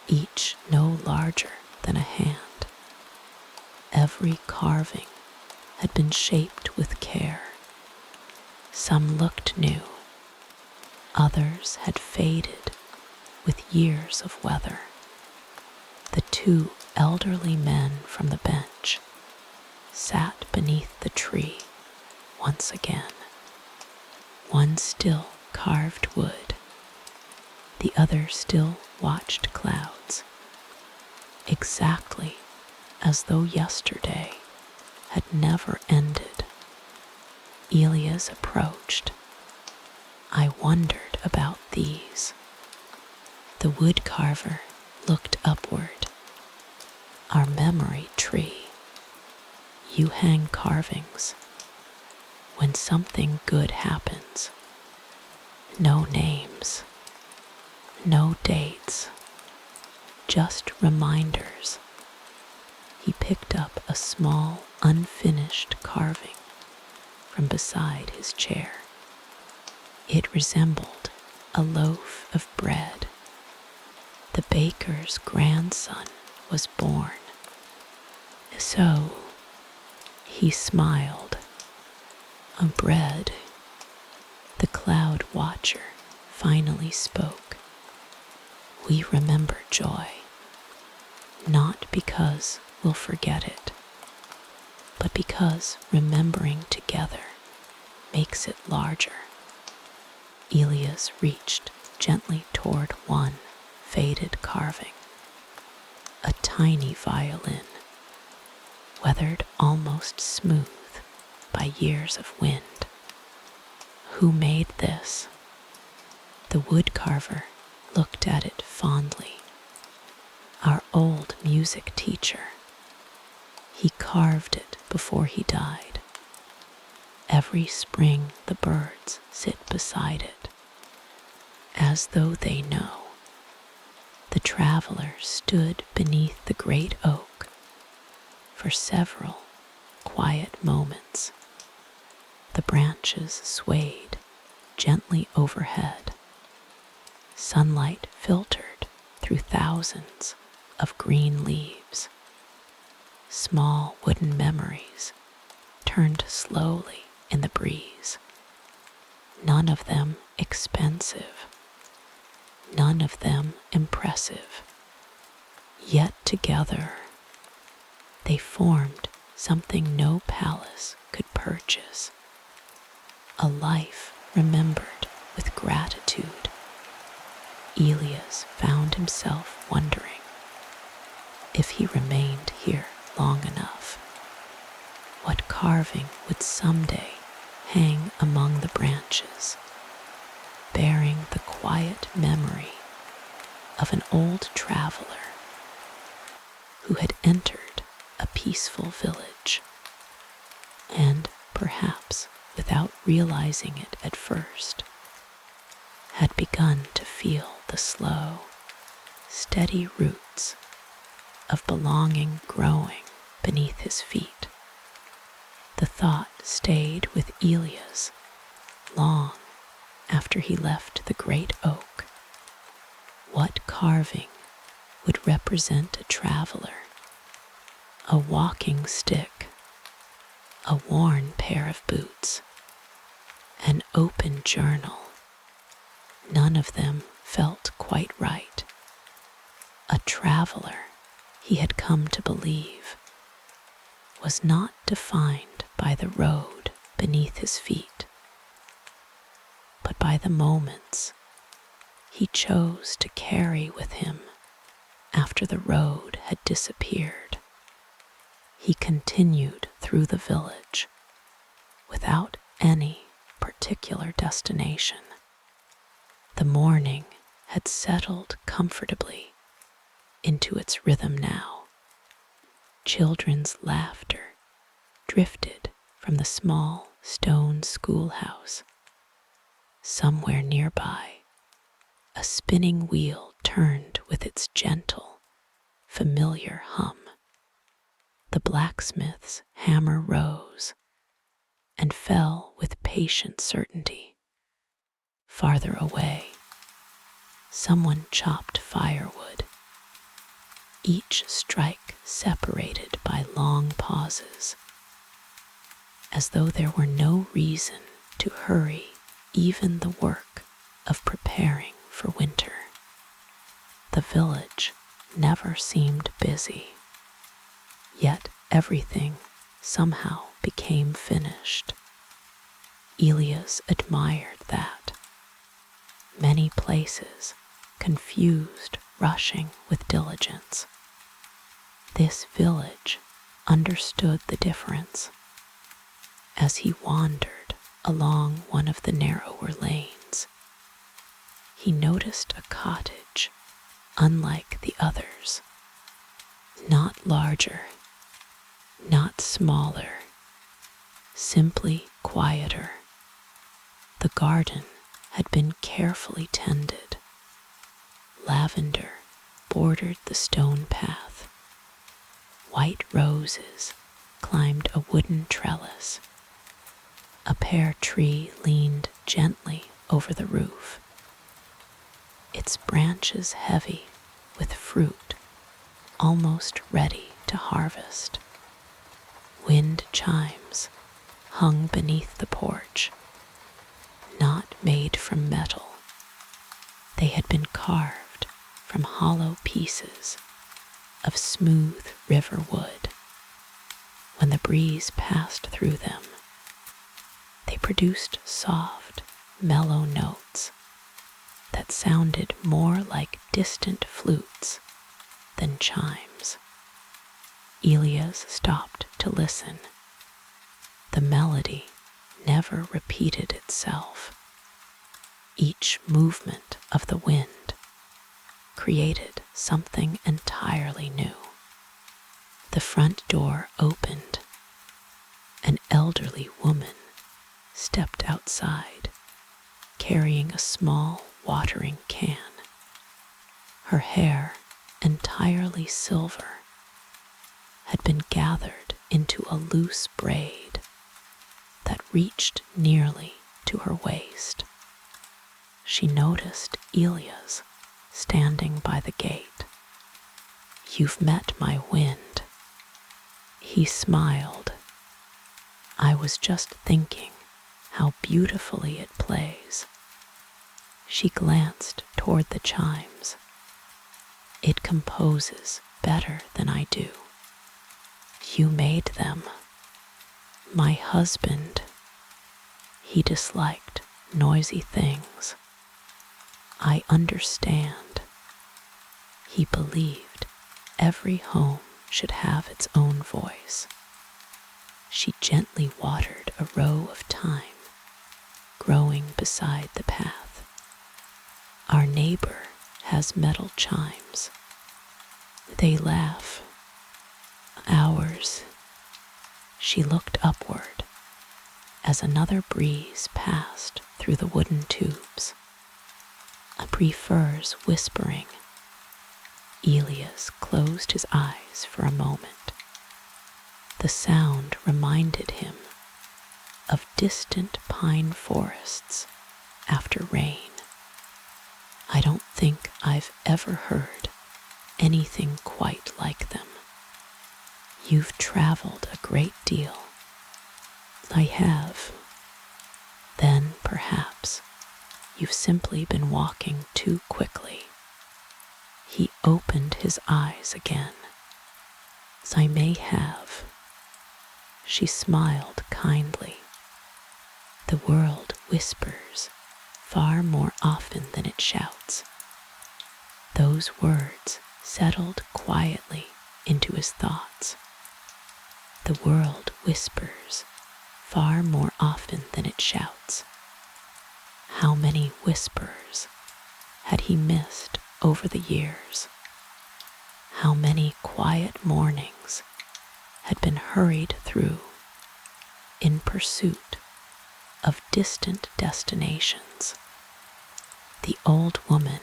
each no larger than a hand. Every carving had been shaped with care. Some looked new, others had faded with years of weather. The 2 elderly men from the bench sat beneath the tree once again. One still carved wood, the other still watched clouds, exactly as though yesterday had never ended. Elias approached. I wondered about these. The wood carver looked upward. Our memory tree. You hang carvings. When something good happens, no names, no dates, just reminders. He picked up a small, unfinished carving from beside his chair. It resembled a loaf of bread. The baker's grandson was born. So, he smiled. A bread. The cloud watcher finally spoke. We remember joy, not because we'll forget it, but because remembering together makes it larger. Elias reached gently toward one faded carving, a tiny violin, weathered almost smooth by years of wind. Who made this? The woodcarver looked at it fondly. Our old music teacher. He carved it before he died. Every spring the birds sit beside it, as though they know. The traveler stood beneath the great oak for several quiet moments. The branches swayed gently overhead. Sunlight filtered through thousands of green leaves. Small wooden memories turned slowly in the breeze. None of them expensive, none of them impressive. Yet together they formed something no palace could purchase. A life remembered with gratitude. Elias found himself wondering if he remained here long enough, what carving would someday hang among the branches, bearing the quiet memory of an old traveler who had entered a peaceful village and, perhaps without realizing it at first, had begun to feel the slow, steady roots of belonging growing beneath his feet. The thought stayed with Elias long after he left the great oak. What carving would represent a traveler? A walking stick, a worn pair of boots, an open journal. None of them felt quite right. A traveler, he had come to believe, was not defined by the road beneath his feet, but by the moments he chose to carry with him after the road had disappeared. He continued through the village without any particular destination. The morning had settled comfortably into its rhythm now. Children's laughter drifted from the small stone schoolhouse. Somewhere nearby, a spinning wheel turned with its gentle, familiar hum. The blacksmith's hammer rose and fell with patient certainty. Farther away, someone chopped firewood, each strike separated by long pauses, as though there were no reason to hurry even the work of preparing for winter. The village never seemed busy, yet everything somehow became finished. Elias admired that. Many places confused rushing with diligence. This village understood the difference. As he wandered along one of the narrower lanes, he noticed a cottage unlike the others, not larger, not smaller, simply quieter. The garden had been carefully tended. Lavender bordered the stone path. White roses climbed a wooden trellis. A pear tree leaned gently over the roof, its branches heavy with fruit, almost ready to harvest. Wind chimes hung beneath the porch, not made from metal. They had been carved from hollow pieces of smooth river wood. When the breeze passed through them, they produced soft, mellow notes that sounded more like distant flutes than chimes. Elias stopped to listen. The melody never repeated itself. Each movement of the wind created something entirely new. The front door opened. An elderly woman stepped outside, carrying a small watering can. Her hair, entirely silver, had been gathered into a loose braid that reached nearly to her waist. She noticed Elias standing by the gate. "You've met my wind." He smiled. "I was just thinking how beautifully it plays." She glanced toward the chimes. "It composes better than I do." "You made them." "My husband, he disliked noisy things." "I understand." "He believed every home should have its own voice." She gently watered a row of thyme growing beside the path. "Our neighbor has metal chimes. They laugh. Ours." She looked upward as another breeze passed through the wooden tubes. A prefer's whispering. Elias closed his eyes for a moment. The sound reminded him of distant pine forests after rain. "I don't think I've ever heard anything quite like them." "You've traveled a great deal." "I have." "Then perhaps you've simply been walking too quickly." He opened his eyes again. "I may have." She smiled kindly. "The world whispers far more often than it shouts." Those words settled quietly into his thoughts. The world whispers far more often than it shouts. How many whispers had he missed over the years? How many quiet mornings had been hurried through in pursuit of distant destinations? The old woman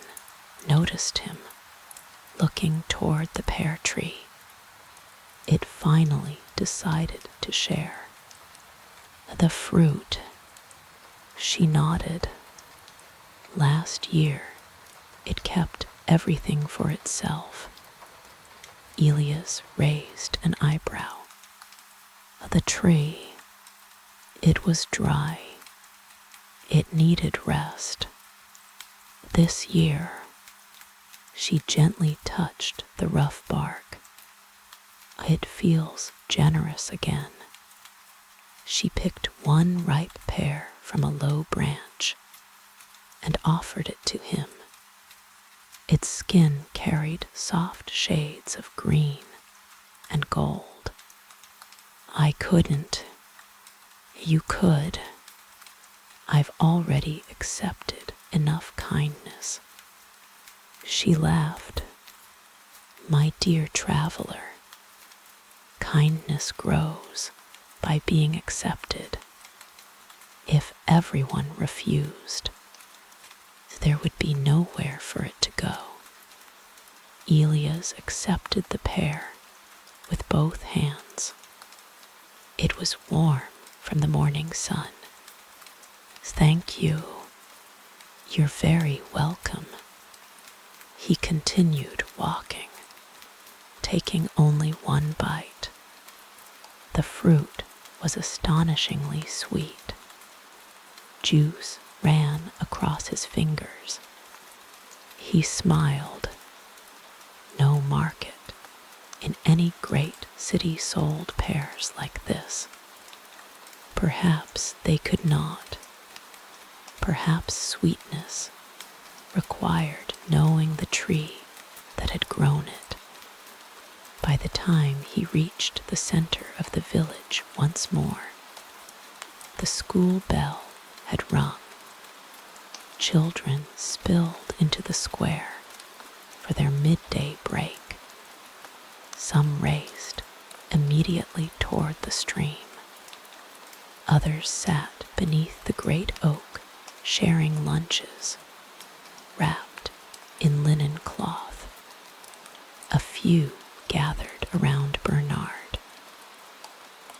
noticed him looking toward the pear tree. It finally decided to share. "The fruit." She nodded. "Last year, it kept everything for itself." Elias raised an eyebrow. "The tree, it was dry. It needed rest. This year," she gently touched the rough bark, "it feels generous again." She picked one ripe pear from a low branch and offered it to him. Its skin carried soft shades of green and gold. "I couldn't." "You could. I've already accepted enough kindness." She laughed. "My dear traveler, kindness grows by being accepted. If everyone refused, there would be nowhere for it to go." Elias accepted the pear with both hands. It was warm from the morning sun. "Thank you. You're very welcome." He continued walking, taking only one bite. The fruit was astonishingly sweet. Juice ran across his fingers. He smiled. No market in any great city sold pears like this. Perhaps they could not. Perhaps sweetness required knowing the tree that had grown it. By the time he reached the center of the village once more, The school bell had rung. Children spilled into the square for their midday break. Some raced immediately toward the stream. Others sat beneath the great oak, sharing lunches, wrapped in linen cloth. A few gathered around Bernard,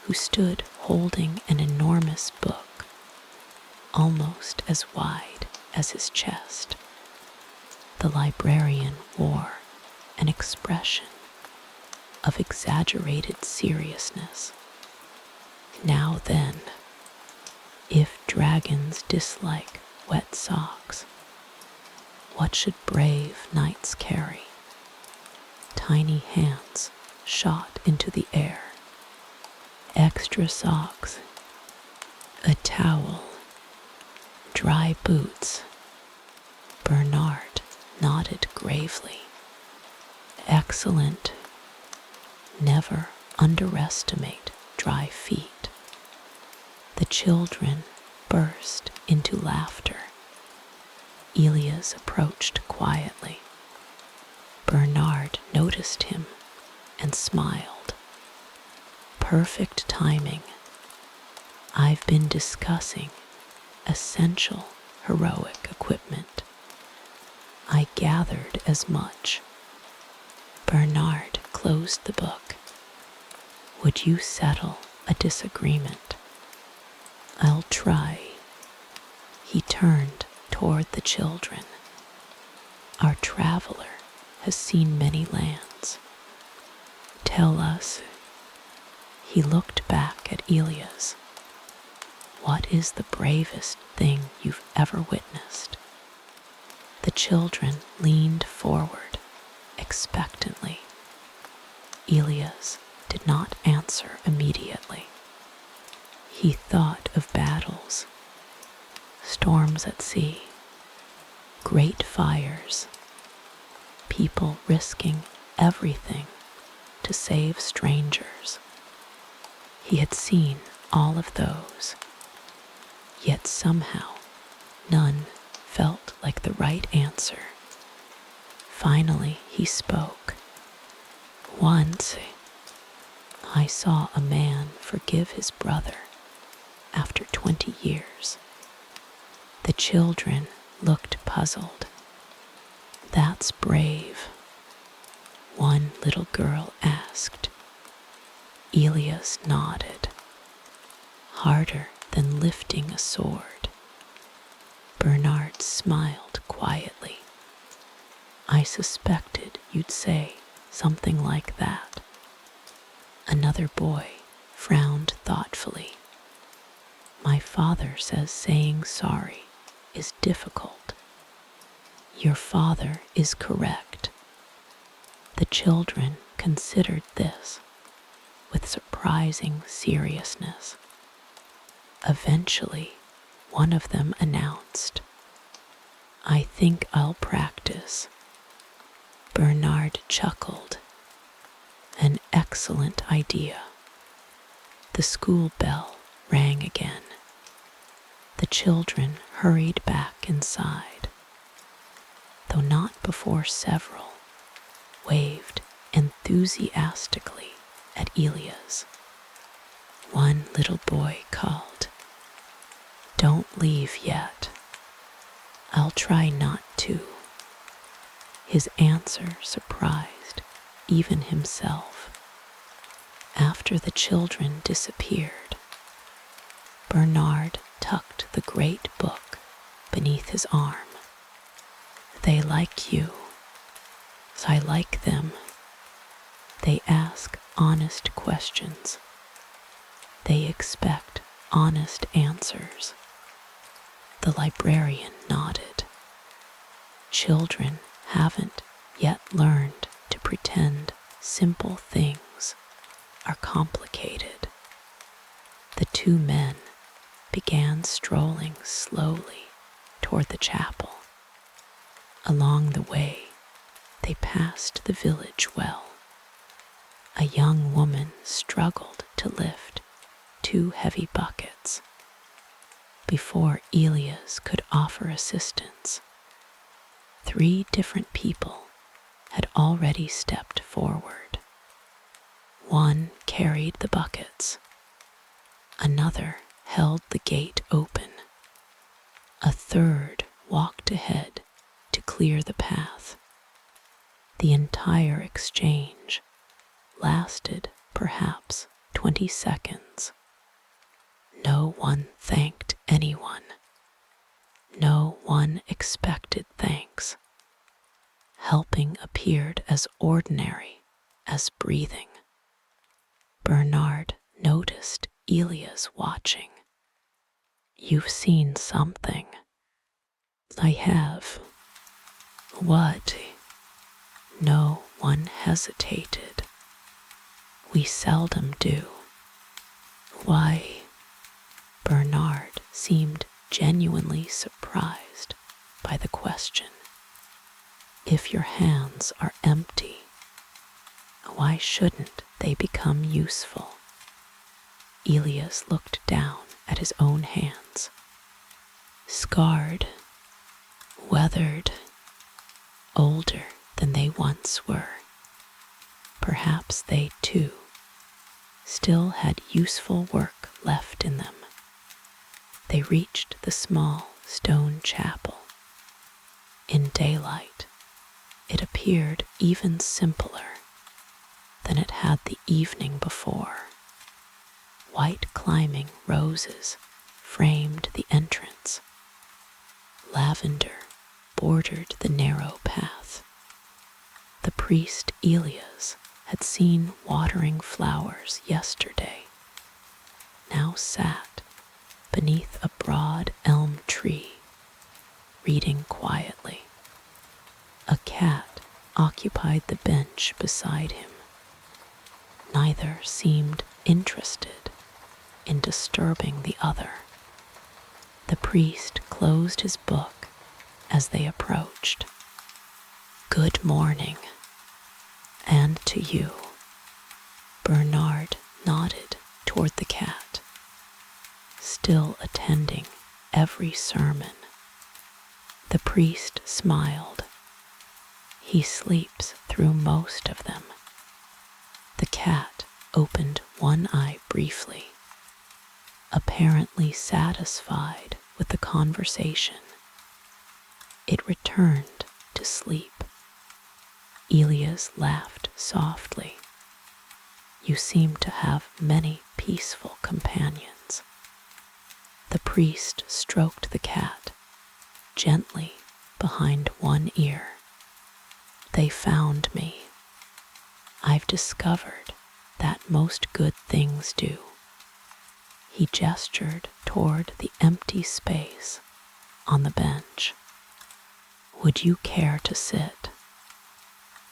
who stood holding an enormous book, almost as wide as his chest. The librarian wore an expression of exaggerated seriousness. Now then, if dragons dislike wet socks, what should brave knights carry? Tiny hands shot into the air. Extra socks, a towel, dry boots. Bernard nodded gravely. Excellent. Never underestimate dry feet. The children burst into laughter. Elias approached quietly. Bernard noticed him and smiled. Perfect timing. I've been discussing essential heroic equipment. I gathered as much. Bernard closed the book. Would you settle a disagreement? I'll try. He turned toward the children. Our traveler has seen many lands. Tell us. He looked back at Elias. What is the bravest thing you've ever witnessed? The children leaned forward expectantly. Elias did not answer immediately. He thought of battles, storms at sea, great fires, people risking everything to save strangers. He had seen all of those, yet somehow none felt like the right answer. Finally he spoke. Once I saw a man forgive his brother after 20 years. The children looked puzzled. That's brave, one little girl asked. Elias nodded. Harder than lifting a sword. Bernard smiled quietly. I suspected you'd say something like that. Another boy frowned thoughtfully. My father says saying sorry is difficult. Your father is correct. The children considered this with surprising seriousness. Eventually, one of them announced, I think I'll practice. Bernard chuckled. An excellent idea. The school bell rang again. The children hurried back inside, though not before several waved enthusiastically at Elias. One little boy called, Don't leave yet. I'll try not to. His answer surprised even himself. After the children disappeared, Bernard tucked the great book beneath his arm. They like you, as I like them. They ask honest questions. They expect honest answers. The librarian nodded. Children haven't yet learned to pretend simple things are complicated. The two men began strolling slowly toward the chapel. Along the way, they passed the village well. A young woman struggled to lift 2 heavy buckets. Before Elias could offer assistance, 3 different people had already stepped forward. One carried the buckets, another held the gate open, a third walked ahead to clear the path. The entire exchange lasted perhaps 20 seconds. No one thanked anyone. No one expected thanks. Helping appeared as ordinary as breathing. Bernard noticed Elias watching. "You've seen something." "I have." "What?" No one hesitated. "We seldom do." "Why?" Bernard seemed genuinely surprised by the question. "If your hands are empty, why shouldn't they become useful?" Elias looked down at his own hands. Scarred, weathered, older than they once were. Perhaps they, too, still had useful work left in them. They reached the small stone chapel. In daylight, it appeared even simpler than it had the evening before. White climbing roses framed the entrance. Lavender bordered the narrow path. The priest Elias had seen watering flowers yesterday, now sat beneath a broad elm tree, reading quietly. A cat occupied the bench beside him. Neither seemed interested in disturbing the other. The priest closed his book as they approached. "Good morning." "And to you." Bernard nodded toward the cat, still attending every sermon. The priest smiled. "He sleeps through most of them." The cat opened one eye briefly, apparently satisfied with the conversation. It returned to sleep. Elias laughed softly. "You seem to have many peaceful companions." The priest stroked the cat gently behind one ear. "They found me. I've discovered that most good things do." He gestured toward the empty space on the bench. "Would you care to sit?"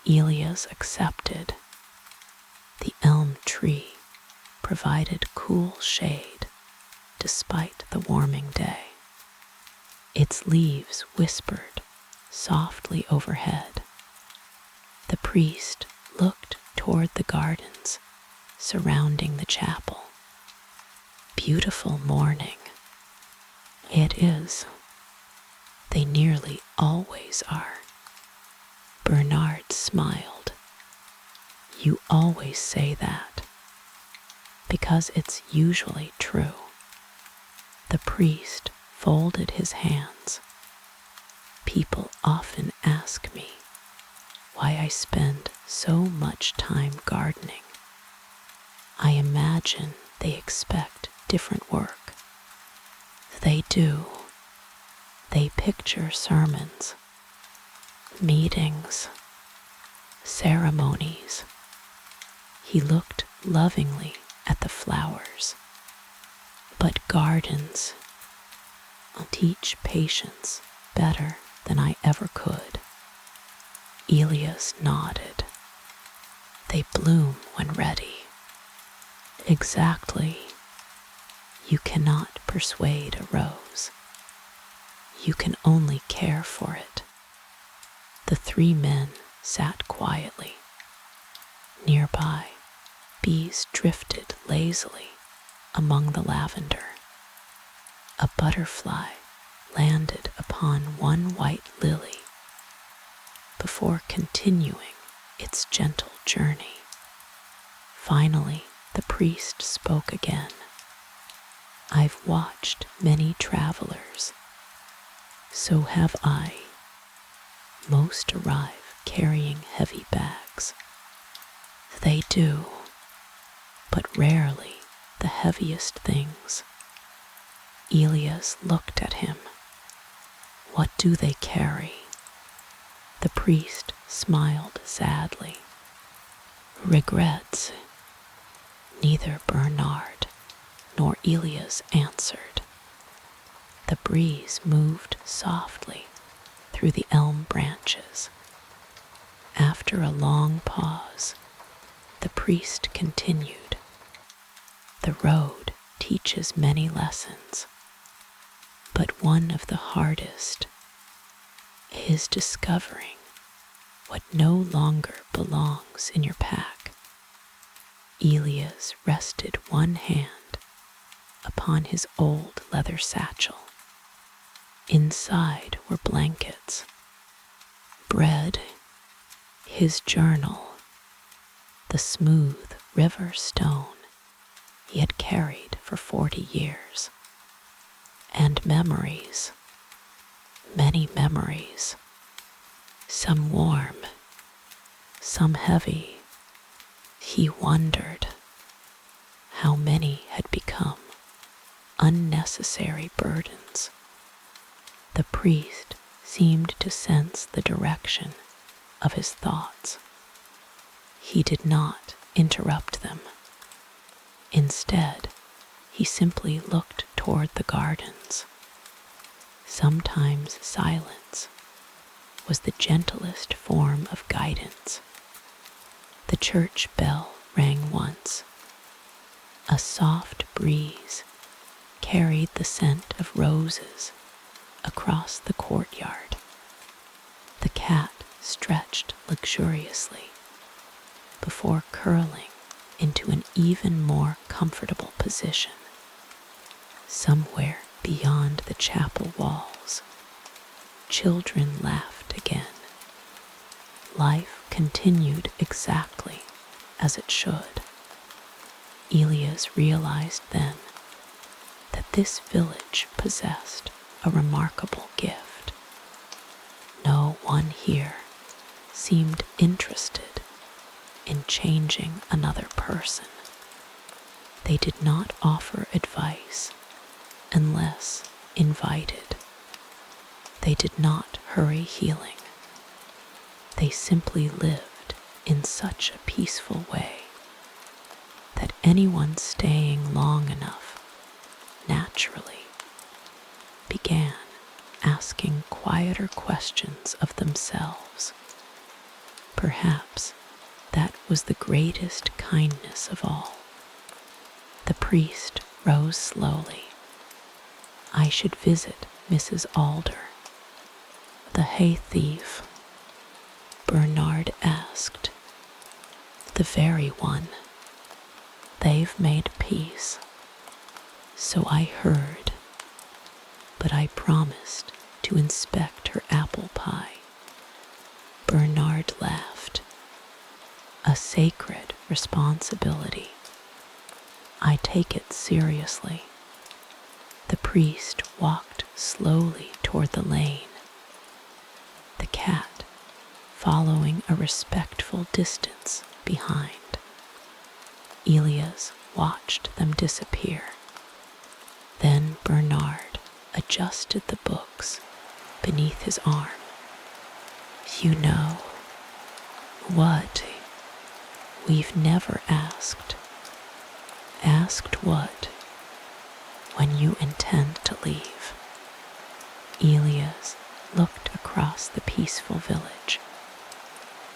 Elias accepted. The elm tree provided cool shade despite the warming day. Its leaves whispered softly overhead. The priest looked toward the gardens surrounding the chapel. "Beautiful morning." "It is." "They nearly always are." Bernard smiled. "You always say that." "Because it's usually true." The priest folded his hands. "People often ask me why I spend so much time gardening. I imagine they expect different work." "They do." They picture sermons, meetings, ceremonies. He looked lovingly at the flowers. "But gardens teach patience better than I ever could." Elias nodded. "They bloom when ready." "Exactly. You cannot persuade a rose. You can only care for it." The 3 men sat quietly. Nearby, bees drifted lazily among the lavender. A butterfly landed upon one white lily before continuing its gentle journey. Finally, the priest spoke again. I've watched many travelers. So have I. Most arrive carrying heavy bags. They do, but rarely the heaviest things. Elias looked at him. What do they carry? The priest smiled sadly. Regrets. Neither Bernard nor Elias answered. The breeze moved softly through the elm branches. After a long pause, the priest continued. The road teaches many lessons, but one of the hardest is discovering what no longer belongs in your pack. Elias rested one hand upon his old leather satchel. Inside were blankets, bread, his journal, the smooth river stone he had carried for 40 years, and memories, many memories, some warm, some heavy. He wondered how many had become unnecessary burdens. The priest seemed to sense the direction of his thoughts. He did not interrupt them. Instead, he simply looked toward the gardens. Sometimes silence was the gentlest form of guidance. The church bell rang once. A soft breeze carried the scent of roses across the courtyard. The cat stretched luxuriously before curling into an even more comfortable position. Somewhere beyond the chapel walls, children laughed again. Life continued exactly as it should. Elias realized then that this village possessed a remarkable gift. No one here seemed interested in changing another person. They did not offer advice unless invited. They did not hurry healing. They simply lived in such a peaceful way that anyone staying long enough naturally began asking quieter questions of themselves. Perhaps that was the greatest kindness of all. The priest rose slowly. I should visit Mrs. Alder. The hay thief, Bernard asked. The very one. They've made peace. So I heard, but I promised to inspect her apple pie. Bernard laughed. A sacred responsibility. I take it seriously. The priest walked slowly toward the lane, the cat following a respectful distance behind. Elias watched them disappear. Then Bernard adjusted the books beneath his arm. You know what? We've never asked. Asked what? When you intend to leave. Elias looked across the peaceful village,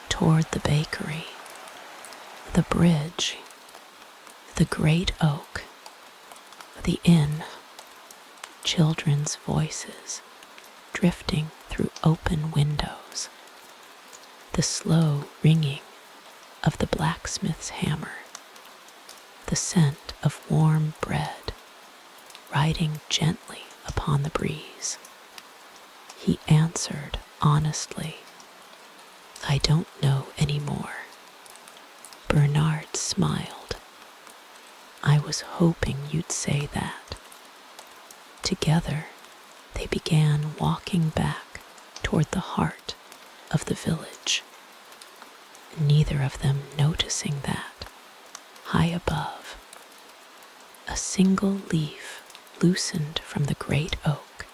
toward the bakery, the bridge, the great oak, the inn, children's voices drifting through open windows, the slow ringing of the blacksmith's hammer, the scent of warm bread riding gently upon the breeze. He answered honestly, "I don't know any more." Bernard smiled. "I was hoping you'd say that." Together, they began walking back toward the heart of the village, neither of them noticing that, high above, a single leaf loosened from the great oak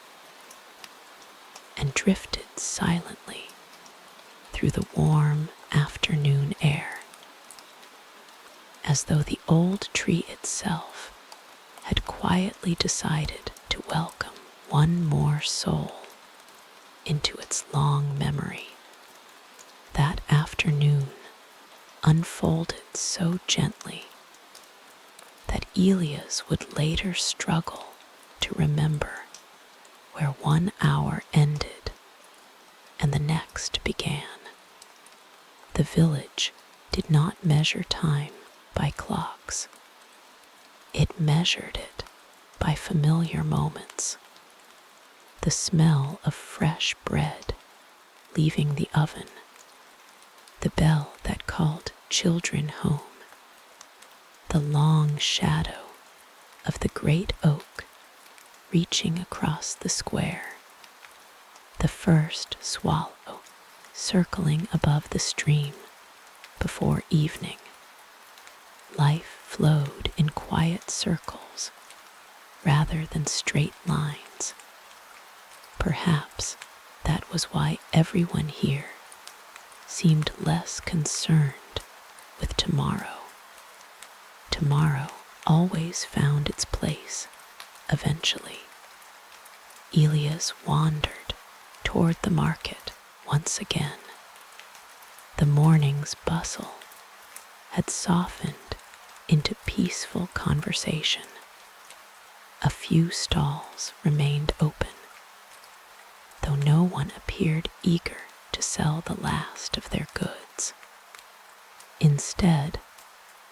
and drifted silently through the warm afternoon air, as though the old tree itself had quietly decided to welcome one more soul into its long memory. That afternoon unfolded so gently that Elias would later struggle to remember where 1 hour ended and the next began. The village did not measure time by clocks. It measured it by familiar moments. The smell of fresh bread leaving the oven, the bell that called children home, the long shadow of the great oak reaching across the square, the first swallow circling above the stream before evening. Life flowed in quiet circles rather than straight lines. Perhaps that was why everyone here seemed less concerned with tomorrow. Tomorrow always found its place eventually. Elias wandered toward the market once again. The morning's bustle had softened into peaceful conversation. A few stalls remained open, though no one appeared eager to sell the last of their goods. Instead,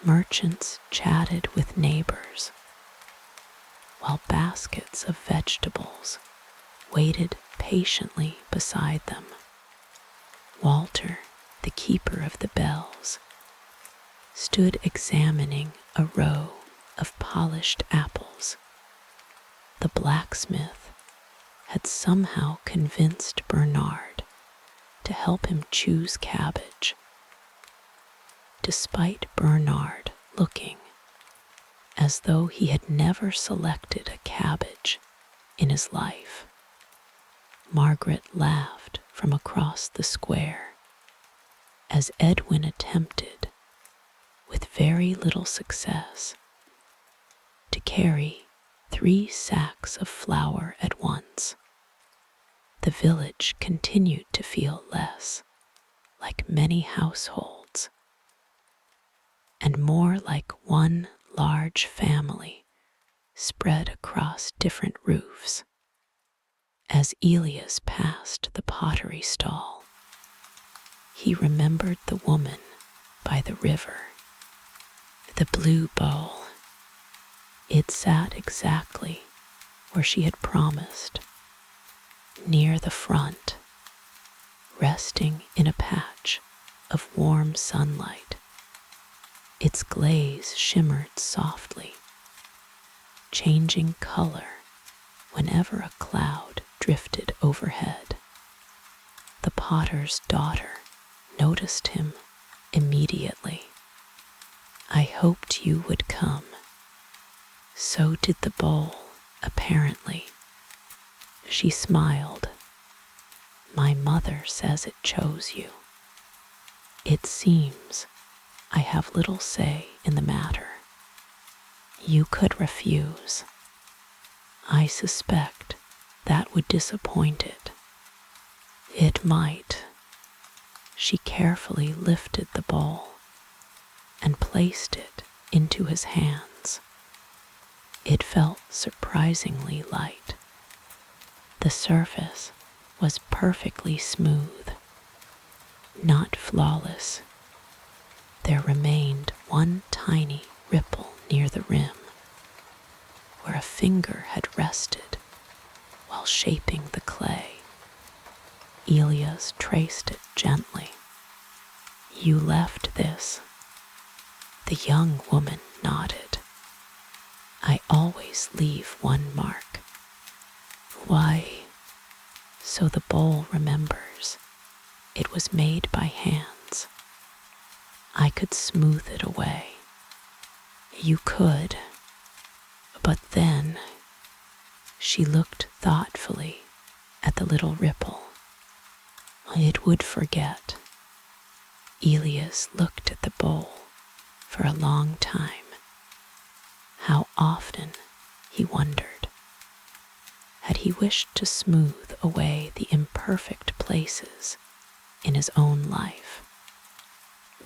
merchants chatted with neighbors, while baskets of vegetables waited patiently beside them. Walter, the keeper of the bells, stood examining a row of polished apples. The blacksmith had somehow convinced Bernard to help him choose cabbage, despite Bernard looking as though he had never selected a cabbage in his life. Margaret laughed from across the square as Edwin attempted, with very little success, to carry 3 sacks of flour at once. The village continued to feel less like many households and more like one large family spread across different roofs. As Elias passed the pottery stall, he remembered the woman by the river. The blue bowl. It sat exactly where she had promised, near the front, resting in a patch of warm sunlight. Its glaze shimmered softly, changing color whenever a cloud drifted overhead. The potter's daughter noticed him immediately. "I hoped you would come." So did the bowl, apparently. She smiled. "My mother says it chose you. It seems I have little say in the matter. You could refuse. I suspect that would disappoint it." "It might." She carefully lifted the bowl and placed it into his hands. It felt surprisingly light. The surface was perfectly smooth, not flawless. There remained one tiny ripple near the rim, where a finger had rested while shaping the clay. Elias traced it gently. You left this. The young woman nodded. I always leave one mark. Why? So the bowl remembers. It was made by hands. I could smooth it away. You could. But then she looked thoughtfully at the little ripple. It would forget. Elias looked at the bowl for a long time. How often, he wondered, had he wished to smooth away the imperfect places in his own life,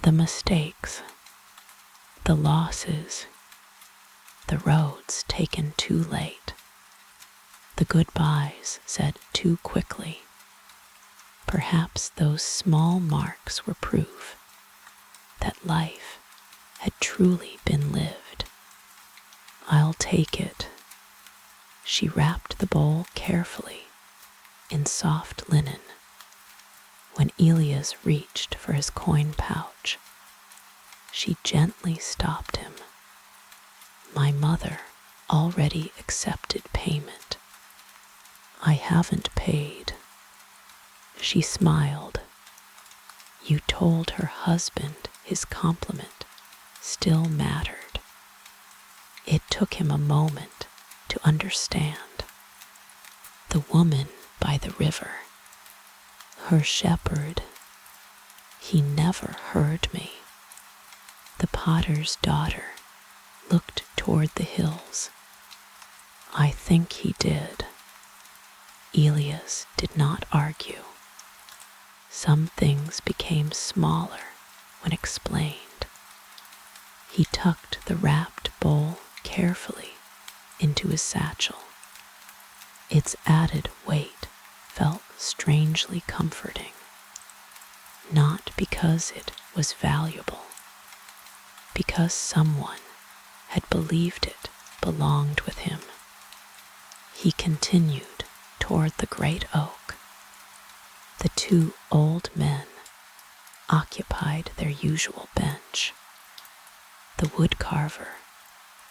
the mistakes, the losses, the roads taken too late, the goodbyes said too quickly. Perhaps those small marks were proof that life had truly been lived. I'll take it. She wrapped the bowl carefully in soft linen. When Elias reached for his coin pouch, she gently stopped him. My mother already accepted payment. I haven't paid. She smiled. You told her husband his compliment still mattered. It took him a moment to understand. The woman by the river, her shepherd, he never heard me. The potter's daughter looked toward the hills. I think he did. Elias did not argue. Some things became smaller when explained. He tucked the wrapped bowl carefully into his satchel. Its added weight felt strangely comforting, not because it was valuable, because someone had believed it belonged with him. He continued toward the great oak. The two old men occupied their usual bench. The woodcarver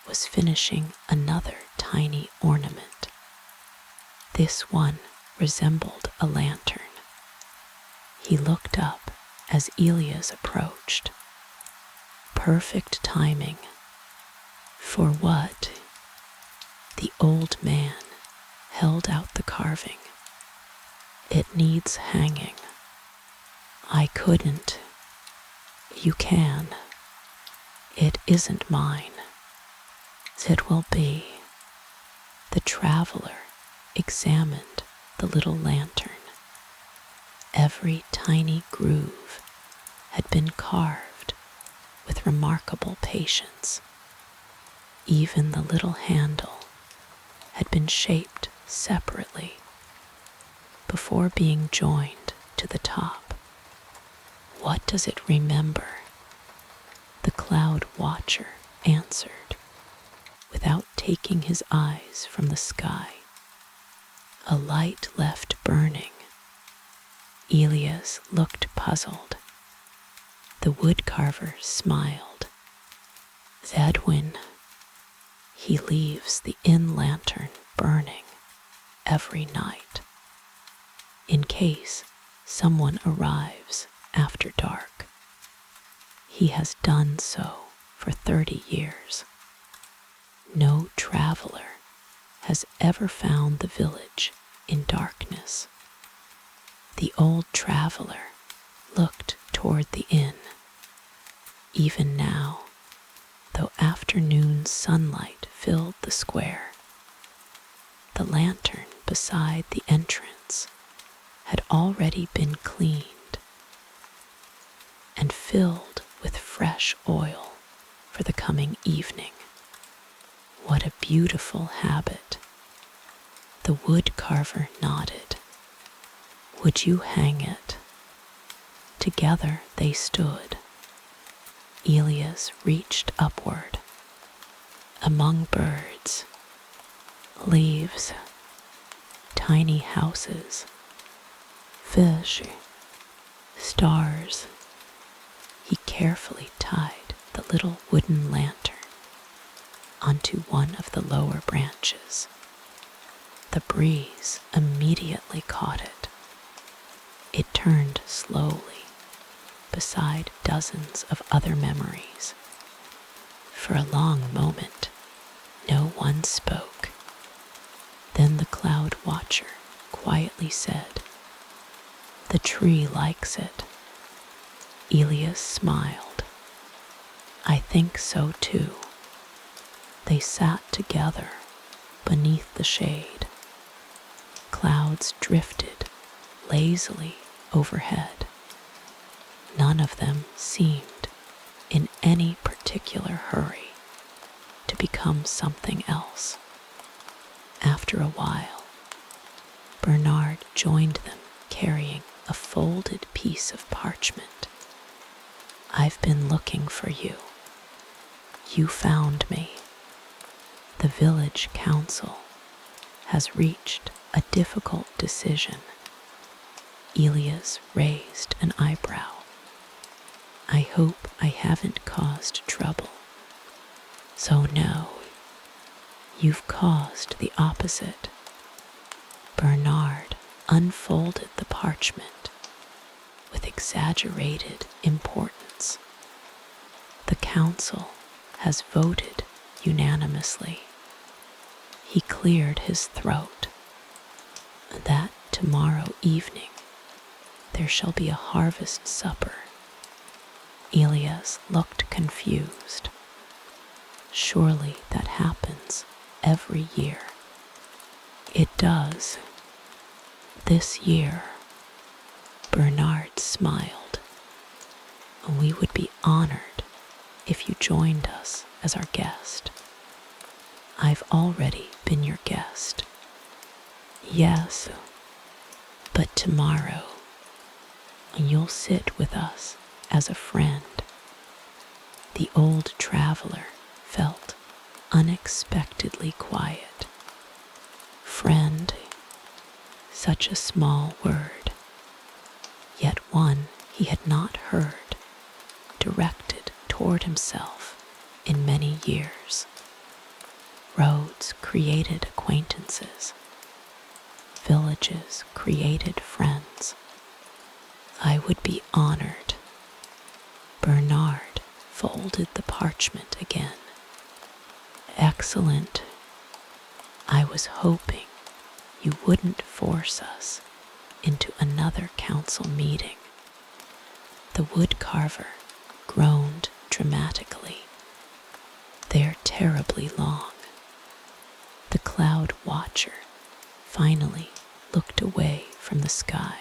was finishing another tiny ornament. This one resembled a lantern. He looked up as Elias approached. Perfect timing. For what? The old man held out the carving. It needs hanging. I couldn't. You can. It isn't mine. It will be. The traveler examined the little lantern. Every tiny groove had been carved with remarkable patience. Even the little handle had been shaped separately before being joined to the top. What does it remember? The cloud watcher answered without taking his eyes from the sky. A light left burning. Elias looked puzzled. The woodcarver smiled. Edwin, he leaves the inn lantern burning every night, in case someone arrives after dark. He has done so for 30 years. No traveler has ever found the village in darkness. The old traveler looked toward the inn. Even now, though afternoon sunlight filled the square, the lantern beside the entrance had already been cleaned and filled with fresh oil for the coming evening. What a beautiful habit. The woodcarver nodded. Would you hang it? Together they stood. Elias reached upward. Among birds, leaves, tiny houses, fish, stars. He carefully tied the little wooden lantern onto one of the lower branches. The breeze immediately caught it. It turned slowly beside dozens of other memories. For a long moment, no one spoke. Then the cloud watcher quietly said, "The tree likes it." Elias smiled. "I think so too." They sat together beneath the shade. Clouds drifted lazily overhead. None of them seemed in any particular hurry to become something else. After a while, Bernard joined them carrying a folded piece of parchment. "I've been looking for you. You found me. The village council has reached a difficult decision." Elias raised an eyebrow. "I hope I haven't caused trouble." "So no, you've caused the opposite." Bernard unfolded the parchment with exaggerated importance. "The council has voted unanimously." He cleared his throat. "That tomorrow evening there shall be a harvest supper." Elias looked confused. "Surely that happens every year." "It does. This year." Bernard smiled. "We would be honored if you joined us as our guest." "I've already been your guest." "Yes, but tomorrow you'll sit with us as a friend." The old traveler felt unexpectedly quiet. Friend, such a small word, yet one he had not heard directed toward himself in many years. Roads created acquaintances. Villages created friends. "I would be honored." Bernard folded the parchment again. "Excellent. I was hoping you wouldn't force us into another council meeting." The woodcarver groaned dramatically. "They're terribly long." The cloud watcher finally looked away from the sky.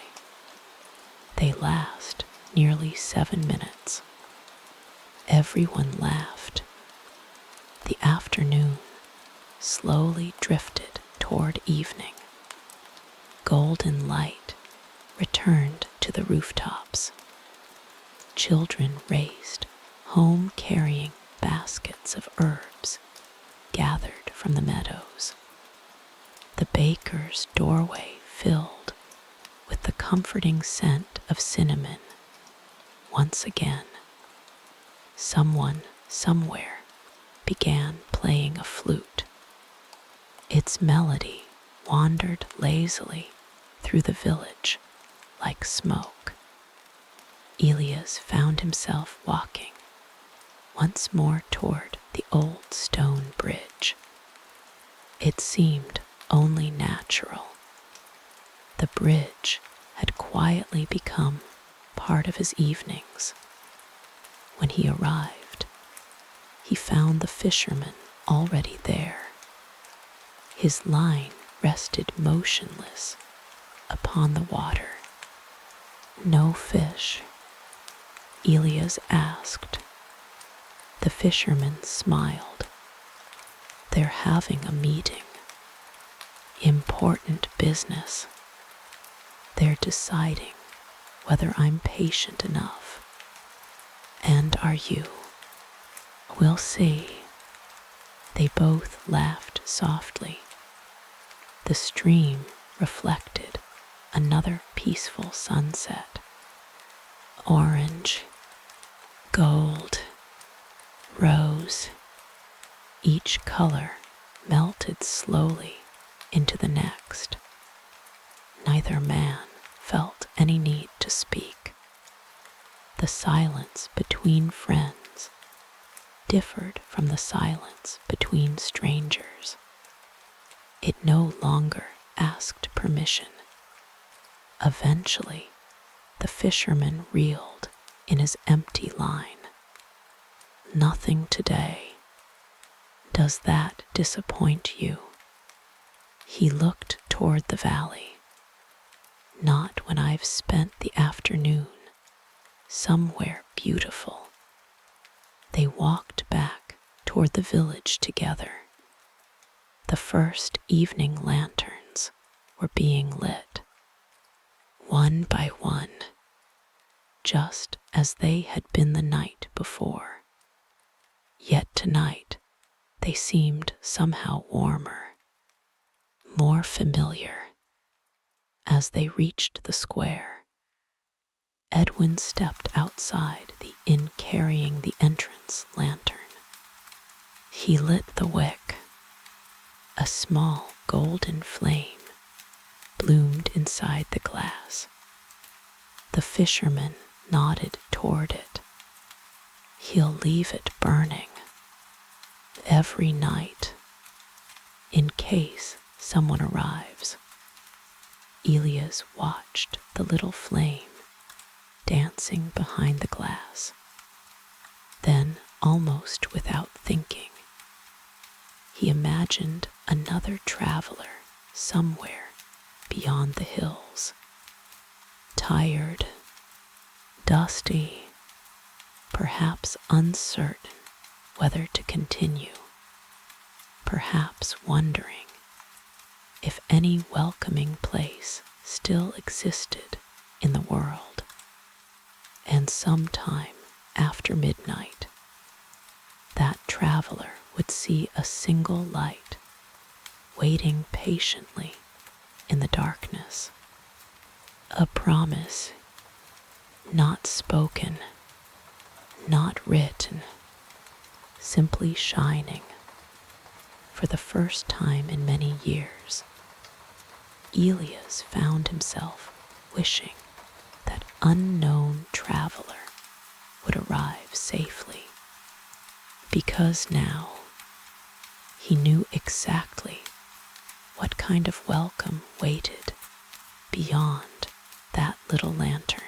"They last nearly 7 minutes." Everyone laughed. The afternoon slowly drifted toward evening. Golden light returned to the rooftops. Children raced home carrying baskets of herbs gathered from the meadows. The baker's doorway filled with the comforting scent of cinnamon. Once again, someone somewhere began playing a flute. Its melody wandered lazily through the village like smoke. Elias found himself walking once more toward the old stone bridge. It seemed only natural. The bridge had quietly become part of his evenings. When he arrived, he found the fisherman already there. His line rested motionless upon the water. "No fish?" Elias asked. The fisherman smiled. "They're having a meeting. Important business. They're deciding whether I'm patient enough. And are you? We'll see." They both laughed softly. The stream reflected another peaceful sunset. Orange, gold, rose, each color melted slowly into the next. Neither man felt any need to speak. The silence between friends differed from the silence between strangers. It no longer asked permission. Eventually, the fisherman reeled in his empty line. Nothing today. Does that disappoint you? He looked toward the valley. Not when I've spent the afternoon somewhere beautiful. They walked back toward the village together. The first evening lanterns were being lit, one by one, just as they had been the night before. Yet tonight they seemed somehow warmer, more familiar. As they reached the square, Edwin stepped outside the inn carrying the entrance lantern. He lit the wick. A small golden flame bloomed inside the glass. The fisherman nodded toward it. He'll leave it burning every night in case someone arrives. Elias watched the little flame dancing behind the glass. Then, almost without thinking, he imagined another traveler somewhere beyond the hills. Tired, dusty, perhaps uncertain whether to continue, perhaps wondering if any welcoming place still existed in the world. And sometime after midnight, that traveler would see a single light waiting patiently in the darkness. A promise, not spoken, not written, simply shining. For the first time in many years, Elias found himself wishing that unknown traveler would arrive safely, because now he knew exactly what kind of welcome waited beyond that little lantern.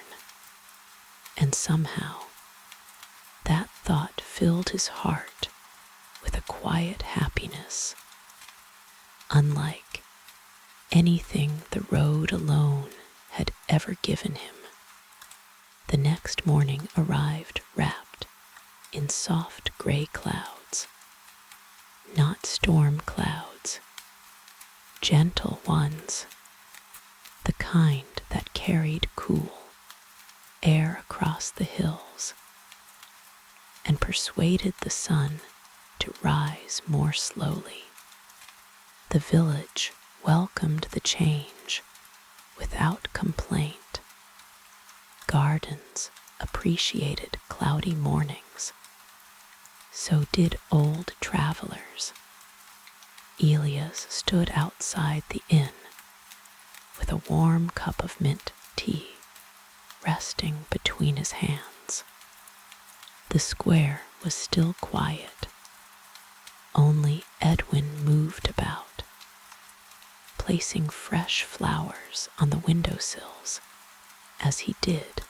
And somehow that thought filled his heart with a quiet happiness, unlike anything the road alone had ever given him. The next morning arrived wrapped in soft gray clouds, not storm clouds, gentle ones, the kind that carried cool air across the hills and persuaded the sun to rise more slowly. The village welcomed the change without complaint. Gardens appreciated cloudy mornings. So did old travelers. Elias stood outside the inn with a warm cup of mint tea resting between his hands. The square was still quiet. Only Edwin moved about, placing fresh flowers on the windowsills as he did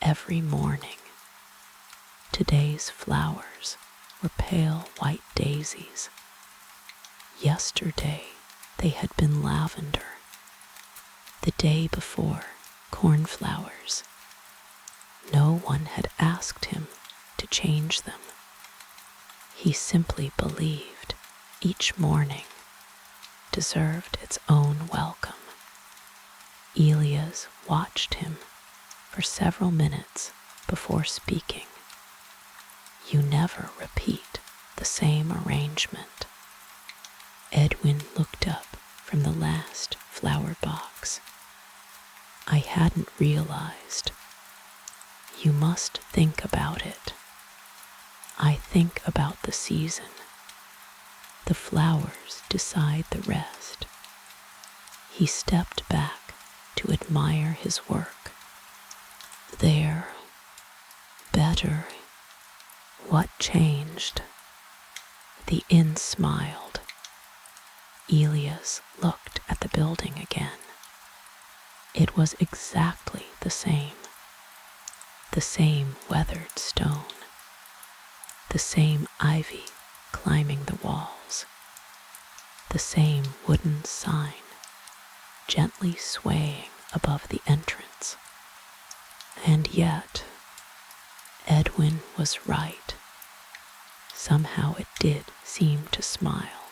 every morning. Today's flowers were pale white daisies. Yesterday they had been lavender. The day before, cornflowers. No one had asked him to change them. He simply believed each morning deserved its own welcome. Elias watched him for several minutes before speaking. You never repeat the same arrangement. Edwin looked up from the last flower box. I hadn't realized. You must think about it. I think about the season. The flowers decide the rest. He stepped back to admire his work. There, better. What changed? The inn smiled. Elias looked at the building again. It was exactly the same weathered stone, the same ivy climbing the walls, the same wooden sign gently swaying above the entrance. And yet, Edwin was right. Somehow it did seem to smile.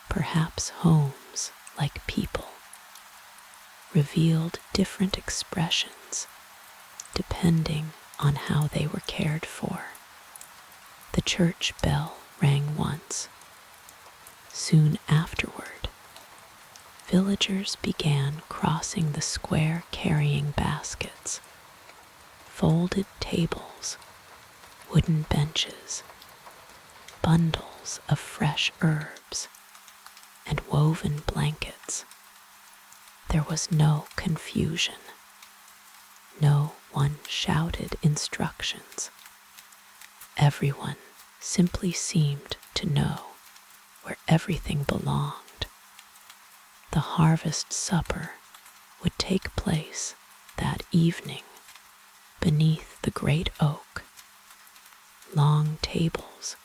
Perhaps homes, like people, revealed different expressions depending on how they were cared for. The church bell rang once. Soon afterward, villagers began crossing the square carrying baskets, folded tables, wooden benches, bundles of fresh herbs, and woven blankets. There was no confusion. No one shouted instructions. Everyone simply seemed to know where everything belonged. The harvest supper would take place that evening beneath the great oak. Long tables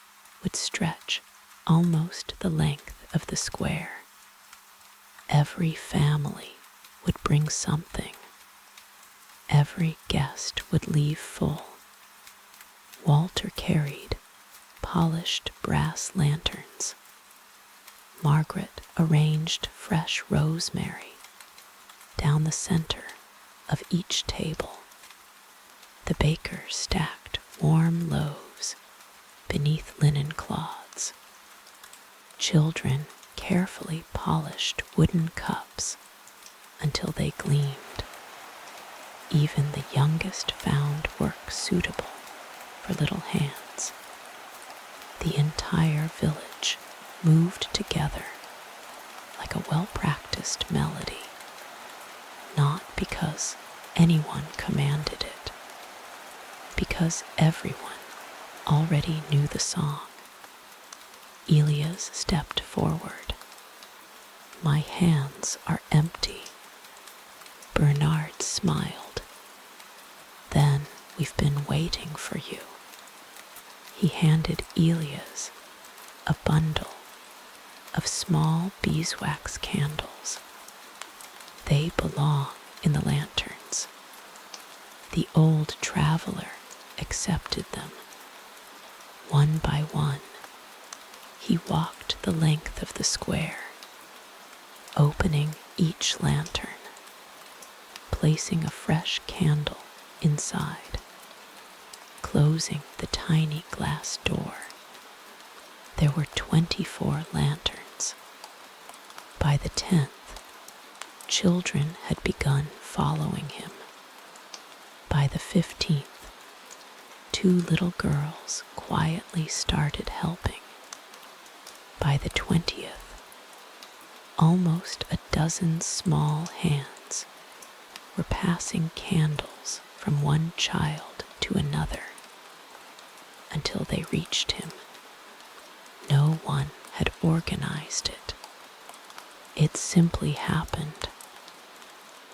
would stretch almost the length of the square. Every family would bring something. Every guest would leave full. Walter carried polished brass lanterns. Margaret arranged fresh rosemary down the center of each table. The baker stacked warm loaves beneath linen cloths. Children carefully polished wooden cups until they gleamed. Even the youngest found work suitable for little hands. The entire village moved together like a well-practiced melody, not because anyone commanded it, because everyone already knew the song. Elias stepped forward. My hands are empty. Bernard smiled. Then we've been waiting for you. He handed Elias a bundle of small beeswax candles. They belong in the lanterns. The old traveler accepted them. One by one, he walked the length of the square, opening each lantern, placing a fresh candle inside, closing the tiny glass door. There were 24 lanterns. By the 10th, children had begun following him. By the 15th, 2 little girls quietly started helping. By the 20th, almost a dozen small hands were passing candles from one child to another until they reached him. No one had organized it. It simply happened.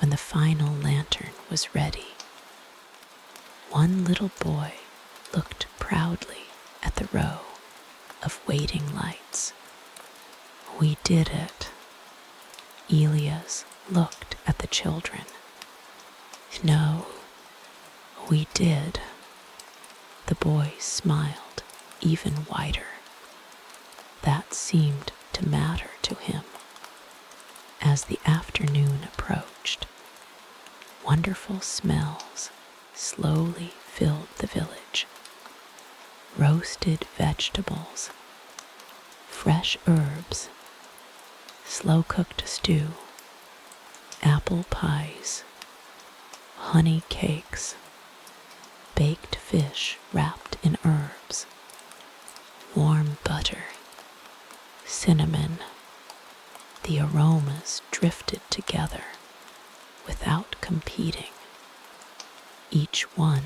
When the final lantern was ready, one little boy looked proudly at the row of waiting lights. We did it. Elias looked at the children. No, we did. The boy smiled even wider. That seemed to matter to him. As the afternoon approached, wonderful smells slowly filled the village. Roasted vegetables, fresh herbs, slow-cooked stew, apple pies, honey cakes, baked fish wrapped in herbs, warm butter, cinnamon. The aromas drifted together without competing. Each one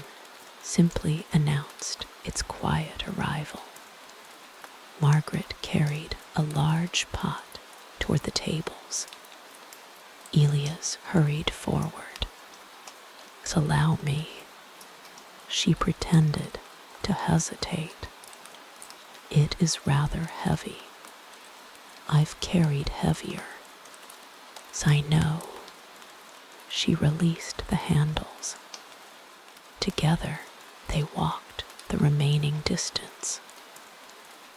simply announced its quiet arrival. Margaret carried a large pot toward the tables. Elias hurried forward. "Allow me." She pretended to hesitate. "It is rather heavy. I've carried heavier." "I know." She released the handles. Together they walked the remaining distance.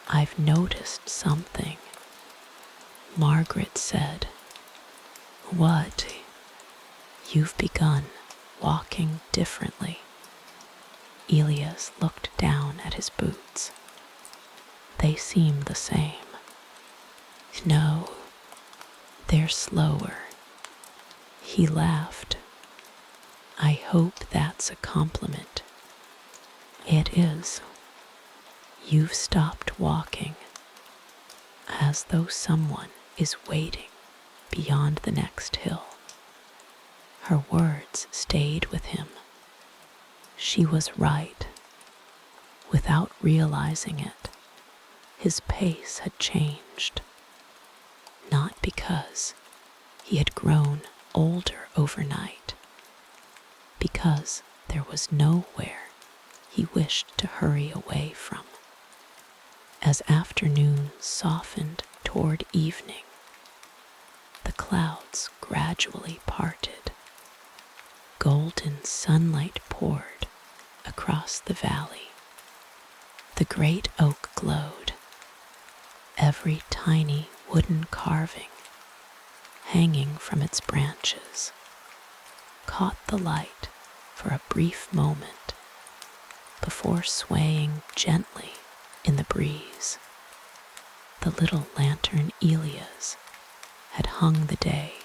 "I've noticed something," Margaret said. "What?" "You've begun walking differently." Elias looked down at his boots. "They seem the same." "No, they're slower." He laughed. "I hope that's a compliment." "It is." "You've stopped walking, as though someone is waiting beyond the next hill." Her words stayed with him. She was right. Without realizing it, his pace had changed. Not because he had grown older overnight, because there was nowhere he wished to hurry away from. As afternoon softened toward evening, the clouds gradually parted. Golden sunlight poured across the valley. The great oak glowed. Every tiny wooden carving hanging from its branches caught the light for a brief moment before swaying gently in the breeze. The little lantern Elias had hung the day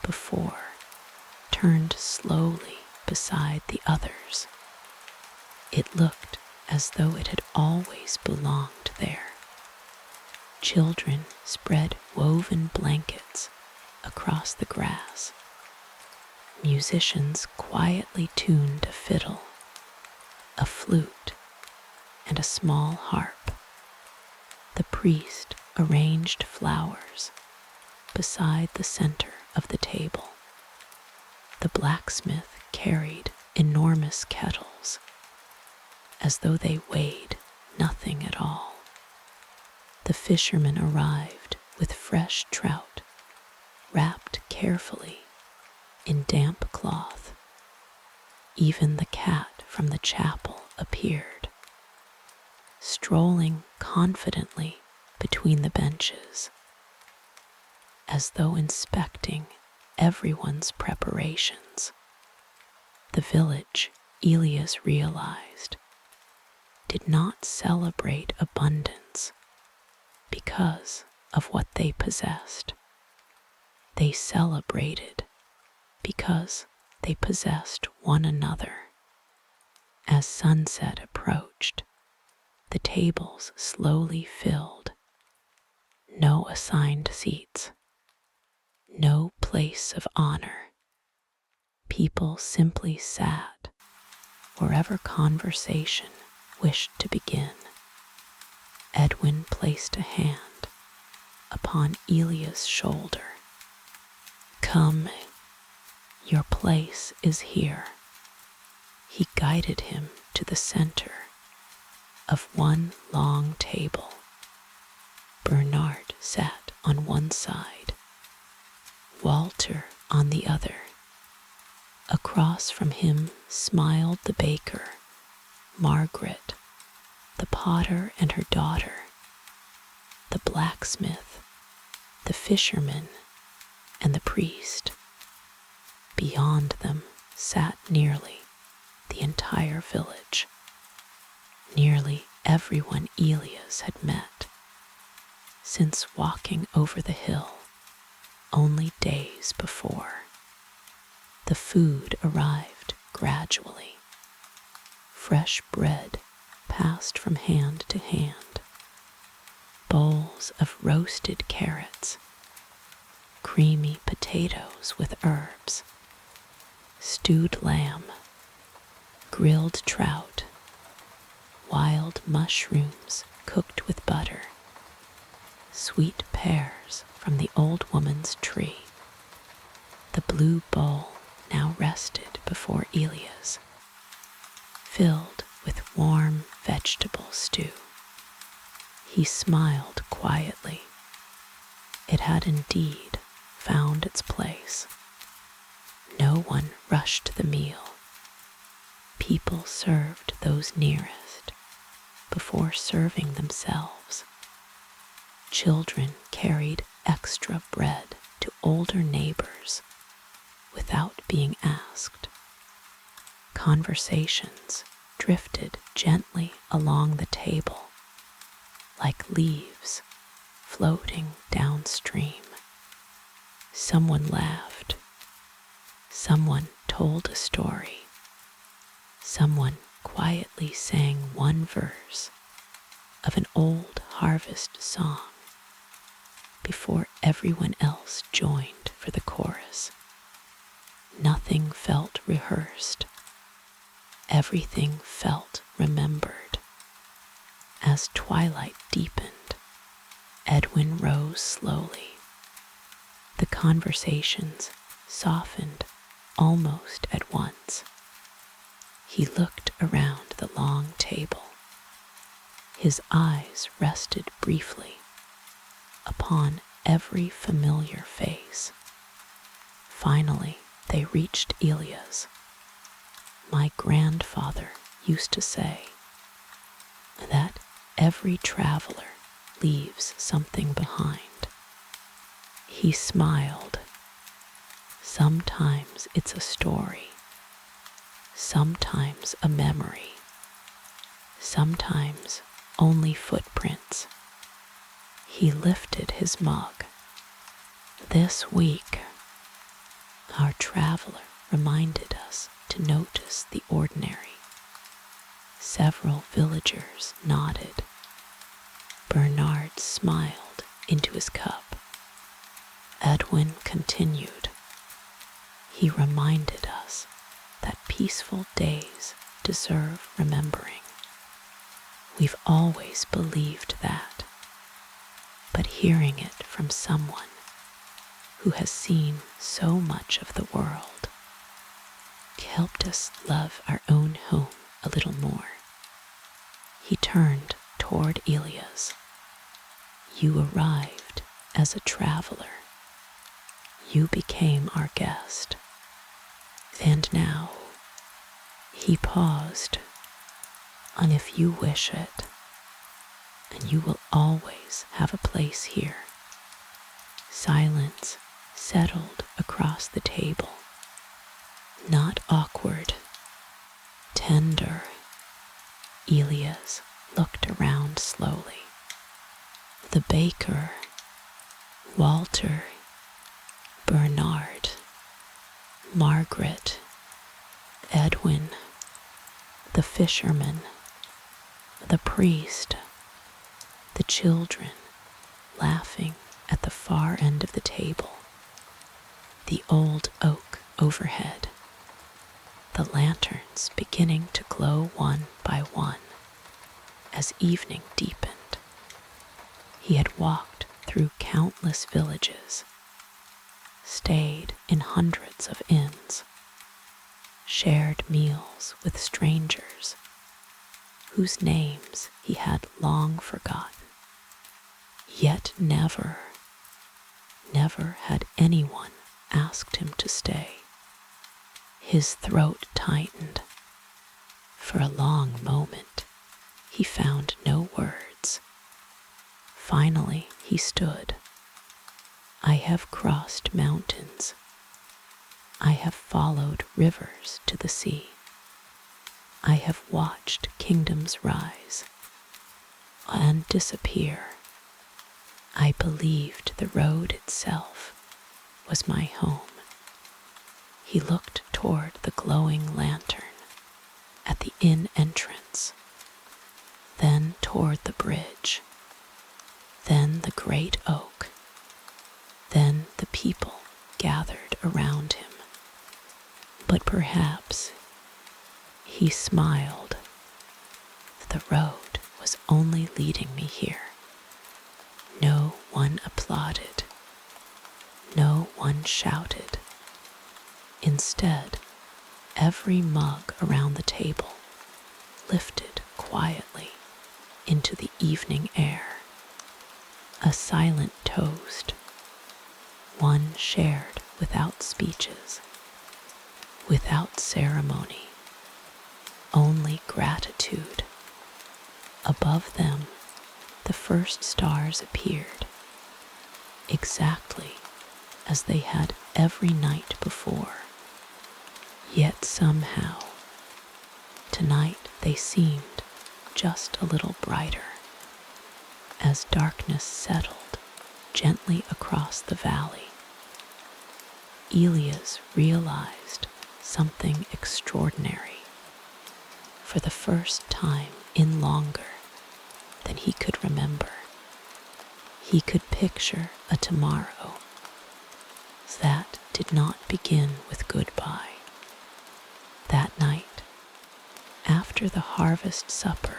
before turned slowly beside the others. It looked as though it had always belonged there. Children spread woven blankets across the grass. Musicians quietly tuned a fiddle, a flute, and a small harp. The priest arranged flowers beside the center of the table. The blacksmith carried enormous kettles, as though they weighed nothing at all. The fisherman arrived with fresh trout, wrapped carefully in damp cloth. Even the cat from the chapel appeared, strolling confidently between the benches, as though inspecting everyone's preparations. The village, Elias realized, did not celebrate abundance because of what they possessed. They celebrated because they possessed one another. As sunset approached, the tables slowly filled. No assigned seats, no place of honor. People simply sat wherever conversation wished to begin. Edwin placed a hand upon Elias' shoulder. "Come, your place is here." He guided him to the center of one long table. Bernard sat on one side, Walter on the other. Across from him smiled the baker, Margaret, the potter and her daughter, the blacksmith, the fisherman, and the priest. Beyond them sat nearly the entire village, nearly everyone Elias had met. since walking over the hill only days before. The food arrived gradually. Fresh bread passed from hand to hand. Bowls of roasted carrots, creamy potatoes with herbs, stewed lamb, grilled trout, wild mushrooms cooked with butter, sweet pears from the old woman's tree. The blue bowl now rested before Elia's, filled with warm vegetable stew. He smiled quietly. It had indeed found its place. No one rushed the meal. People served those nearest before serving themselves. Children carried extra bread to older neighbors without being asked. Conversations drifted gently along the table like leaves floating downstream. Someone laughed. Someone told a story. Someone quietly sang one verse of an old harvest song before everyone else joined for the chorus. Nothing felt rehearsed. Everything felt remembered. As twilight deepened, Edwin rose slowly. The conversations softened almost at once. He looked around the long table. His eyes rested briefly upon every familiar face. Finally, they reached Elia's. My grandfather used to say that every traveler leaves something behind. He smiled. Sometimes it's a story, sometimes a memory, sometimes only footprints. He lifted his mug. This week, our traveler reminded us to notice the ordinary. Several villagers nodded. Bernard smiled into his cup. Edwin continued. He reminded us that peaceful days deserve remembering. We've always believed that, but hearing it from someone who has seen so much of the world helped us love our own home a little more. He turned toward Elias. You arrived as a traveler. You became our guest. And now, he paused, and if you wish it, and you will always have a place here. Silence settled across the table. Not awkward, tender. Elias looked around slowly. The baker, Walter, Bernard, Margaret, Edwin, the fisherman, the priest, the children laughing at the far end of the table, the old oak overhead, the lanterns beginning to glow one by one as evening deepened. He had walked through countless villages, stayed in hundreds of inns, shared meals with strangers whose names he had long forgotten. Yet never had anyone asked him to stay. His throat tightened. For a long moment, he found no words. Finally, he stood. I have crossed mountains. I have followed rivers to the sea. I have watched kingdoms rise and disappear. I believed the road itself was my home. He looked toward the glowing lantern at the inn entrance, then toward the bridge, then the great oak, then the people gathered around him. But perhaps he smiled. The road was only leading me here. No one applauded. No one shouted. Instead, every mug around the table lifted quietly into the evening air. A silent toast, one shared without speeches, without ceremony, only gratitude. Above them, the first stars appeared, exactly as they had every night before. Yet somehow, tonight they seemed just a little brighter. As darkness settled gently across the valley, Elias realized something extraordinary. For the first time in longer than he could remember, he could picture a tomorrow that did not begin with goodbye. That night, after the harvest supper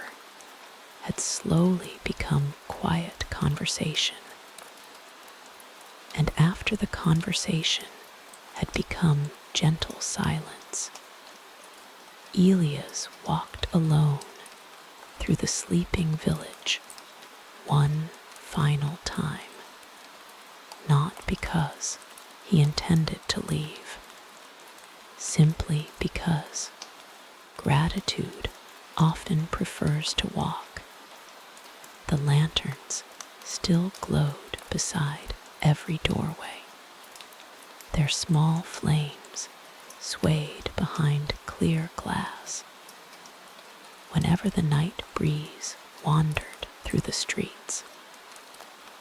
had slowly become quiet conversation, and after the conversation had become gentle silence, Elias walked alone through the sleeping village one final time, not because he intended to leave, simply because gratitude often prefers to walk. The lanterns still glowed beside every doorway. Their small flames swayed behind clear glass. Whenever the night breeze wandered through the streets,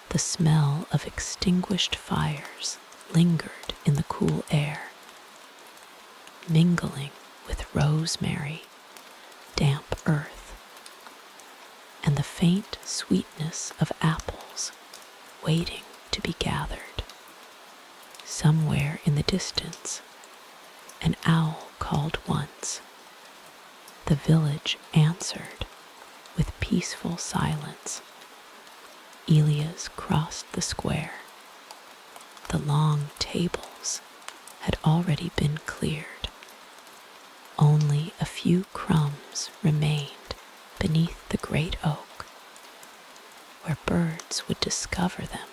the smell of extinguished fires lingered in the cool air, mingling with rosemary, damp earth, and the faint sweetness of apples waiting to be gathered. Somewhere in the distance, an owl called once. The village answered with peaceful silence. Elias crossed the square. The long tables had already been cleared. Only a few crumbs remained beneath the great oak, where birds would discover them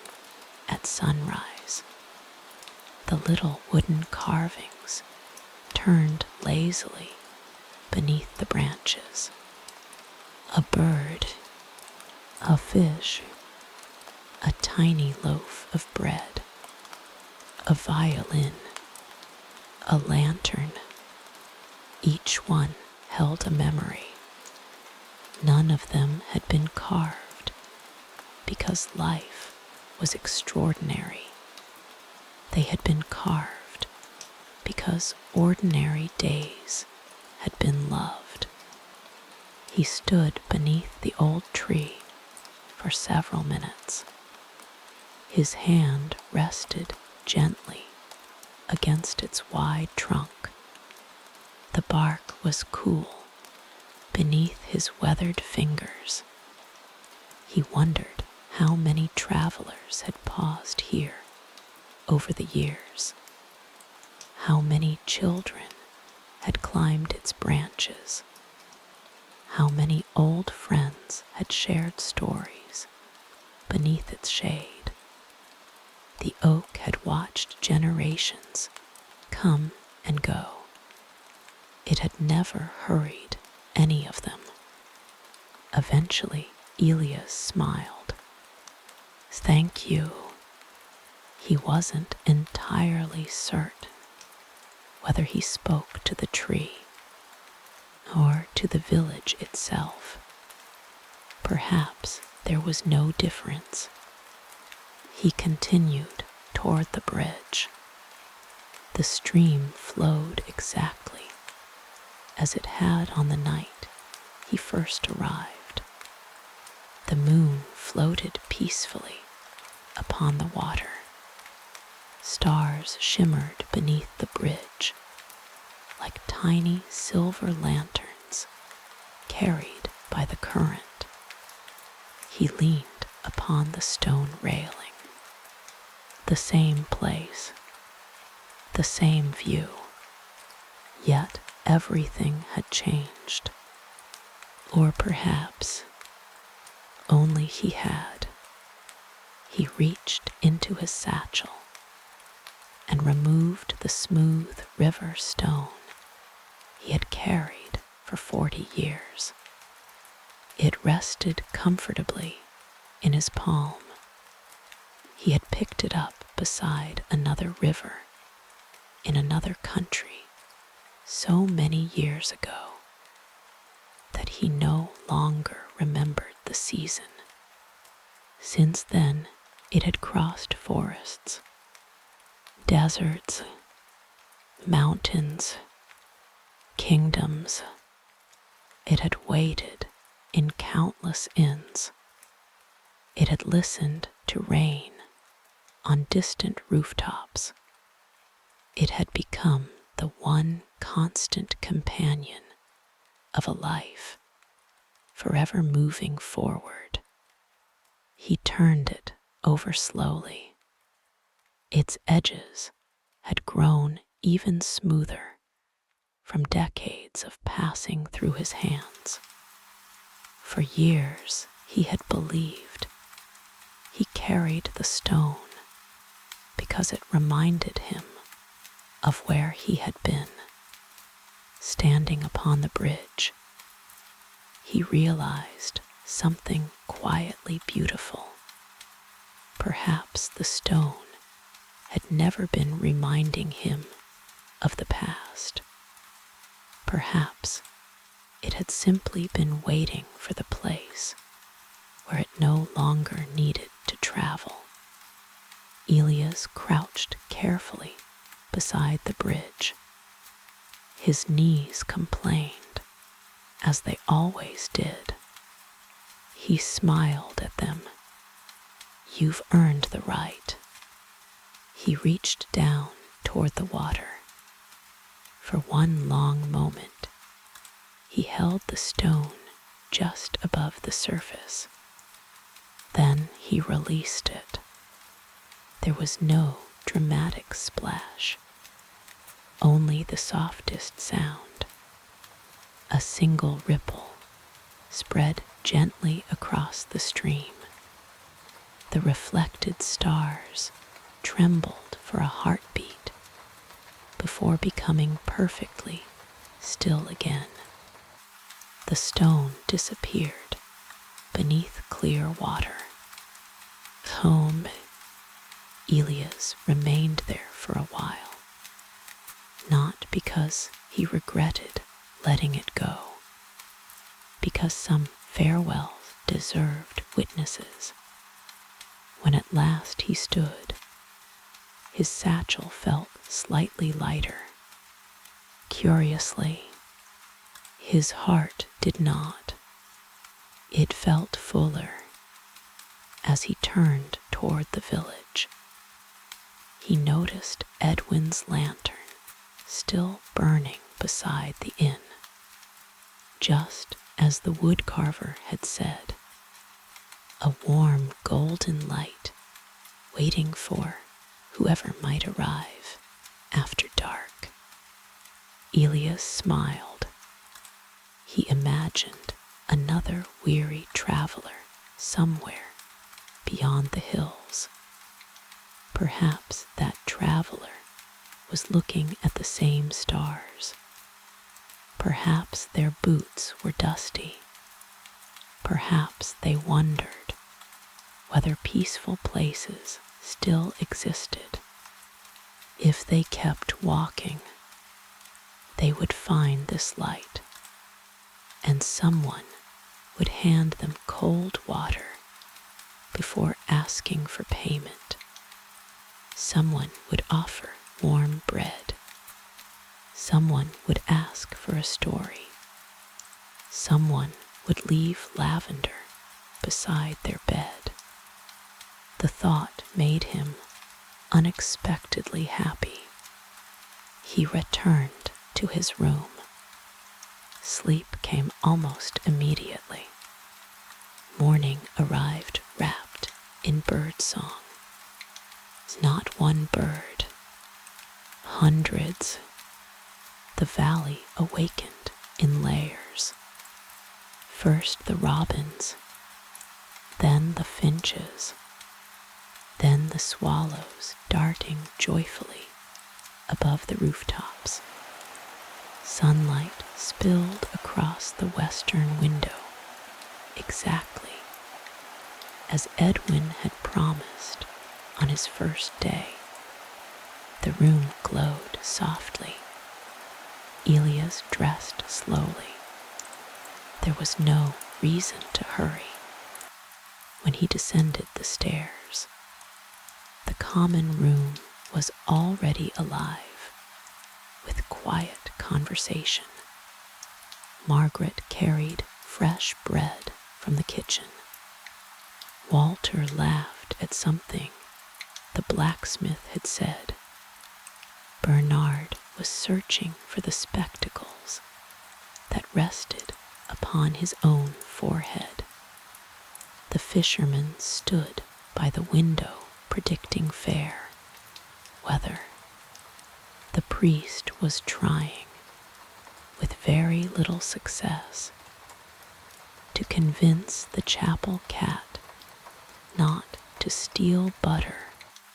at sunrise. The little wooden carvings turned lazily beneath the branches. A bird, a fish, a tiny loaf of bread, a violin, a lantern. Each one held a memory. None of them had been carved because life was extraordinary. They had been carved because ordinary days had been loved. He stood beneath the old tree for several minutes. His hand rested gently against its wide trunk. The bark was cool beneath his weathered fingers. He wondered how many travelers had paused here over the years, how many children had climbed its branches, how many old friends had shared stories beneath its shade. The oak had watched generations come and go. It had never hurried any of them. Eventually, Elias smiled. "Thank you." He wasn't entirely certain whether he spoke to the tree or to the village itself. Perhaps there was no difference. He continued toward the bridge. The stream flowed exactly as it had on the night he first arrived. The moon floated peacefully upon the water. Stars shimmered beneath the bridge like tiny silver lanterns carried by the current. He leaned upon the stone railing. The same place, the same view, yet everything had changed. Or perhaps only he had. He reached into his satchel and removed the smooth river stone he had carried for 40 years. It rested comfortably in his palm. He had picked it up beside another river in another country so many years ago that he no longer remembered the season. Since then, it had crossed forests, deserts, mountains, kingdoms. It had waited in countless inns. It had listened to rain on distant rooftops. It had become the one constant companion of a life forever moving forward. He turned it over slowly. Its edges had grown even smoother from decades of passing through his hands. For years he had believed he carried the stone because it reminded him of where he had been. Standing upon the bridge, he realized something quietly beautiful. Perhaps the stone had never been reminding him of the past. Perhaps it had simply been waiting for the place where it no longer needed to travel. Elias crouched carefully beside the bridge. His knees complained, as they always did. He smiled at them. "You've earned the right." He reached down toward the water. For one long moment, he held the stone just above the surface. Then he released it. There was no dramatic splash, only the softest sound. A single ripple spread gently across the stream. The reflected stars trembled for a heartbeat before becoming perfectly still again. The stone disappeared beneath clear water. Home, Elias remained there for a while, not because he regretted letting it go, because some farewells deserved witnesses. When at last he stood, his satchel felt slightly lighter. Curiously, his heart did not. It felt fuller. As he turned toward the village, he noticed Edwin's lantern still burning beside the inn. Just as the woodcarver had said, a warm golden light waiting for whoever might arrive after dark. Elias smiled. He imagined another weary traveler somewhere beyond the hills. Perhaps that traveler was looking at the same stars. Perhaps their boots were dusty. Perhaps they wondered whether peaceful places still existed. If they kept walking, they would find this light, and someone would hand them cold water before asking for payment. Someone would offer warm bread. Someone would ask for a story. Someone would leave lavender beside their bed. The thought made him unexpectedly happy. He returned to his room. Sleep came almost immediately. Morning arrived wrapped in birdsong. Not one bird, hundreds. The valley awakened in layers. First the robins, then the finches, then the swallows darting joyfully above the rooftops. Sunlight spilled across the western window, exactly as Edwin had promised on his first day. The room glowed softly. Elias dressed slowly. There was no reason to hurry. When he descended the stairs, the common room was already alive with quiet conversation. Margaret carried fresh bread from the kitchen. Walter laughed at something the blacksmith had said. Bernard was searching for the spectacles that rested upon his own forehead. The fisherman stood by the window predicting fair weather. The priest was trying, with very little success, to convince the chapel cat not to steal butter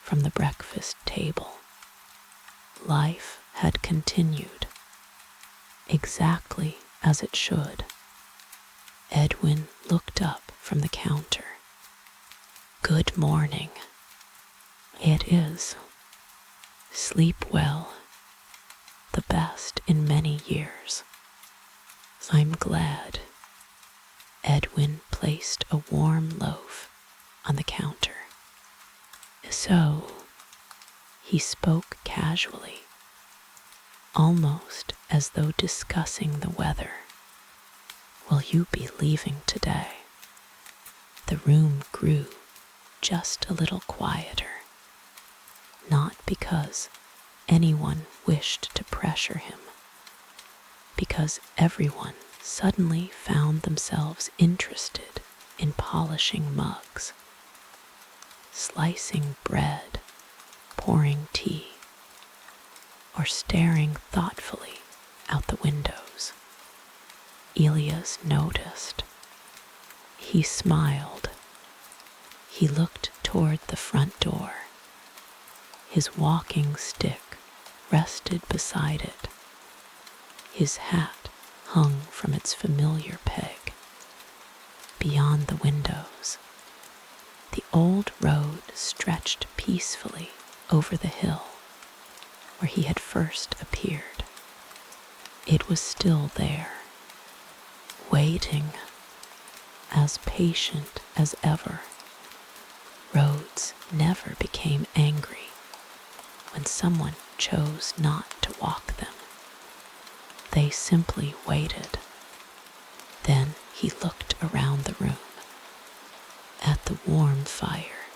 from the breakfast table. Life had continued, exactly as it should. Edwin looked up from the counter. "Good morning." "It is. Sleep well. The best in many years." "I'm glad." Edwin placed a warm loaf on the counter. "So," he spoke casually, almost as though discussing the weather, "will you be leaving today?" The room grew just a little quieter, not because anyone wished to pressure him, because everyone suddenly found themselves interested in polishing mugs, slicing bread, pouring tea, or staring thoughtfully out the windows. Elias noticed. He smiled. He looked toward the front door. His walking stick rested beside it. His hat hung from its familiar peg. Beyond the windows, the old road stretched peacefully over the hill where he had first appeared. It was still there, waiting, as patient as ever. Roads never became angry when someone chose not to walk them. They simply waited. Then he looked around the room, at the warm fire,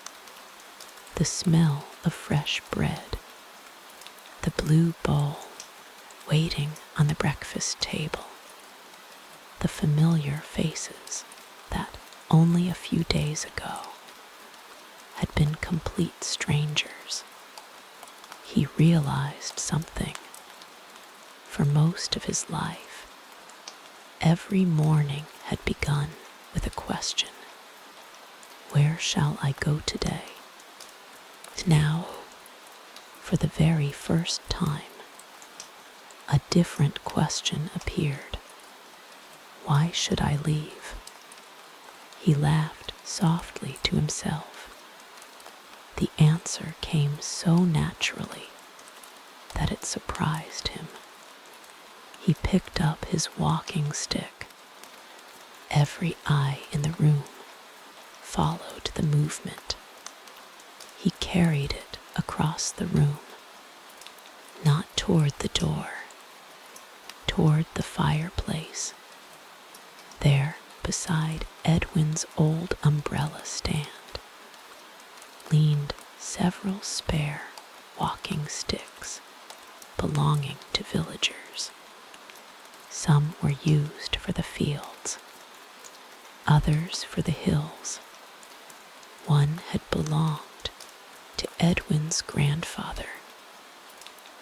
the smell of fresh bread, the blue bowl waiting on the breakfast table, the familiar faces that only a few days ago had been complete strangers. He realized something. For most of his life, every morning had begun with a question: where shall I go today? Now, for the very first time, a different question appeared. Why should I leave? He laughed softly to himself. The answer came so naturally that it surprised him. He picked up his walking stick. Every eye in the room followed the movement. He carried it across the room, not toward the door, toward the fireplace. There, beside Edwin's old umbrella stand, leaned several spare walking sticks belonging to villagers. Some were used for the fields, others for the hills. One had belonged to Edwin's grandfather.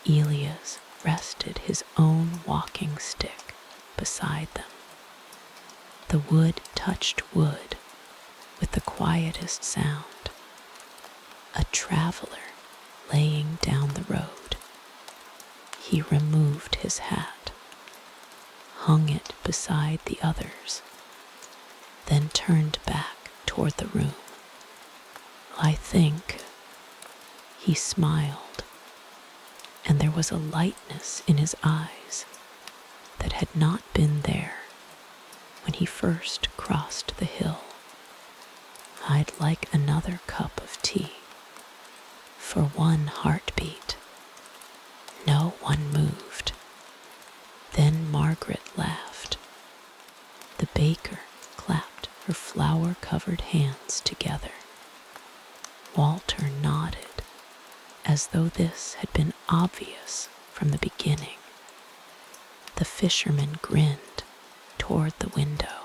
Elias rested his own walking stick beside them. The wood touched wood with the quietest sound. A traveler laying down the road. He removed his hat, hung it beside the others, then turned back toward the room. I think, he smiled, and there was a lightness in his eyes that had not been there when he first crossed the hill. I'd like another cup of tea. For one heartbeat. No one moved. Then Margaret laughed. The baker clapped her flour-covered hands together. Walter nodded, as though this had been obvious from the beginning. The fisherman grinned toward the window.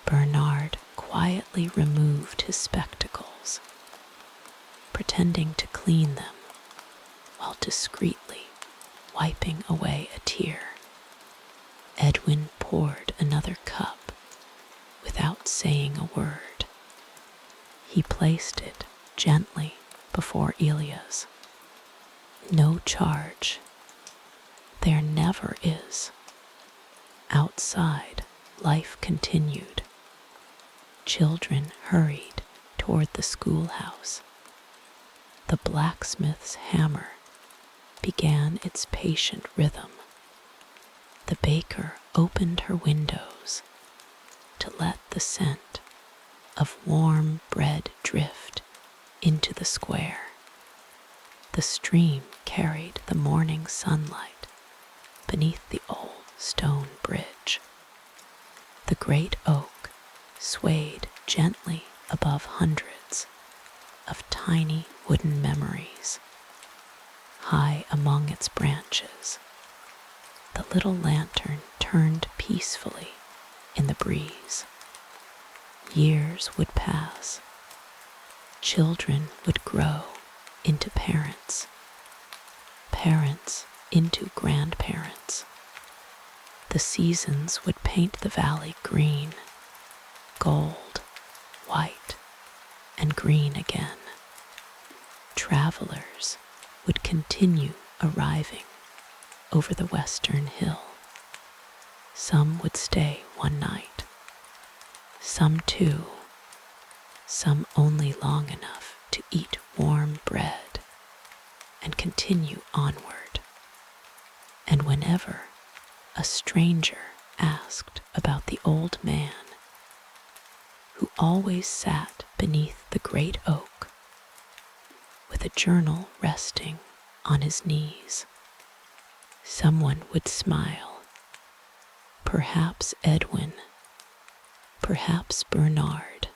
Bernard quietly removed his spectacles, pretending to clean them while discreetly wiping away a tear. Edwin poured another cup without saying a word. He placed it gently before Elias. No charge. There never is. Outside, life continued. Children hurried toward the schoolhouse. The blacksmith's hammer began its patient rhythm. The baker opened her windows to let the scent of warm bread drift into the square. The stream carried the morning sunlight beneath the old stone bridge. The great oak swayed gently above hundreds of tiny wooden memories. High among its branches, the little lantern turned peacefully in the breeze. Years would pass. Children would grow into parents, parents into grandparents. The seasons would paint the valley green, gold, white, and green again. Travelers would continue arriving over the western hill. Some would stay one night, some two, some only long enough to eat warm bread and continue onward. And whenever a stranger asked about the old man who always sat beneath the great oak with a journal resting on his knees, someone would smile. Perhaps Edwin, perhaps Bernard,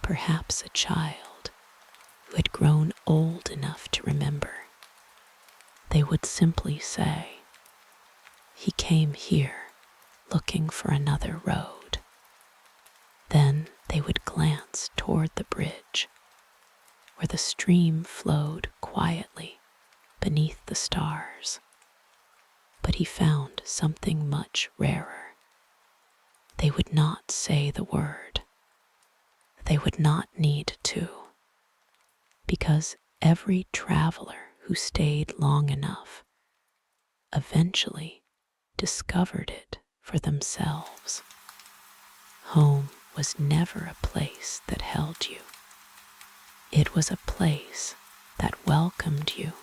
perhaps a child who had grown old enough to remember. They would simply say, "He came here looking for another road." Then they would glance toward the bridge, where the stream flowed quietly beneath the stars. But he found something much rarer. They would not say the word. They would not need to, because every traveler who stayed long enough eventually discovered it for themselves. Home was never a place that held you. It was a place that welcomed you,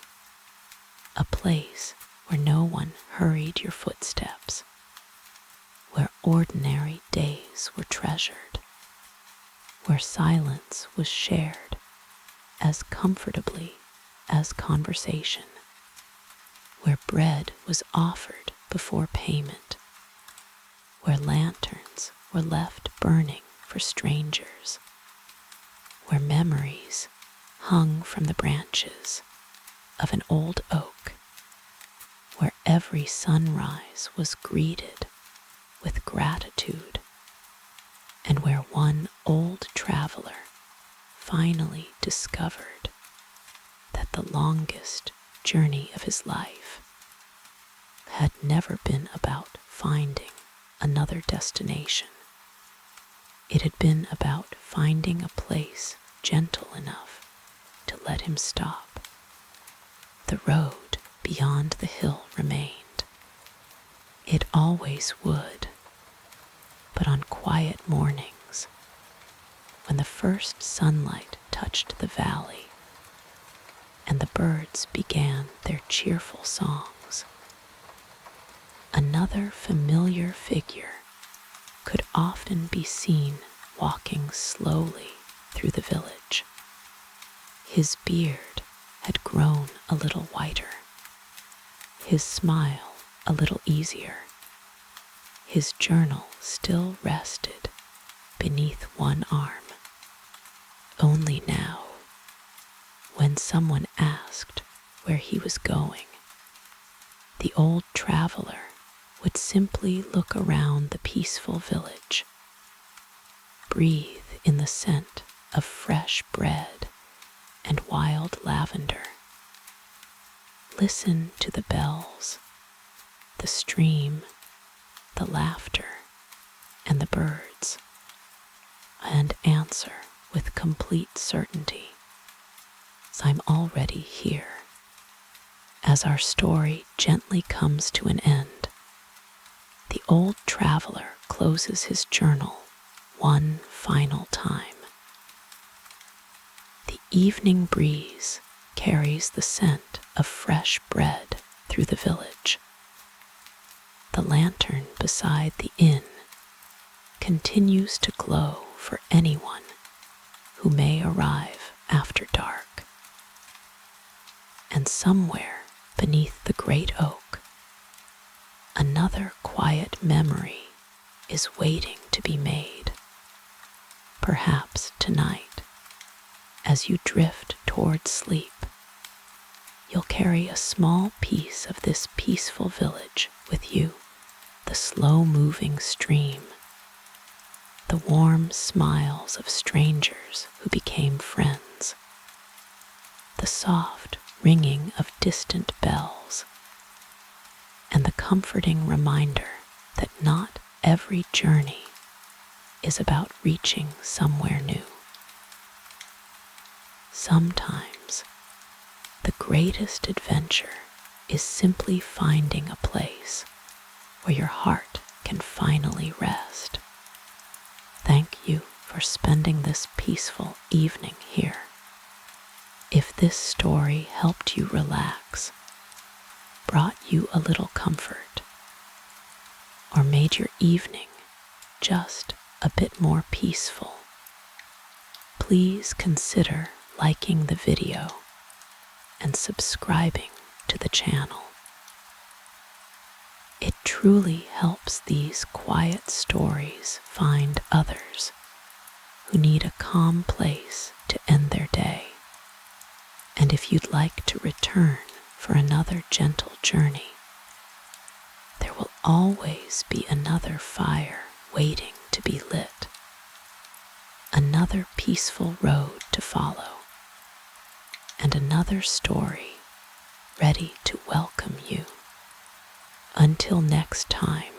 a place where no one hurried your footsteps, where ordinary days were treasured, where silence was shared as comfortably as conversation, where bread was offered before payment, where lanterns were left burning for strangers, where memories hung from the branches of an old oak, where every sunrise was greeted with gratitude, and where one old traveler finally discovered that the longest journey of his life had never been about finding another destination. It had been about finding a place gentle enough to let him stop. The road beyond the hill remained. It always would, but on quiet mornings, when the first sunlight touched the valley and the birds began their cheerful songs, another familiar figure could often be seen walking slowly through the village. His beard had grown a little whiter, his smile a little easier. His journal still rested beneath one arm. Only now, when someone asked where he was going, the old traveler would simply look around the peaceful village, breathe in the scent of fresh bread and wild lavender, listen to the bells, the stream, the laughter, and the birds, and answer with complete certainty, I'm already here. As our story gently comes to an end, the old traveler closes his journal one final time. The evening breeze carries the scent of fresh bread through the village. The lantern beside the inn continues to glow for anyone who may arrive after dark. And somewhere beneath the great oak, another quiet memory is waiting to be made. Perhaps tonight, as you drift toward sleep, you'll carry a small piece of this peaceful village with you, the slow-moving stream, the warm smiles of strangers who became friends, the soft ringing of distant bells, and the comforting reminder that not every journey is about reaching somewhere new. Sometimes the greatest adventure is simply finding a place where your heart can finally rest. Thank you for spending this peaceful evening here. If this story helped you relax, brought you a little comfort, or made your evening just a bit more peaceful, please consider liking the video and subscribing to the channel. It truly helps these quiet stories find others who need a calm place to end their day. And if you'd like to return for another gentle journey, there will always be another fire waiting to be lit, another peaceful road to follow, and another story ready to welcome you. Until next time,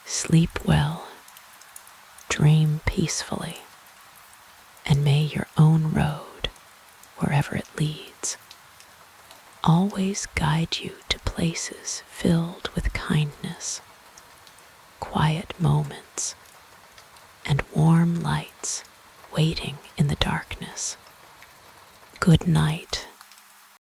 sleep well, dream peacefully, and may your own road, wherever it leads, always guide you to places filled with kindness, quiet moments, and warm lights waiting in the darkness. Good night.